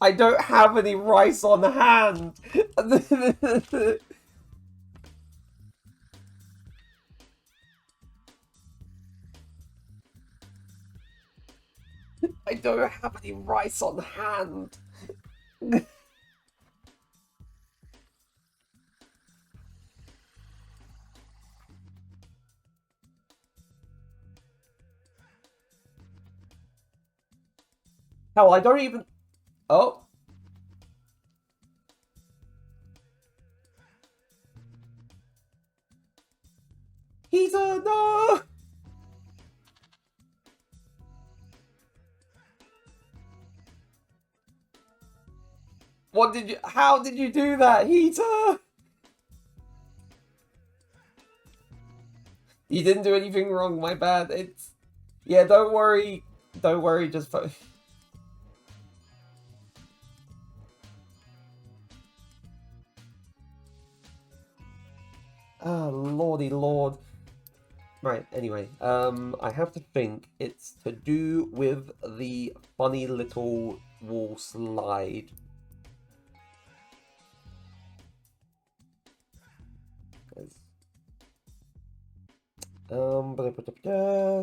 I don't have any rice on hand! I don't have any rice on hand! Hell, I don't even... Oh. Heater, no! What did you... How did you do that, Heater? You didn't do anything wrong, my bad. It's... Yeah, don't worry. Don't worry, just... Oh, lordy lord. Right, anyway, I have to think it's to do with the funny little wall slide.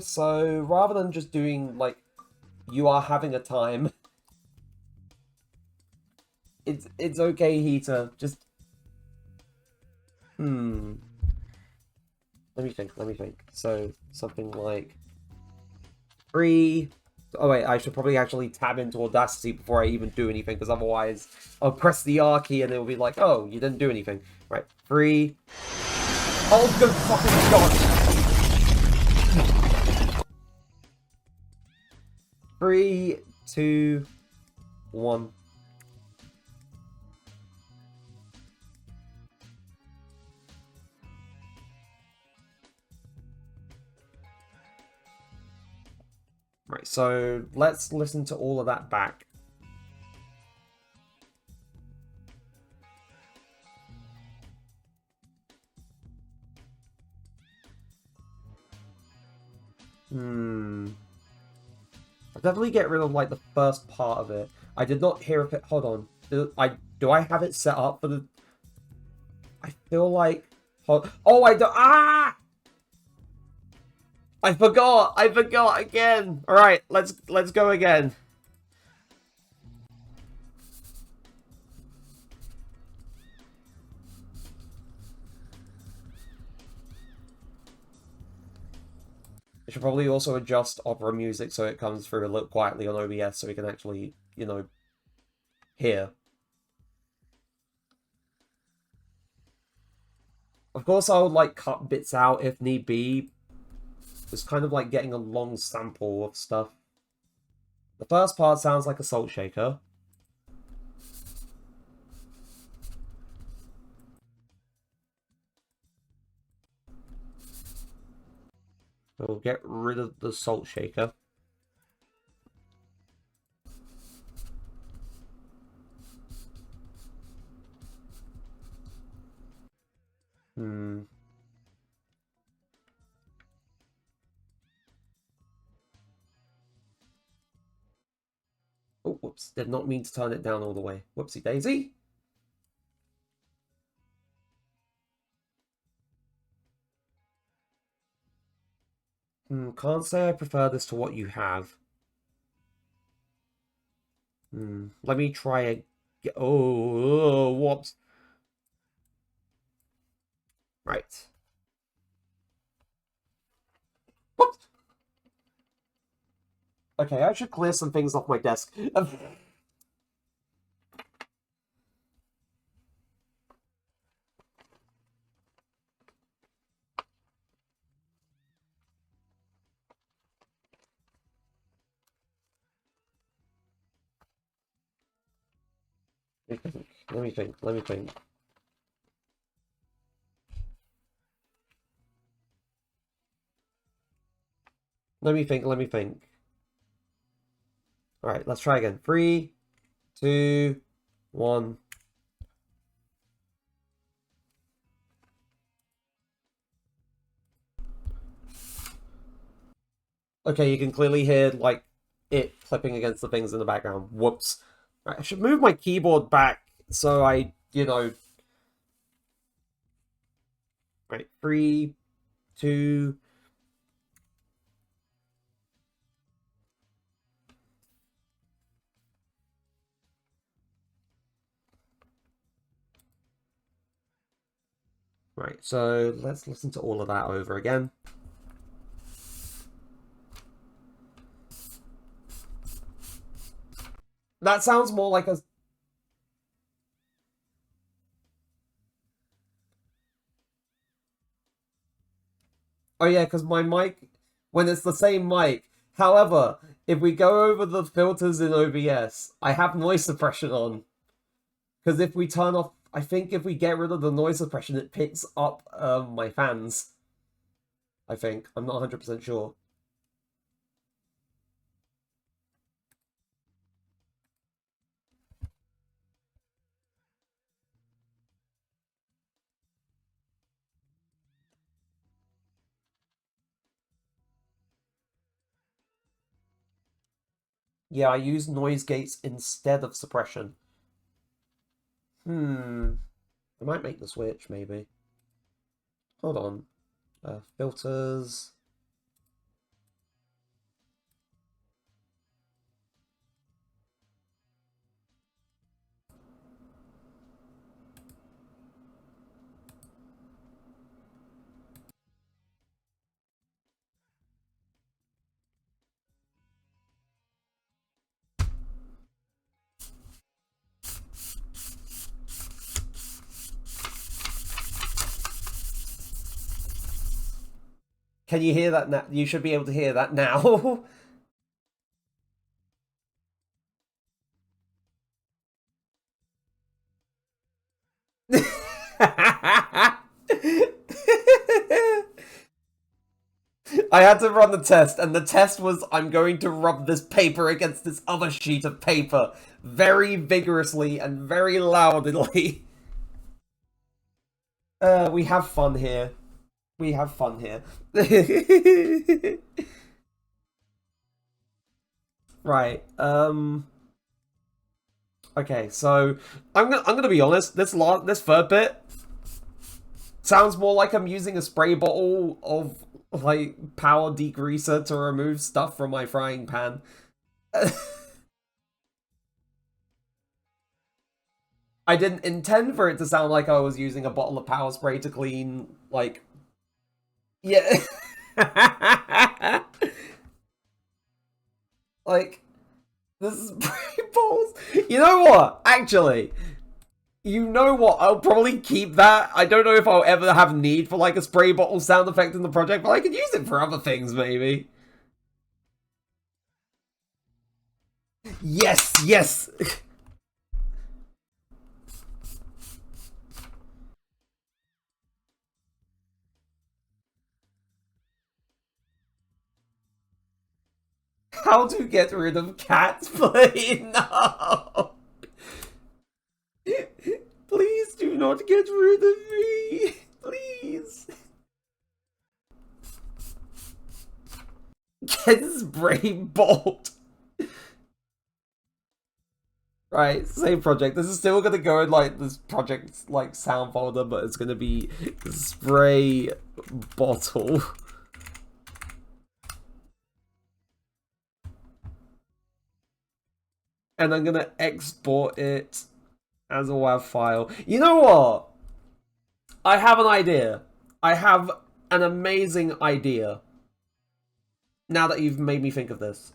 So rather than just doing, like, you are having a time, it's okay, Heater, just... Let me think. So, something like... 3... Oh wait, I should probably actually tab into Audacity before I even do anything, because otherwise I'll press the R key and it'll be like, oh, you didn't do anything. Right, 3... Oh, good fucking God! 3, 2, 1... Right, so let's listen to all of that back. I'll definitely get rid of, like, the first part of it. I did not hear if it... Hold on. Do I have it set up for the... I feel like... Oh, I don't... Ah! I forgot again. All right, let's go again. I should probably also adjust opera music so it comes through a little quietly on OBS so we can actually, you know, hear. Of course, I would, like, cut bits out if need be. It's kind of like getting a long sample of stuff. The first part sounds like a salt shaker. We'll get rid of the salt shaker. Oh, whoops. Did not mean to turn it down all the way. Whoopsie daisy. Can't say I prefer this to what you have. Let me try a... Oh, whoops. Right. Whoops. Okay, I should clear some things off my desk. Let me think. Alright, let's try again. 3, 2, 1. Okay, you can clearly hear, like, it clipping against the things in the background. Whoops. Right, I should move my keyboard back so I, you know... Right, 3, 2... Right, so let's listen to all of that over again. That sounds more like a... Oh yeah, because my mic, when it's the same mic. However, if we go over the filters in OBS, I have noise suppression on. Because if we turn off, I think if we get rid of the noise suppression, it picks up my fans. I think. I'm not 100% sure. Yeah, I use noise gates instead of suppression. I might make the switch, maybe. Hold on. Filters. Can you hear that now? You should be able to hear that now. I had to run the test, and the test was I'm going to rub this paper against this other sheet of paper very vigorously and very loudly. We have fun here. We have fun here. Right. Okay, so I'm gonna be honest. This third bit sounds more like I'm using a spray bottle of like power degreaser to remove stuff from my frying pan. I didn't intend for it to sound like I was using a bottle of power spray to clean, like, yeah. Like, this is spray balls. You know what? Actually, you know what? I'll probably keep that. I don't know if I'll ever have need for like a spray bottle sound effect in the project, but I could use it for other things, maybe. Yes, yes. How to get rid of cats, please? No. Please do not get rid of me. Please. Get spray bolt. Right, same project. This is still gonna go in like this project like sound folder, but it's gonna be spray bottle. And I'm gonna export it as a WAV file. You know what? I have an idea. I have an amazing idea. Now that you've made me think of this.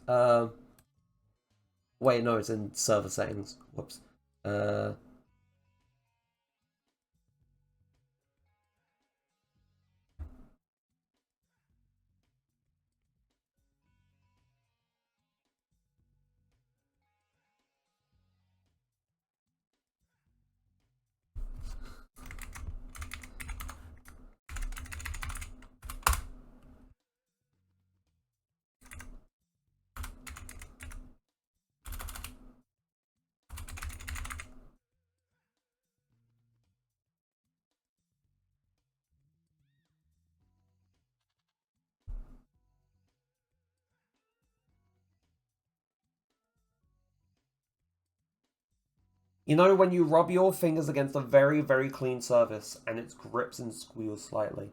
Wait, no, it's in server settings. Whoops. You know when you rub your fingers against a very, very clean surface and it grips and squeals slightly?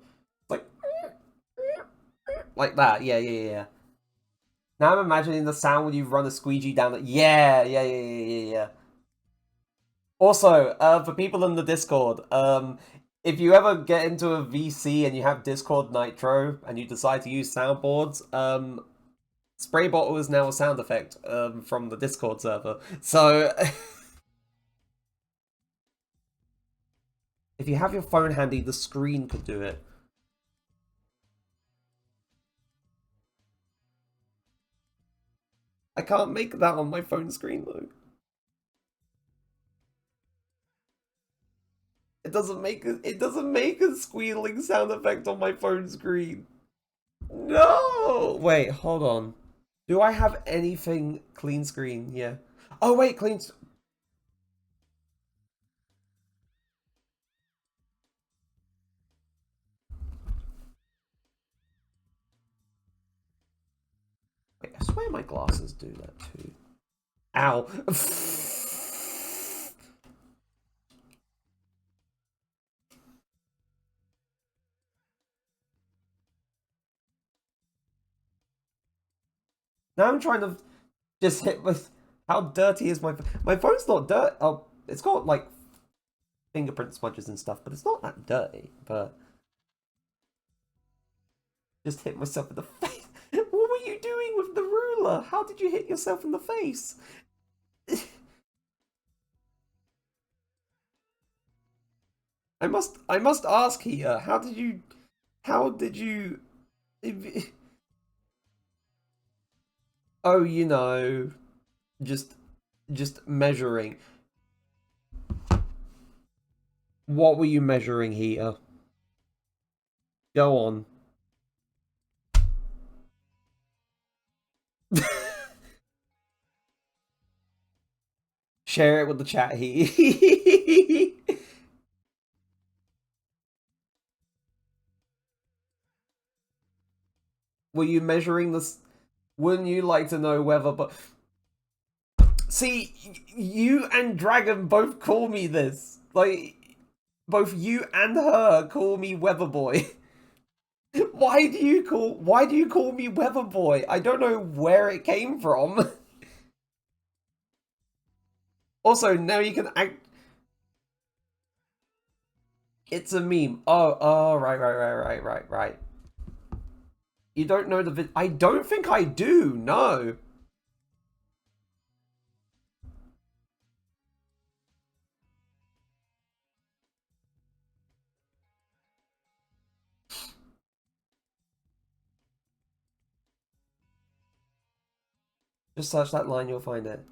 Like, like that. Yeah, yeah, yeah, yeah. Now I'm imagining the sound when you run a squeegee down the... Yeah, yeah, yeah, yeah, yeah, yeah. Also, for people in the Discord, if you ever get into a VC and you have Discord Nitro and you decide to use soundboards, spray bottle is now a sound effect from the Discord server. So... if you have your phone handy, the screen could do it. I can't make that on my phone screen though. It doesn't make a squealing sound effect on my phone screen. No! Wait, hold on. Do I have anything clean screen? Yeah. Oh wait, wait, I swear my glasses do that too. Ow. Now I'm trying to just hit with how dirty is my phone's not dirt. Oh, it's got like fingerprint smudges and stuff, but it's not that dirty. But just hit myself in the face. What were you doing with the ruler? How did you hit yourself in the face? I must ask here. How did you oh, just just measuring. What were you measuring here? Go on. Share it with the chat here. Were you measuring this? Wouldn't you like to know whether? But see, you and Dragon both call me this. Like, both you and her call me Weather Boy. Why do you call me Weather Boy? I don't know where it came from. Also, now you can act. It's a meme. Oh, right. You don't know the I don't think I do. No. Just search that line, you'll find it.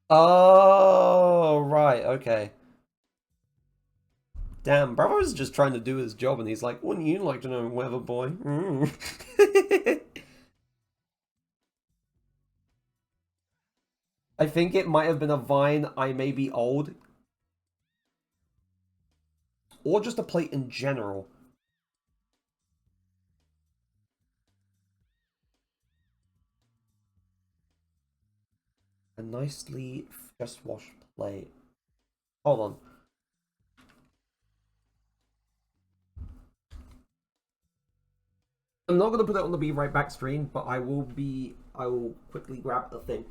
Oh, right. Okay. Damn, Bravo was just trying to do his job, and he's like, "Wouldn't you like to know, Weather Boy?" I think it might have been a Vine. I may be old, or just a plate in general. A nicely just washed plate. Hold on. I'm not gonna put it on the Be Right Back screen, but I will quickly grab the thing.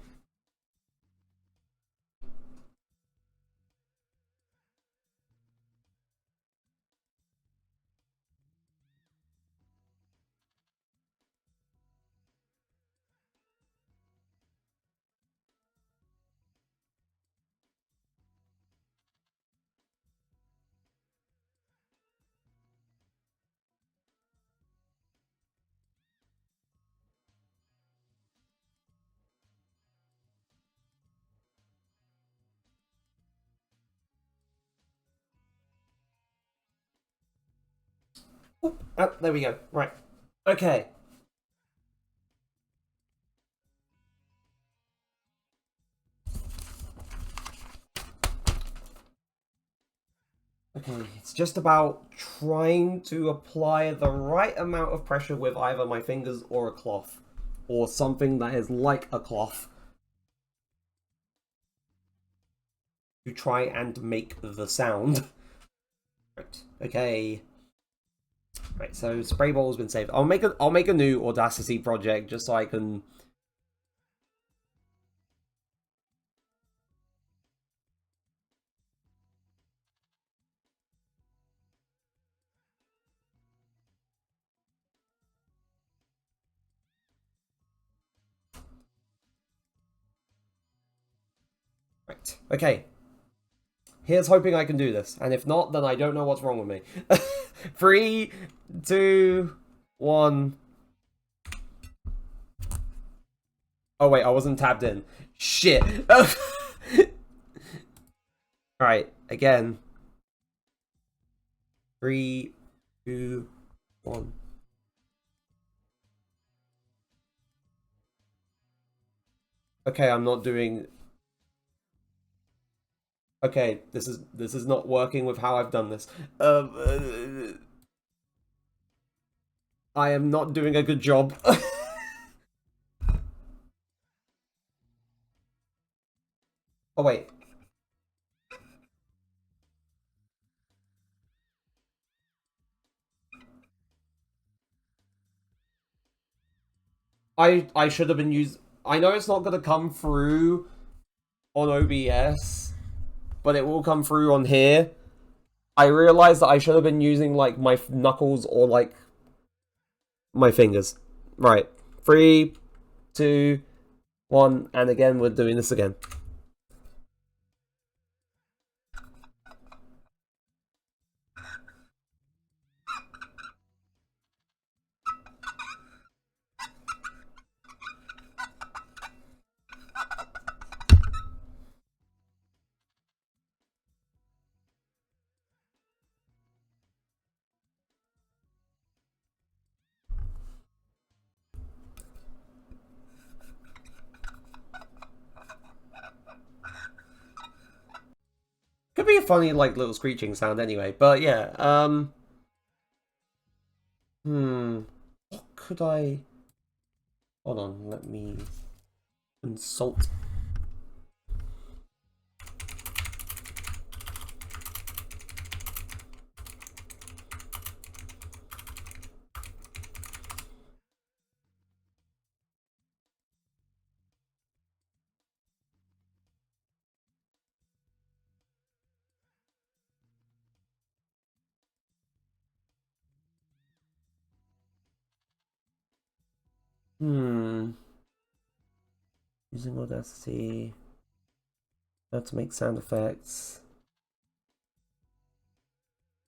Oh, there we go. Right. Okay. Okay, it's just about trying to apply the right amount of pressure with either my fingers or a cloth. Or something that is like a cloth. To try and make the sound. Right, okay. Right, so spray bottle has been saved. I'll make a new Audacity project just so I can. Right. Okay. Here's hoping I can do this. And if not, then I don't know what's wrong with me. 3, 2, 1. Oh wait, I wasn't tabbed in. Shit. Alright, again. 3, 2, 1. Okay, I'm not doing... Okay, this is not working with how I've done this. I am not doing a good job. Oh wait. I should have been used. I know it's not gonna come through on OBS, but it will come through on here. I realized that I should have been using like my knuckles or like my fingers. Right. 3, 2, 1, and again we're doing this again. Could be a funny like little screeching sound anyway, but yeah. What could I? Hold on, let me consult. Using Audacity. How to make sound effects.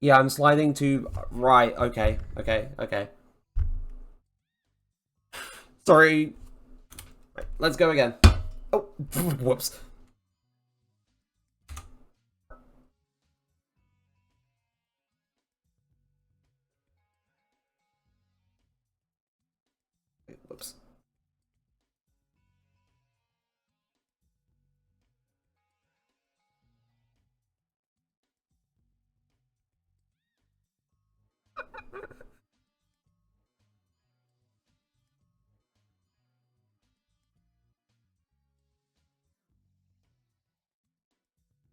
Yeah, I'm sliding to... Right, okay. Sorry. Right, let's go again. Oh, whoops. Whoops.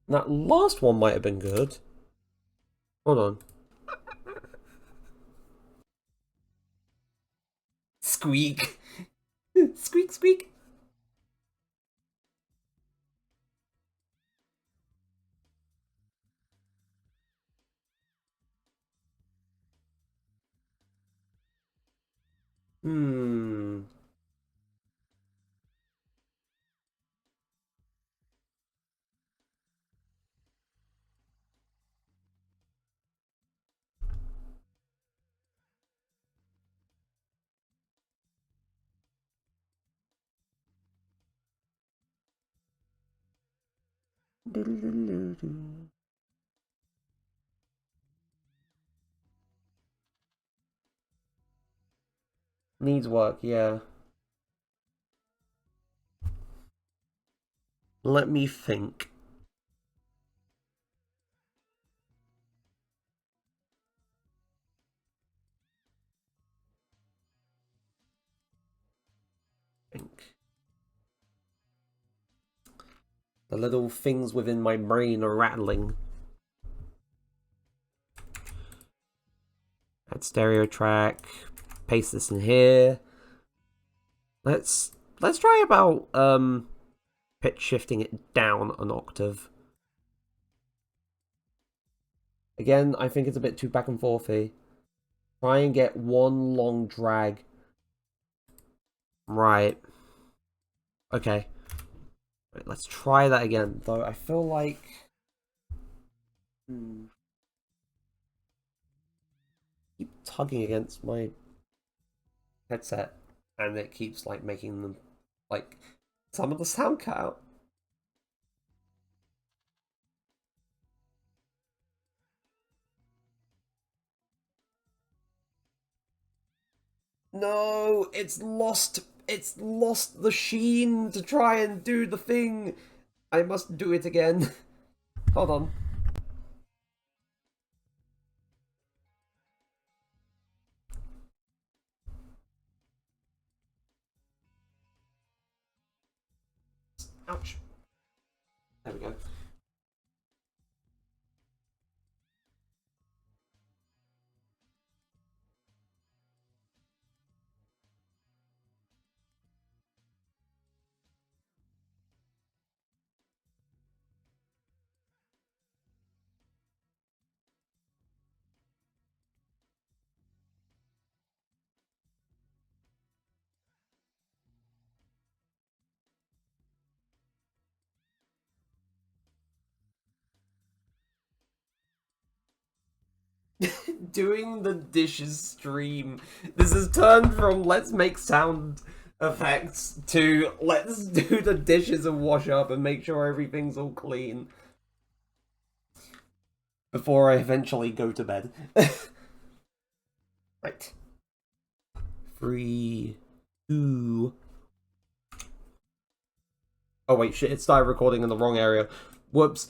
That last one might have been good. Hold on. Squeak. Squeak, squeak. Needs work, yeah. Let me think. The little things within my brain are rattling. Add stereo track. Paste this in here. Let's try about pitch shifting it down an octave. Again, I think it's a bit too back and forthy. Try and get one long drag. Right. Okay. Right, let's try that again, though I feel like Hmm. Keep tugging against my headset, and it keeps like making them like some of the sound cut out. No, it's lost. It's lost the sheen to try and do the thing. I must do it again. Hold on. Ouch. There we go. Doing the dishes stream. This has turned from let's make sound effects to let's do the dishes and wash up and make sure everything's all clean before I eventually go to bed. Right. 3, 2. Oh wait, shit, it started recording in the wrong area. Whoops.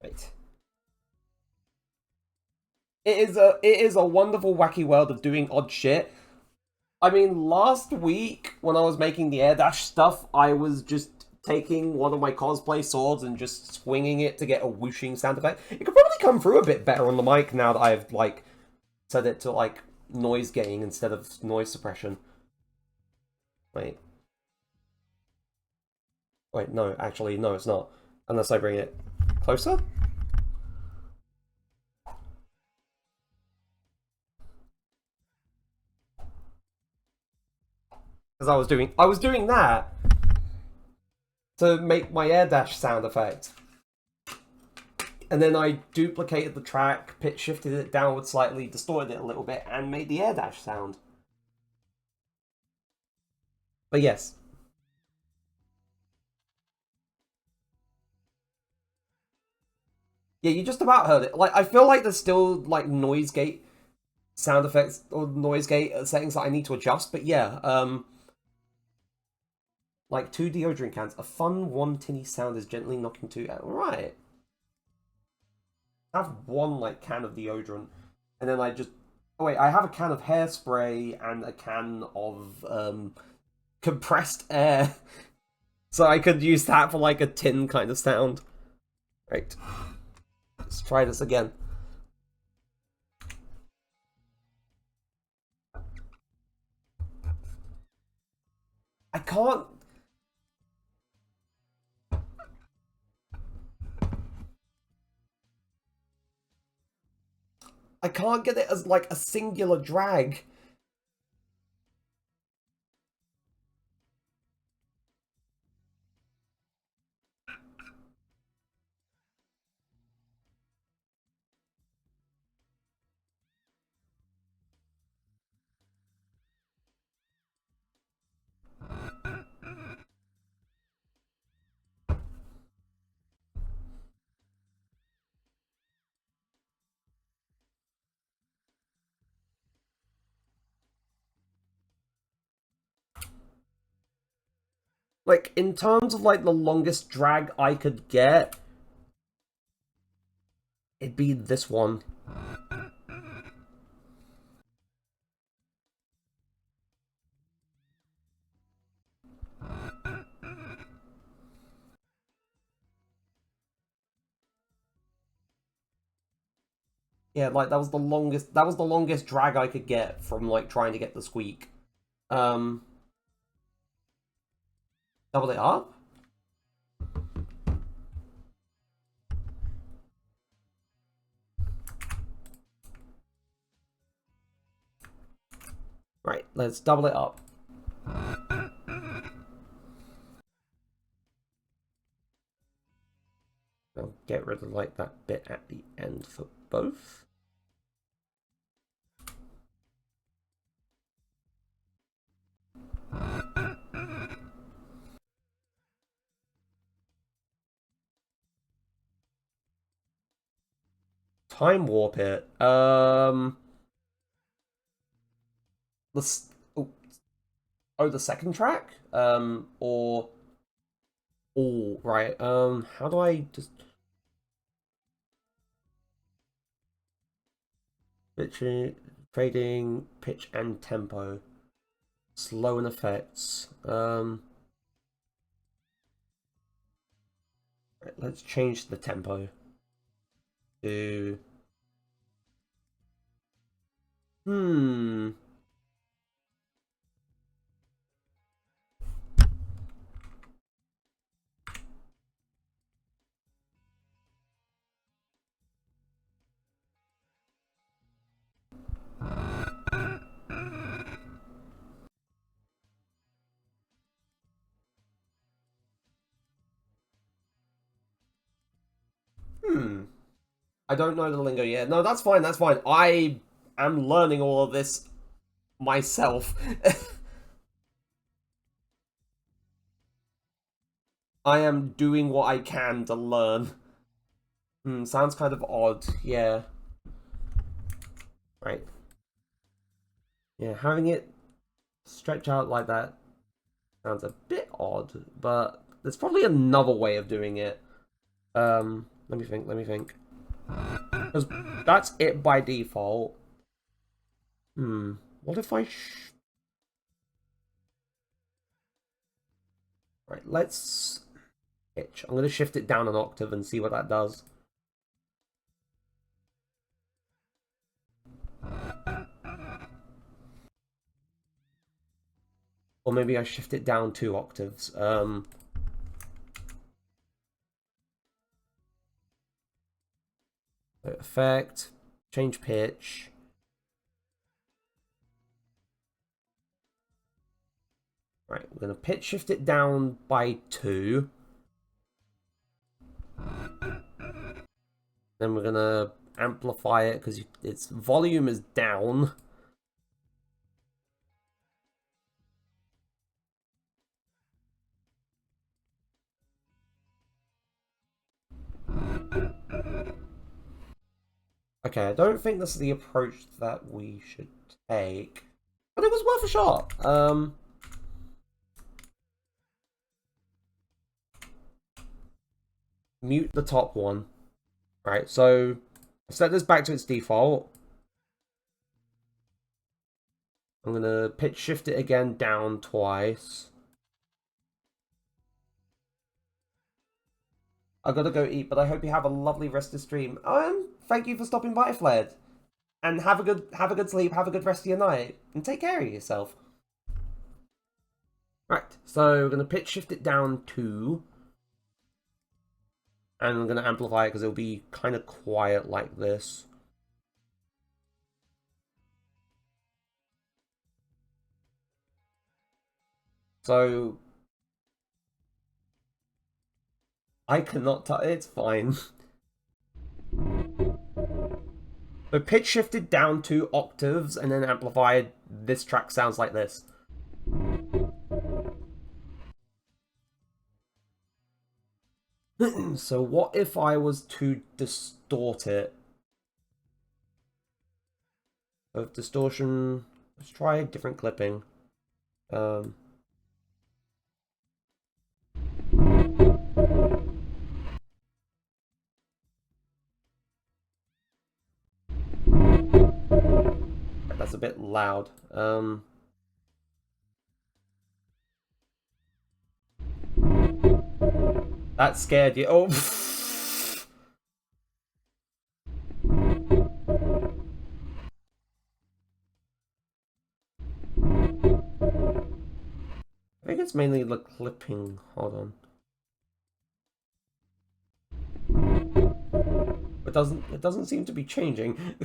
Right. It is a wonderful wacky world of doing odd shit. I mean, last week when I was making the air dash stuff, I was just taking one of my cosplay swords and just swinging it to get a whooshing sound effect. It could probably come through a bit better on the mic now that I've like set it to like noise gain instead of noise suppression. Wait. Wait, no, actually, no, it's not. Unless I bring it closer? Because I was doing that to make my air dash sound effect. And then I duplicated the track, pitch shifted it downward slightly, distorted it a little bit, and made the air dash sound. But yes. Yeah, you just about heard it. Like, I feel like there's still, like, noise gate sound effects or noise gate settings that I need to adjust, but yeah, like 2 deodorant cans. A fun one tinny sound is gently knocking 2 out. Right. I have one, like, can of deodorant, and then I just... Oh, wait, I have a can of hairspray and a can of, compressed air. So I could use that for, like, a tin kind of sound. Right. Let's try this again. I can't... I can't get it as, like, a singular drag. Like, in terms of, like, the longest drag I could get, it'd be this one. Yeah, like, that was the longest drag I could get from, like, trying to get the squeak. Um, double it up? Right, let's double it up. I'll get rid of like that bit at the end for both. Time warp it. The second track? Or right. How do I just trading pitch and tempo, slow and effects. Right, let's change the tempo to I don't know the lingo yet. No, that's fine, that's fine. I am learning all of this myself. I am doing what I can to learn. Sounds kind of odd, yeah. Right. Yeah, having it stretch out like that sounds a bit odd, but there's probably another way of doing it. Let me think. Because that's it by default. What if I... Right, let's... pitch. I'm going to shift it down an octave and see what that does. Or maybe I shift it down 2 octaves. Effect, change pitch. Right, we're going to pitch shift it down by 2. Then we're going to amplify it because its volume is down. Okay, I don't think this is the approach that we should take, but it was worth a shot. Mute the top one. Right, so set this back to its default. I'm gonna pitch shift it again down twice. I gotta go eat, but I hope you have a lovely rest of the stream. Thank you for stopping by, Fled. And have a good sleep, have a good rest of your night, and take care of yourself. Right, so we're gonna pitch shift it down 2. And I'm gonna amplify it because it'll be kind of quiet like this. So I cannot touch. It's fine. So pitch shifted down 2 octaves and then amplified. This track sounds like this. So what if I was to distort it? Of distortion, let's try a different clipping. That's a bit loud. That scared you. Oh. I think it's mainly the clipping. Hold on. It doesn't seem to be changing.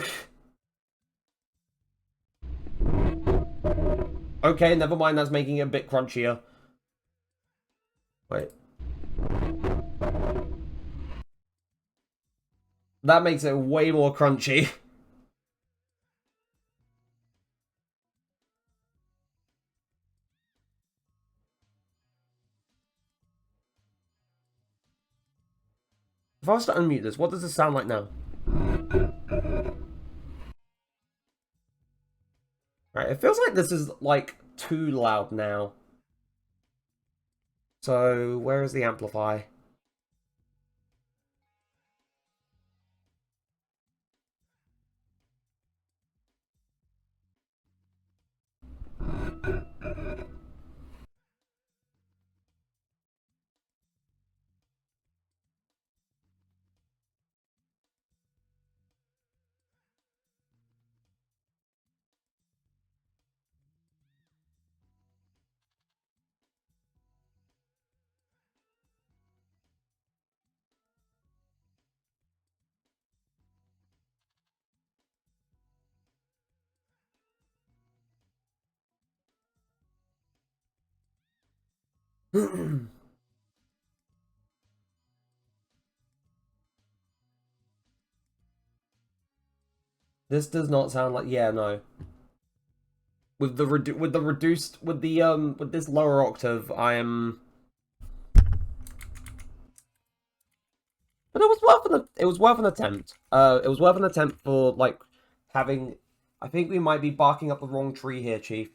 Okay, never mind, that's making it a bit crunchier. Wait. That makes it way more crunchy. If I was to unmute this, what does this sound like now? Right, it feels like this is, like, too loud now. So, where is the amplify? This does not sound like... Yeah, no. With the reduced... With the, with this lower octave, I am... But it was worth an attempt. It was worth an attempt for, like, having... I think we might be barking up the wrong tree here, Chief.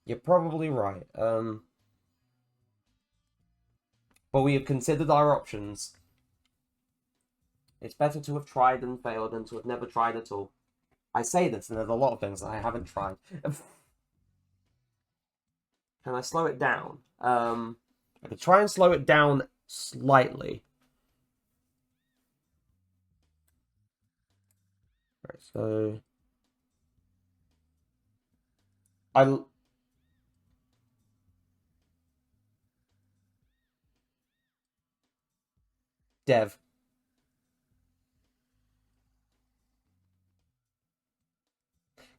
You're probably right. But we have considered our options. It's better to have tried and failed than to have never tried at all. I say this, and there's a lot of things that I haven't tried. Can I slow it down? I could try and slow it down slightly. Right, so... Dev.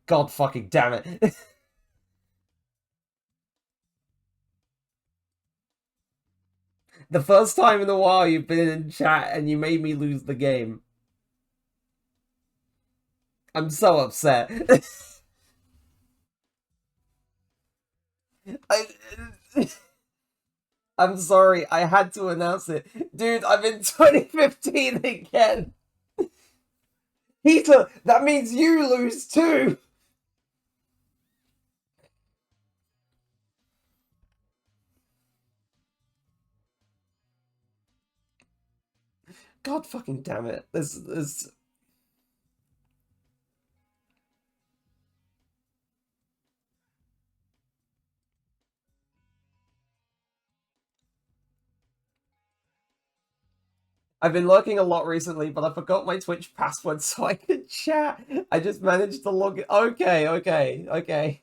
God fucking damn it. The first time in a while you've been in chat and you made me lose the game. I'm so upset. I, I'm sorry, I had to announce it. Dude, I'm in 2015 again. Peter, that means you lose too. God fucking damn it. This... I've been lurking a lot recently, but I forgot my Twitch password so I could chat. I just managed to log in. Okay.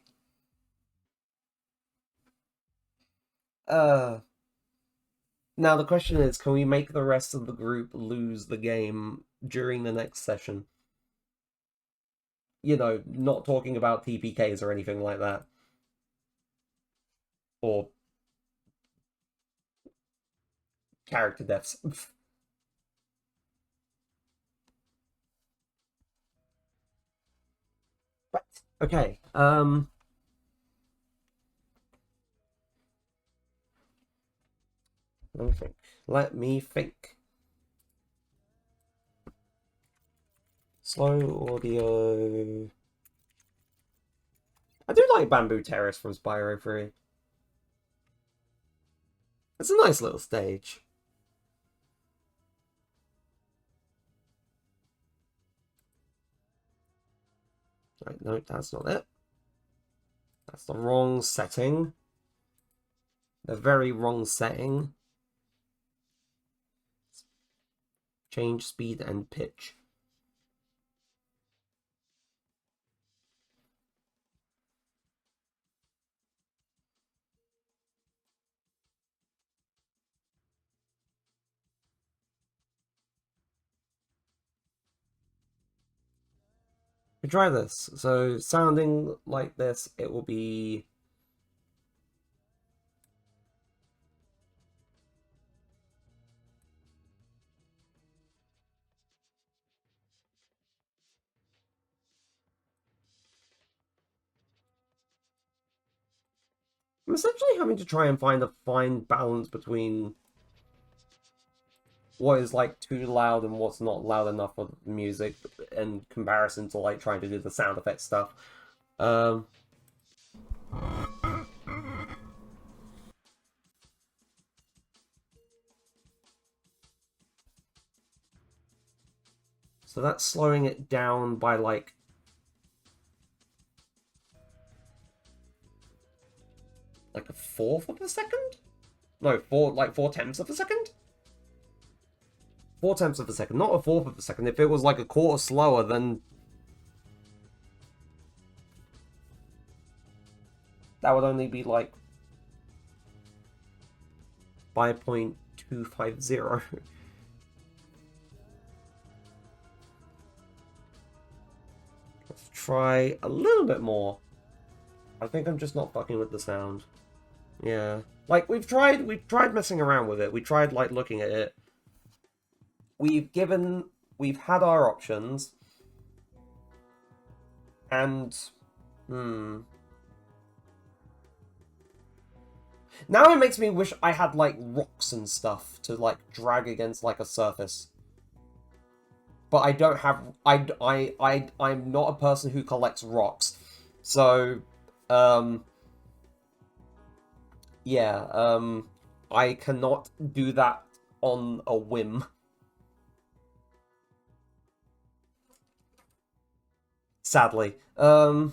Now the question is, can we make the rest of the group lose the game during the next session? You know, not talking about TPKs or anything like that. Or character deaths. Right. Okay. Let me think. Let me think. Slow audio. I do like Bamboo Terrace from Spyro 3. It's a nice little stage. Right, no, that's not it. That's the wrong setting. The very wrong setting. Change speed and pitch. We try this. So sounding like this, it will be... I'm essentially having to try and find a fine balance between what is like too loud and what's not loud enough for the music in comparison to like trying to do the sound effect stuff. Um, so that's slowing it down by like a fourth of a second? No, like 4/10 of a second? 4/10 of a second, not a fourth of a second. If it was like a quarter slower, then that would only be like 5.250. Let's try a little bit more. I think I'm just not fucking with the sound. Yeah. Like we've tried messing around with it. We tried like looking at it. We've had our options. And now it makes me wish I had like rocks and stuff to like drag against like a surface. But I don't have I'm not a person who collects rocks. So yeah, I cannot do that on a whim. Sadly. No,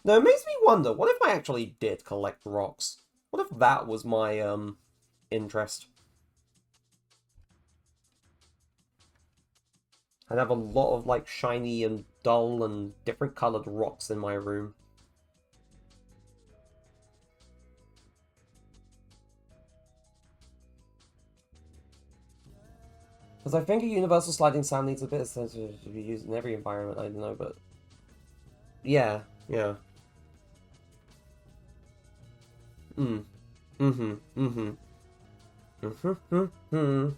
it makes me wonder, what if I actually did collect rocks? What if that was my interest? I'd have a lot of like shiny and dull and different colored rocks in my room. Because I think a universal sliding sound needs a bit of sensitivity to be used in every environment, I don't know, but... Yeah, yeah. Mm-hmm, mm-hmm. Mm-hmm, mm-hmm.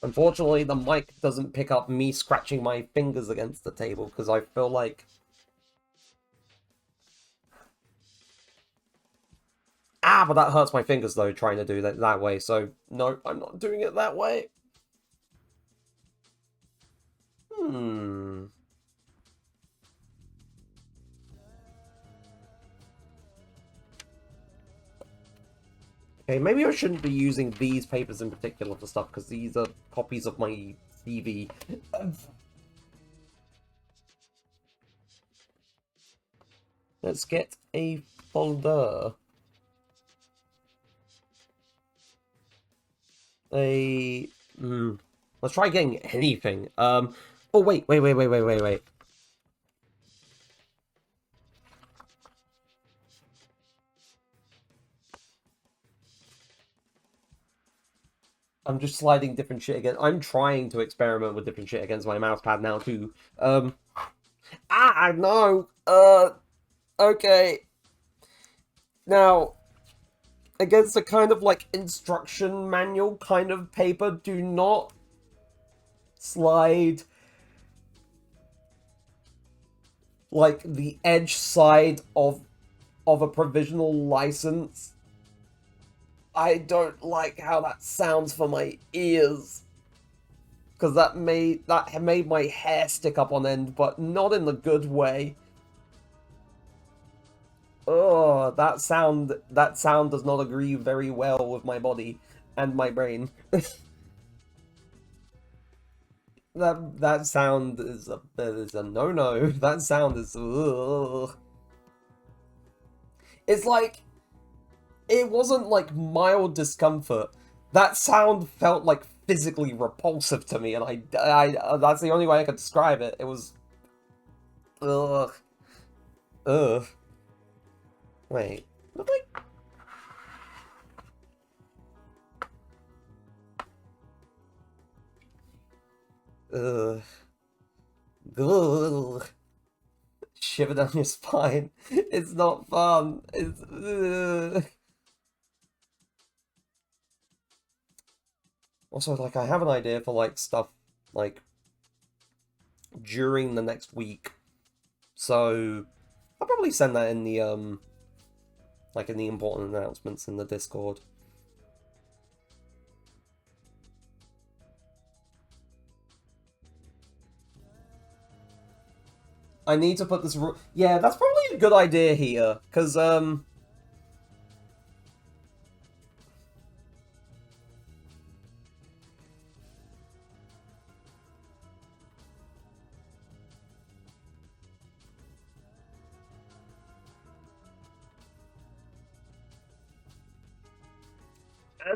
Unfortunately, the mic doesn't pick up me scratching my fingers against the table, because I feel like... Ah, but that hurts my fingers, though, trying to do that way, so no, I'm not doing it that way. Hmm... Okay, maybe I shouldn't be using these papers in particular for stuff, because these are copies of my TV. Let's get a folder. Let's try getting anything. Oh, wait. I'm just sliding different shit again. I'm trying to experiment with different shit against my mousepad now, too. No! Okay. Now, against a kind of, like, instruction manual kind of paper, do not slide, like, the edge side of a provisional license. I don't like how that sounds for my ears. Because that made my hair stick up on end, but not in the good way. Oh, that sound does not agree very well with my body and my brain. that sound is a no-no. That sound is ugh. It's like, it wasn't like mild discomfort. That sound felt like physically repulsive to me, and I that's the only way I could describe it. It was ugh. Ugh. Wait. Look like ugh. Ugh. Shiver down your spine. It's not fun. It's ugh. Also, like, I have an idea for, like, stuff, like, during the next week. So, I'll probably send that in the, like, in the important announcements in the Discord. I need to put this... Yeah, that's probably a good idea here, because, and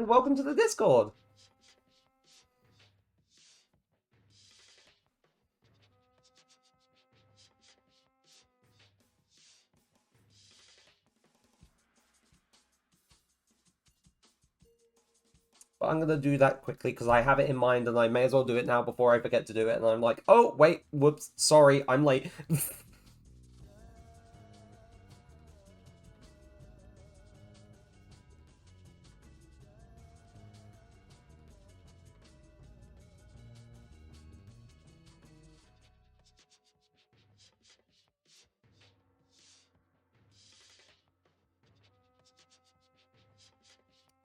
welcome to the Discord! But I'm gonna do that quickly because I have it in mind and I may as well do it now before I forget to do it. And I'm like, oh, wait, whoops, sorry, I'm late.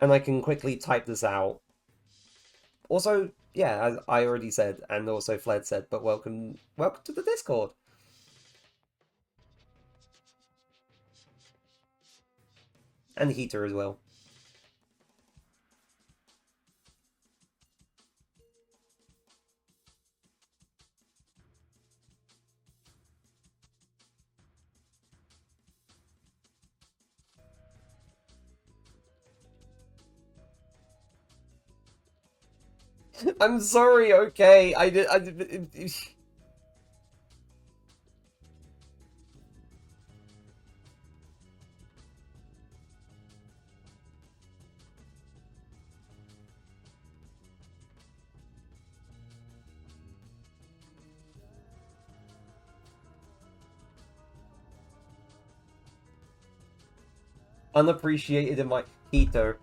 And I can quickly type this out. Also, yeah, as I already said, and also Fled said, but welcome to the Discord. And Heater as well. I'm sorry, okay, I did... Unappreciated in my... Heater,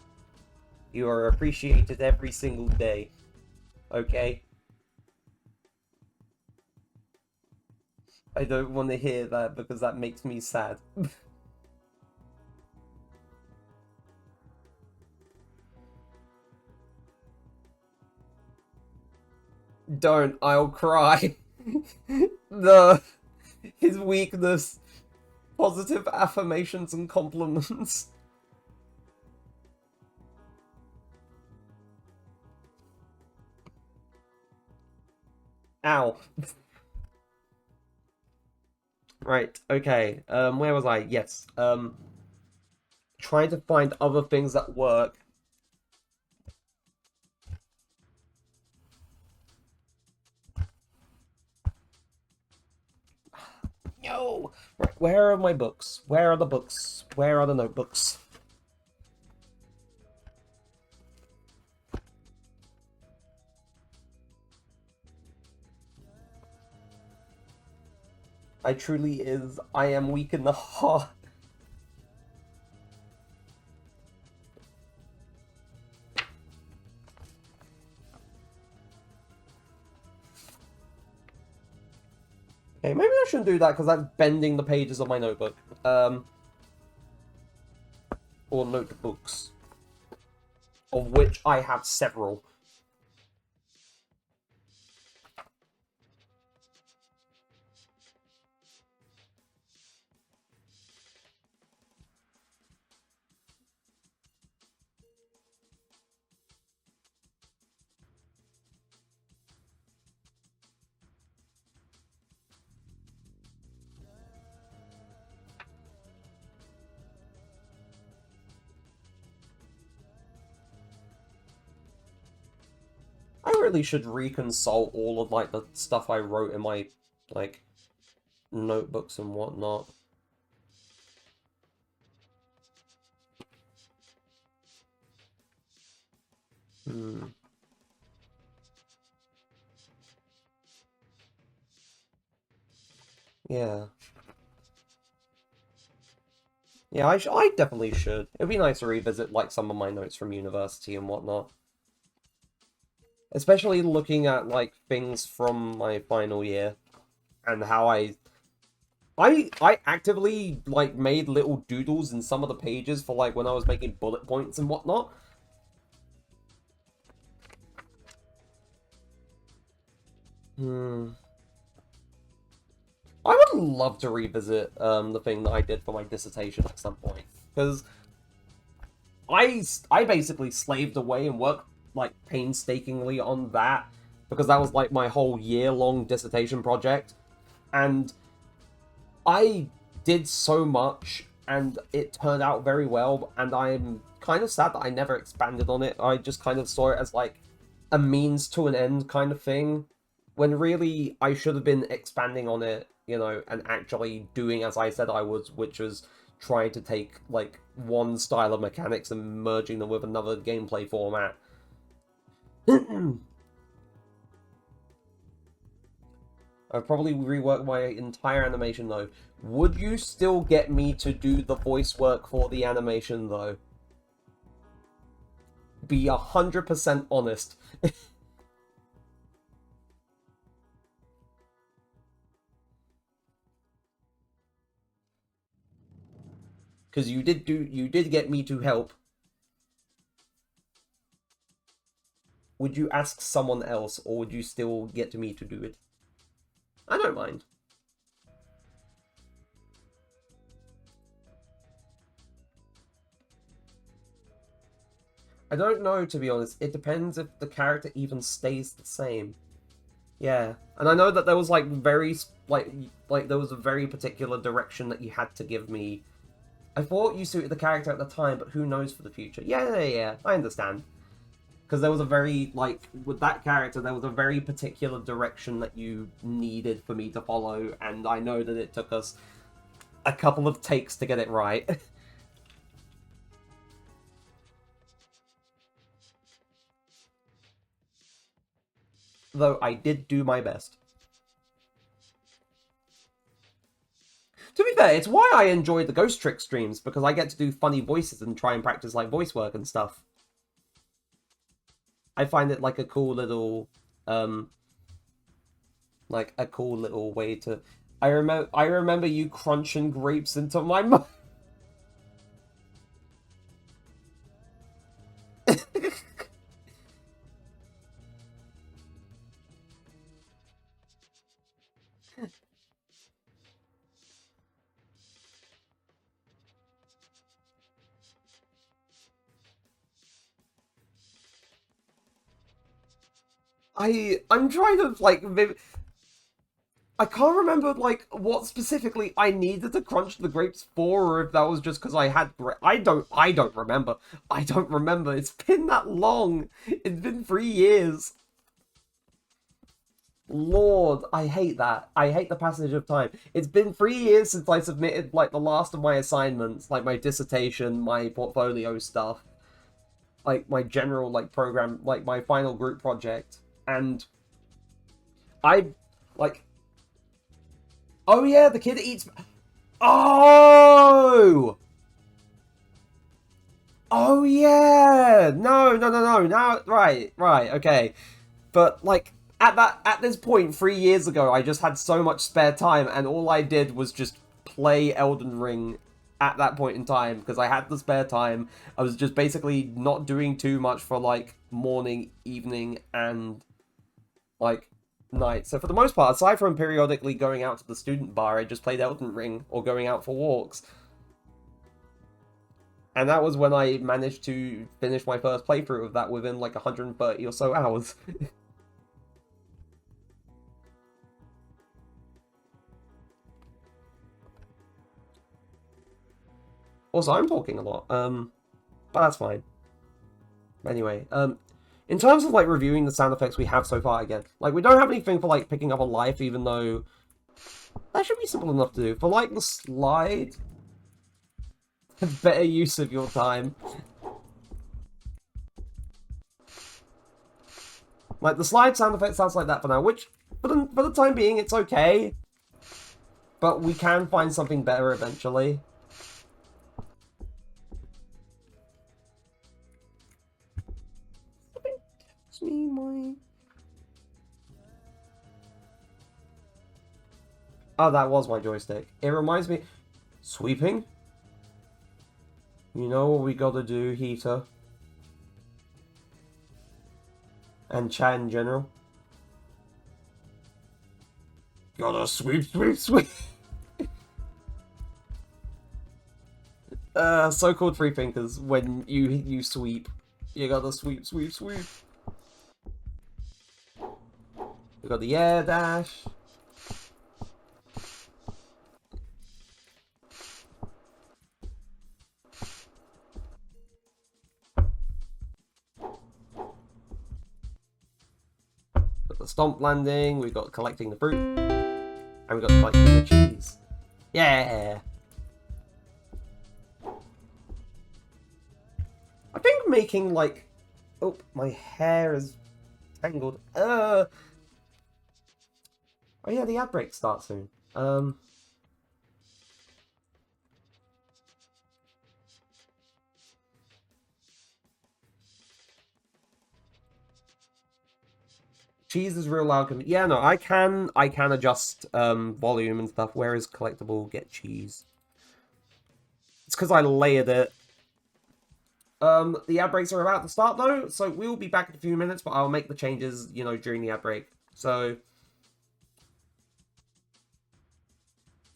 you are appreciated every single day. Okay? I don't want to hear that because that makes me sad. Don't, I'll cry. His weakness. Positive affirmations and compliments. Ow. Right, okay. Where was I? Yes. Trying to find other things that work. No! Right, where are my books? Where are the books? Where are the notebooks? I truly is. I am weak in the heart. Okay, maybe I shouldn't do that because that's bending the pages of my notebook. Or notebooks. Of which I have several. I really should reconsult all of, like, the stuff I wrote in my, like, notebooks and whatnot. Hmm. Yeah. Yeah, I definitely should. It'd be nice to revisit, like, some of my notes from university and whatnot. Especially looking at, like, things from my final year and how I actively, like, made little doodles in some of the pages for, like, when I was making bullet points and whatnot. Hmm. I would love to revisit the thing that I did for my dissertation at some point, because I basically slaved away and worked, like, painstakingly on that, because that was, like, my whole year-long dissertation project, and I did so much, and it turned out very well, and I'm kind of sad that I never expanded on it. I just kind of saw it as, like, a means to an end kind of thing, when really I should have been expanding on it, you know, and actually doing as I said I would, which was trying to take, like, one style of mechanics and merging them with another gameplay format. I've probably reworked my entire animation, though. Would you still get me to do the voice work for the animation, though? Be 100% honest. Because you did get me to help. Would you ask someone else, or would you still get me to do it? I don't mind. I don't know, to be honest. It depends if the character even stays the same. Yeah, and I know that there was, like, very, like there was a very particular direction that you had to give me. I thought you suited the character at the time, but who knows for the future? Yeah, I understand. Because there was a very, like, with that character, there was a very particular direction that you needed for me to follow, and I know that it took us a couple of takes to get it right. Though I did do my best. To be fair, it's why I enjoyed the Ghost Trick streams, because I get to do funny voices and try and practice, like, voice work and stuff. I find it like a cool little, like a cool little way to. I remember you crunching grapes into my mouth. I'm trying to, like, I can't remember, like, what specifically I needed to crunch the grapes for, or if that was just because I had I don't remember. I don't remember. It's been that long. It's been 3 years. Lord, I hate that. I hate the passage of time. It's been 3 years since I submitted, like, the last of my assignments, like my dissertation, my portfolio stuff, like my general, like, program, like my final group project, and I, like, oh yeah, the kid eats. Oh! Oh yeah! No. Now, right, okay. But, like, at this point 3 years ago, I just had so much spare time, and all I did was just play Elden Ring at that point in time because I had the spare time. I was just basically not doing too much for, like, morning, evening, and, like, night. So for the most part, aside from periodically going out to the student bar, I just played Elden Ring or going out for walks. And that was when I managed to finish my first playthrough of that within, like, 130 or so hours. Also, I'm talking a lot, but that's fine. Anyway, in terms of, like, reviewing the sound effects we have so far, again, like, we don't have anything for, like, picking up a life, even though that should be simple enough to do. For, like, the slide, better use of your time. Like, the slide sound effect sounds like that for now, which, for the time being, it's okay. But we can find something better eventually. Excuse me, my... Oh, that was my joystick. It reminds me... Sweeping? You know what we gotta do, Heater? And chat in general? Gotta sweep, sweep, sweep! So-called free thinkers, when you sweep, you gotta sweep, sweep, sweep. We got the air dash. Got the stomp landing, we got collecting the fruit, and we got collecting the cheese. Yeah! I think making like... Oh, my hair is tangled. Oh yeah, the ad break starts soon. Cheese is real loud. Yeah, no, I can adjust volume and stuff. Where is collectible? Get cheese. It's because I layered it. The ad breaks are about to start though, so we'll be back in a few minutes, but I'll make the changes, you know, during the ad break. So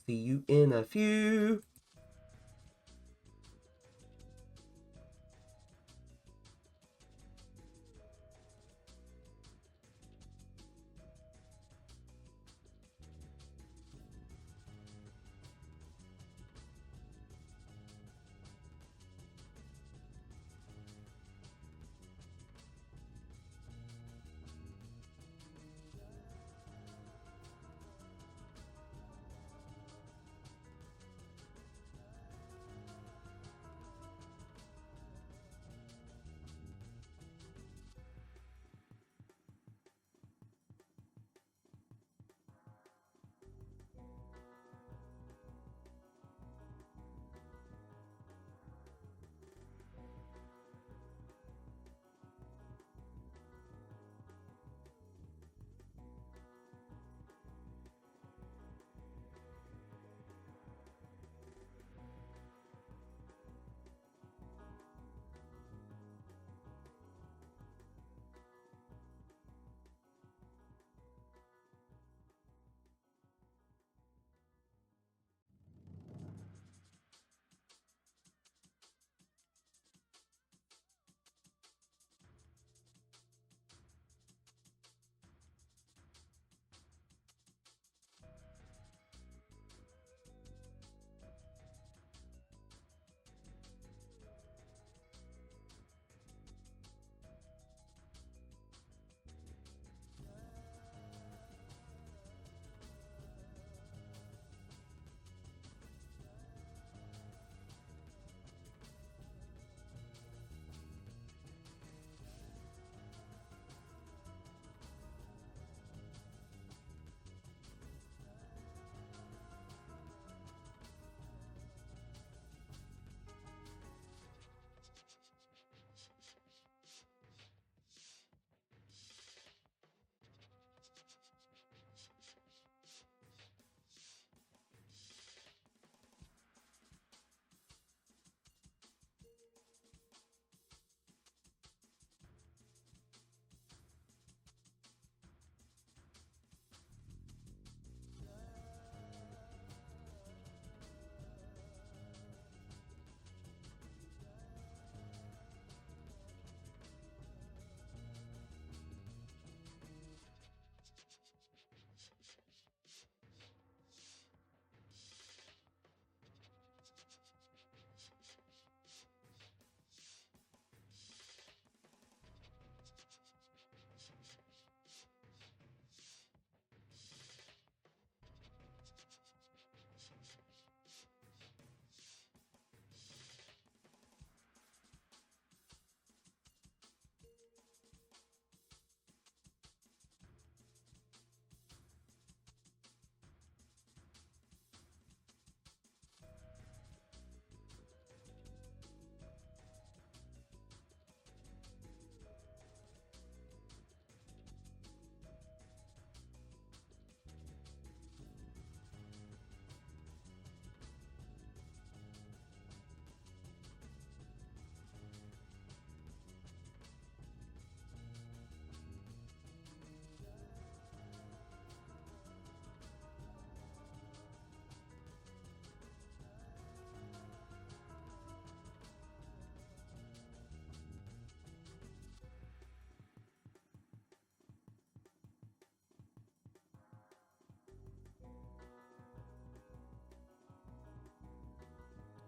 see you in a few.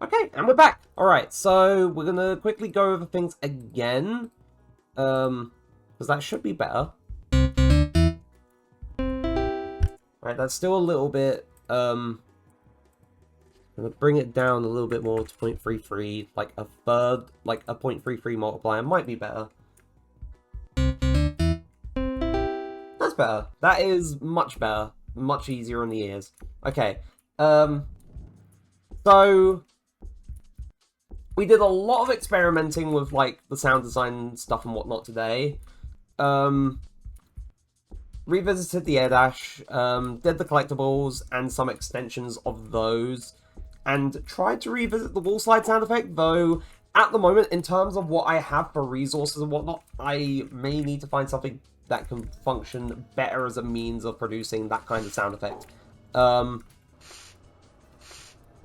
Okay, and we're back. Alright, so we're gonna quickly go over things again. Because that should be better. Alright, that's still a little bit, I'm gonna bring it down a little bit more to 0.33, like a third, like a 0.33 multiplier might be better. That's better. That is much better. Much easier on the ears. Okay, so we did a lot of experimenting with, like, the sound design stuff and whatnot today. Revisited the air dash, did the collectibles and some extensions of those, and tried to revisit the wall slide sound effect, though at the moment, in terms of what I have for resources and whatnot, I may need to find something that can function better as a means of producing that kind of sound effect.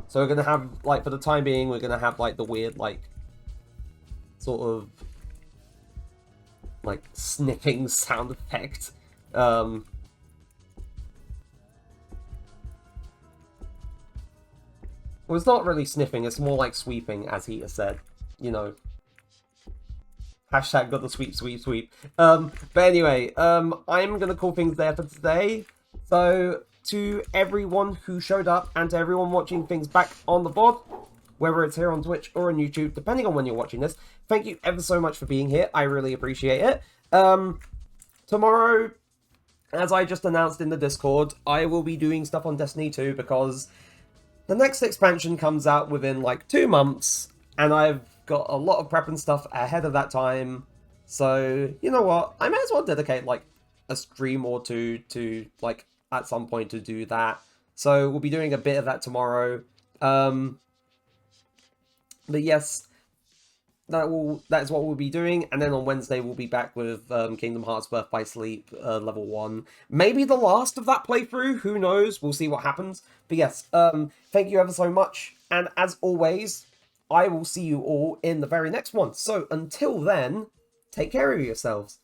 So we're going to have, like, for the time being, we're going to have, like, the weird, like, sort of, like, sniffing sound effect. Well, it's not really sniffing, it's more like sweeping, as he has said. You know. Hashtag got the sweep, sweep, sweep. But anyway, I'm going to call things there for today. So, to everyone who showed up, and to everyone watching things back on the VOD, whether it's here on Twitch or on YouTube, depending on when you're watching this, thank you ever so much for being here. I really appreciate it. Tomorrow, as I just announced in the Discord, I will be doing stuff on Destiny 2 because the next expansion comes out within like 2 months, and I've got a lot of prep and stuff ahead of that time. So, you know what? I may as well dedicate like a stream or two to, like, at some point to do that. So we'll be doing a bit of that tomorrow. But yes, that is what we'll be doing, and then on Wednesday we'll be back with Kingdom Hearts Birth by Sleep level 1. Maybe the last of that playthrough, who knows, we'll see what happens. But yes, thank you ever so much, and as always, I will see you all in the very next one. So until then, take care of yourselves.